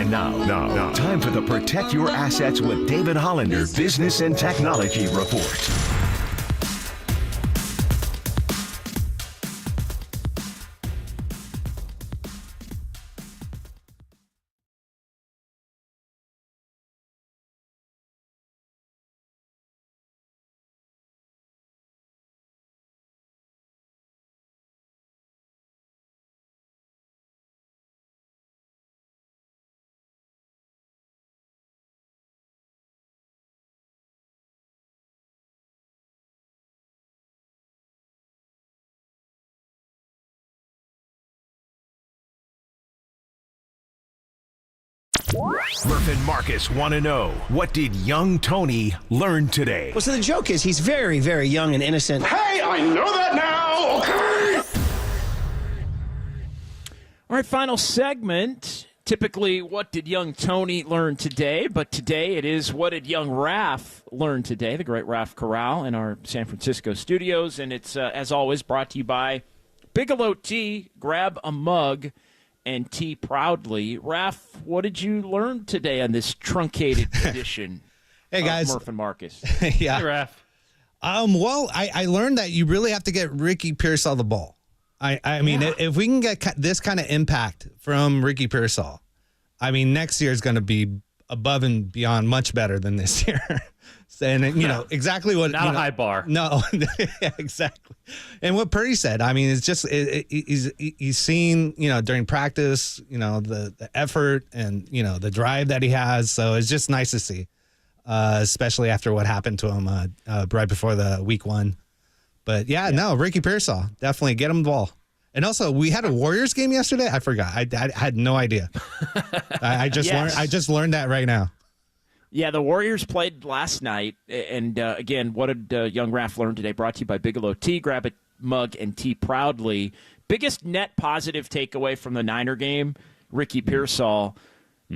And now, time for the Protect Your Assets with David Hollander Business and Technology Report. Murph and Marcus want to know, what did young Tony learn today? Well, so the joke is he's very, very young and innocent. Hey, I know that now, okay? All right, final segment. Typically, what did young Tony learn today? But today it is, what did young Raph learn today? The great Raph Corral in our San Francisco studios. And it's, as always, brought to you by Bigelow Tea. Grab a mug and tea proudly. Raph, what did you learn today on this truncated edition Hey, guys. of Murph and Marcus? Yeah. Hey, Raph. Well, I learned that you really have to get Ricky Pearsall the ball. I mean, if we can get this kind of impact from Ricky Pearsall, I mean, next year is going to be above and beyond much better than this year. And, you know, exactly what... Not a high bar. No, yeah, exactly. And what Purdy said, I mean, it's just, he's seen, you know, during practice, you know, the effort and, you know, the drive that he has. So it's just nice to see, especially after what happened to him right before the week one. But, yeah, no, Ricky Pearsall, definitely get him the ball. And also, we had a Warriors game yesterday. I forgot. I had no idea. I just learned that right now. Yeah, the Warriors played last night, and again, what did young Raph learn today? Brought to you by Bigelow Tea. Grab a mug and tea proudly. Biggest net positive takeaway from the Niner game, Ricky Pearsall.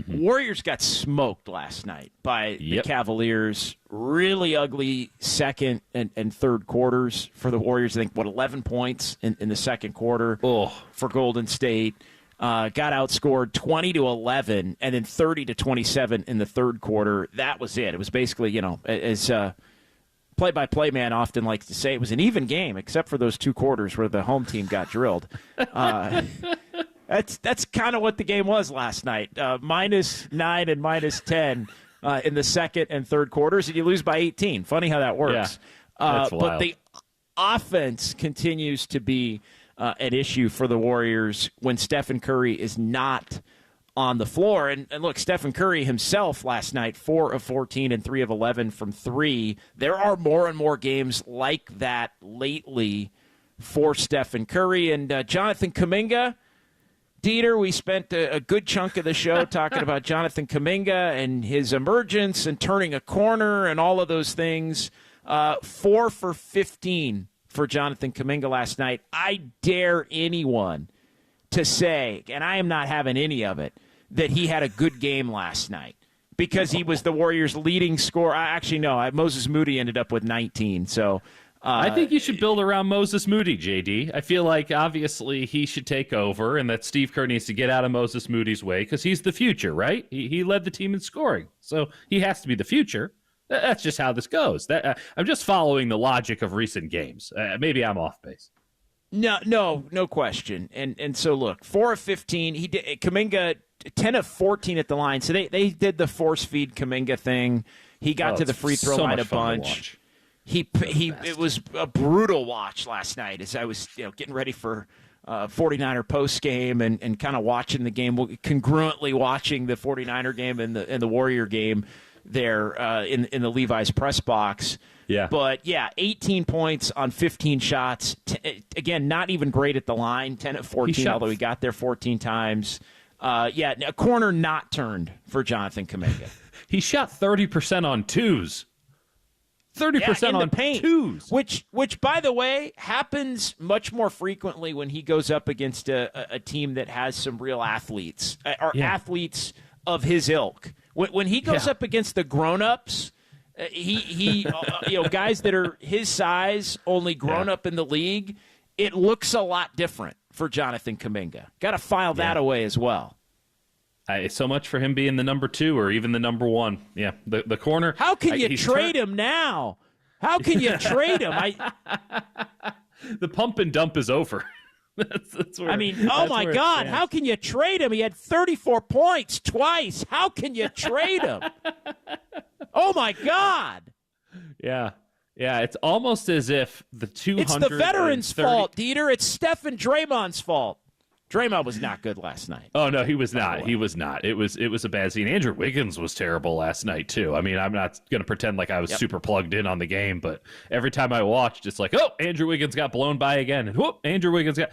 Warriors got smoked last night by the Cavaliers. Really ugly second and third quarters for the Warriors. I think, 11 points in the second quarter for Golden State. Got outscored 20-11 and then 30-27 in the third quarter. That was it. It was basically, you know, as play-by-play man often likes to say, it was an even game except for those two quarters where the home team got drilled. That's kind of what the game was last night. -9 and -10 in the second and third quarters, and you lose by 18. Funny how that works. That's wild. But the offense continues to be an issue for the Warriors when Stephen Curry is not on the floor. And look, Stephen Curry himself last night, 4 of 14 and 3 of 11 from 3. There are more and more games like that lately for Stephen Curry. And Jonathan Kuminga, Dieter, we spent a good chunk of the show talking about Jonathan Kuminga and his emergence and turning a corner and all of those things. 4 for 15 for Jonathan Kuminga last night. I dare anyone to say, and I am not having any of it, that he had a good game last night because he was the Warriors' leading scorer. Actually, no, Moses Moody ended up with 19. So I think you should build around Moses Moody, JD. I feel like obviously he should take over and that Steve Kerr needs to get out of Moses Moody's way because he's the future, right? He led the team in scoring, so he has to be the future. That's just how this goes. I'm just following the logic of recent games. Maybe I'm off base. No question. And so look, 4 of 15. He did Kuminga 10 of 14 at the line. So they did the force feed Kuminga thing. He got to the free throw line a bunch. It was a brutal watch last night as I was getting ready for 49er post game and kind of watching the game, congruently watching the 49er game and the Warrior game there in the Levi's press box. Yeah. But, 18 points on 15 shots. Again, not even great at the line, 10 of 14, although he got there 14 times. A corner not turned for Jonathan Kuminga. He shot 30% on twos. 30% on paint, twos. Which, by the way, happens much more frequently when he goes up against a team that has some real athletes, or athletes of his ilk. When he goes up against the grown-ups, he guys that are his size, only grown up in the league, it looks a lot different for Jonathan Kuminga. Got to file that away as well. So much for him being the number 2 or even the number 1. Yeah, the corner. How can you trade him now? How can you trade him? The pump and dump is over. that's where, oh my God, how can you trade him? He had 34 points twice. How can you trade him? Oh my God. Yeah, it's almost as if the 230. It's the veterans' fault, Dieter. It's Steph and Draymond's fault. Draymond was not good last night. Oh no, he was not. He was not. It was a bad scene. Andrew Wiggins was terrible last night too. I mean, I'm not going to pretend like I was super plugged in on the game, but every time I watched, it's like, oh, Andrew Wiggins got blown by again, and whoop, Andrew Wiggins got.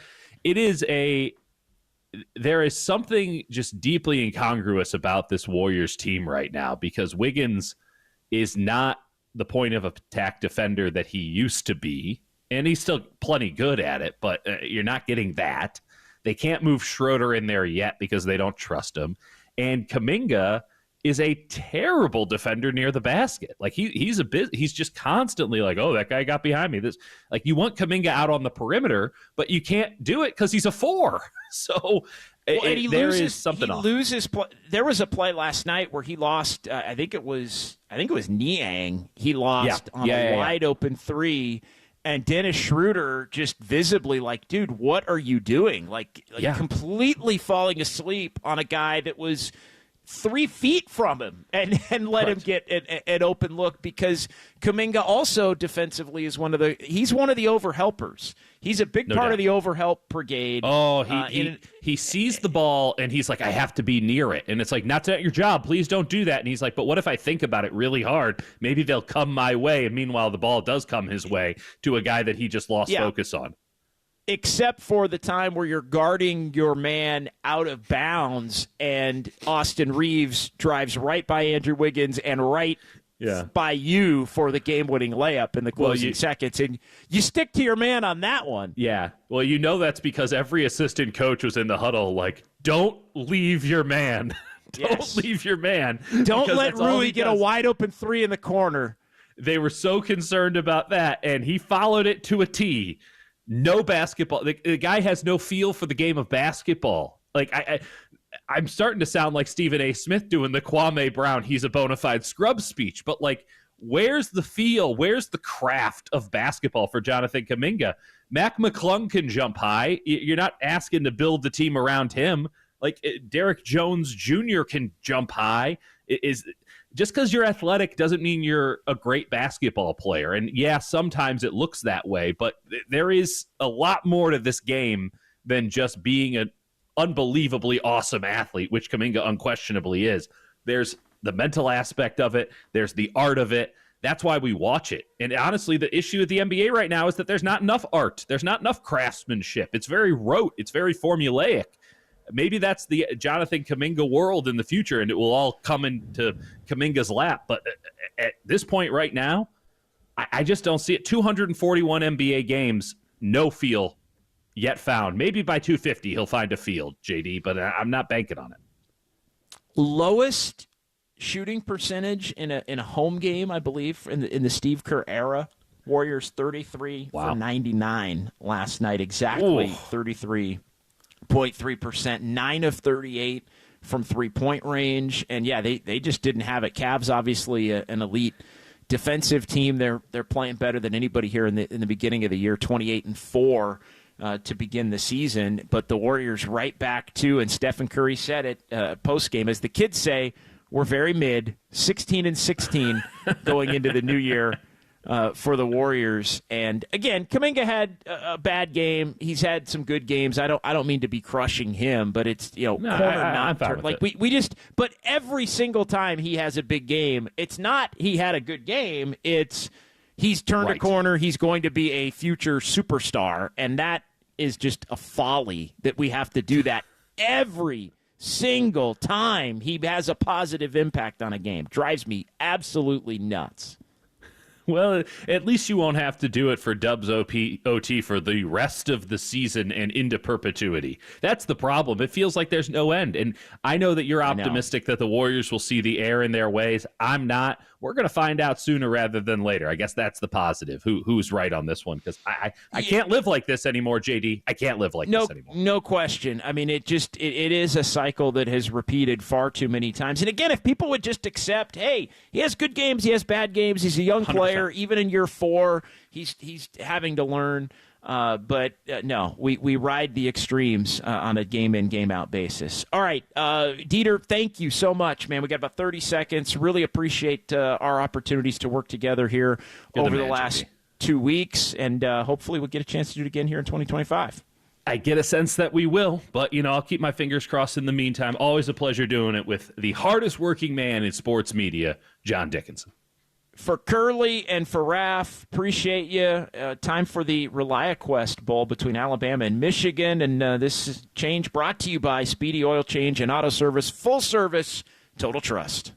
There is something just deeply incongruous about this Warriors team right now because Wiggins is not the point of attack defender that he used to be, and he's still plenty good at it, but you're not getting that. They can't move Schroeder in there yet because they don't trust him. And Kuminga is a terrible defender near the basket. Like he's just constantly like, oh, that guy got behind me. This, like, you want Kuminga out on the perimeter, but you can't do it because he's a 4. So there is something off. There was a play last night where he lost. I think it was Niang. He lost on a wide open 3. And Dennis Schroeder just visibly like, dude, what are you doing? Like completely falling asleep on a guy that was 3 feet from him and let him get an open look because Kuminga also defensively is he's one of the overhelpers. He's a big part of the overhelp brigade. Oh, he sees the ball and he's like, I have to be near it. And it's like, not your job. Please don't do that. And he's like, but what if I think about it really hard? Maybe they'll come my way. And meanwhile, the ball does come his way to a guy that he just lost focus on. Except for the time where you're guarding your man out of bounds and Austin Reeves drives right by Andrew Wiggins and right by you for the game-winning layup in the closing seconds. And you stick to your man on that one. Yeah. Well, that's because every assistant coach was in the huddle like, don't leave your man. Don't leave your man. Don't let Rui get a wide-open 3 in the corner. They were so concerned about that, and he followed it to a T. No basketball. The guy has no feel for the game of basketball. Like I'm starting to sound like Stephen A. Smith doing the Kwame Brown, he's a bona fide scrub speech. But like, where's the feel? Where's the craft of basketball for Jonathan Kuminga? Mac McClung can jump high. You're not asking to build the team around him. Like Derek Jones Jr. can jump high. Just because you're athletic doesn't mean you're a great basketball player. And sometimes it looks that way, but there is a lot more to this game than just being an unbelievably awesome athlete, which Kuminga unquestionably is. There's the mental aspect of it. There's the art of it. That's why we watch it. And honestly, the issue with the NBA right now is that there's not enough art. There's not enough craftsmanship. It's very rote. It's very formulaic. Maybe that's the Jonathan Kuminga world in the future, and it will all come into Kuminga's lap. But at this point right now, I just don't see it. 241 NBA games, no feel yet found. Maybe by 250 he'll find a field, JD, but I'm not banking on it. Lowest shooting percentage in a home game, I believe, in the Steve Kerr era. Warriors 33 for 99 last night, exactly 33.3%, 9 of 38 from three-point range, and they just didn't have it. Cavs obviously an elite defensive team. They're playing better than anybody here in the beginning of the year. 28-4 to begin the season, but the Warriors right back to, and Stephen Curry said it post game, as the kids say, we're very mid, 16-16 going into the new year. For the Warriors, and again, Kuminga had a bad game. He's had some good games. I don't mean to be crushing him, but it's But every single time he has a big game, it's not he had a good game. It's he's turned a corner. He's going to be a future superstar, and that is just a folly that we have to do that every single time he has a positive impact on a game. Drives me absolutely nuts. Well, at least you won't have to do it for Dubs OT for the rest of the season and into perpetuity. That's the problem. It feels like there's no end. And I know that you're optimistic that the Warriors will see the error in their ways. I'm not. we're going to find out sooner rather than later. I guess that's the positive. Who's right on this one? Because I can't live like this anymore, JD. I can't live like this anymore. No question. I mean, it is a cycle that has repeated far too many times. And again, if people would just accept, hey, he has good games, he has bad games, he's a young player. 100%. Even in year 4, he's having to learn. But no, we ride the extremes on a game-in, game-out basis. All right, Dieter, thank you so much, man. We got about 30 seconds. Really appreciate our opportunities to work together here over the last 2 weeks, and hopefully we'll get a chance to do it again here in 2025. I get a sense that we will, but, I'll keep my fingers crossed in the meantime. Always a pleasure doing it with the hardest working man in sports media, John Dickinson. For Curly and for Raph, appreciate you. Time for the ReliaQuest Bowl between Alabama and Michigan. And this change brought to you by Speedy Oil Change and Auto Service. Full service, total trust.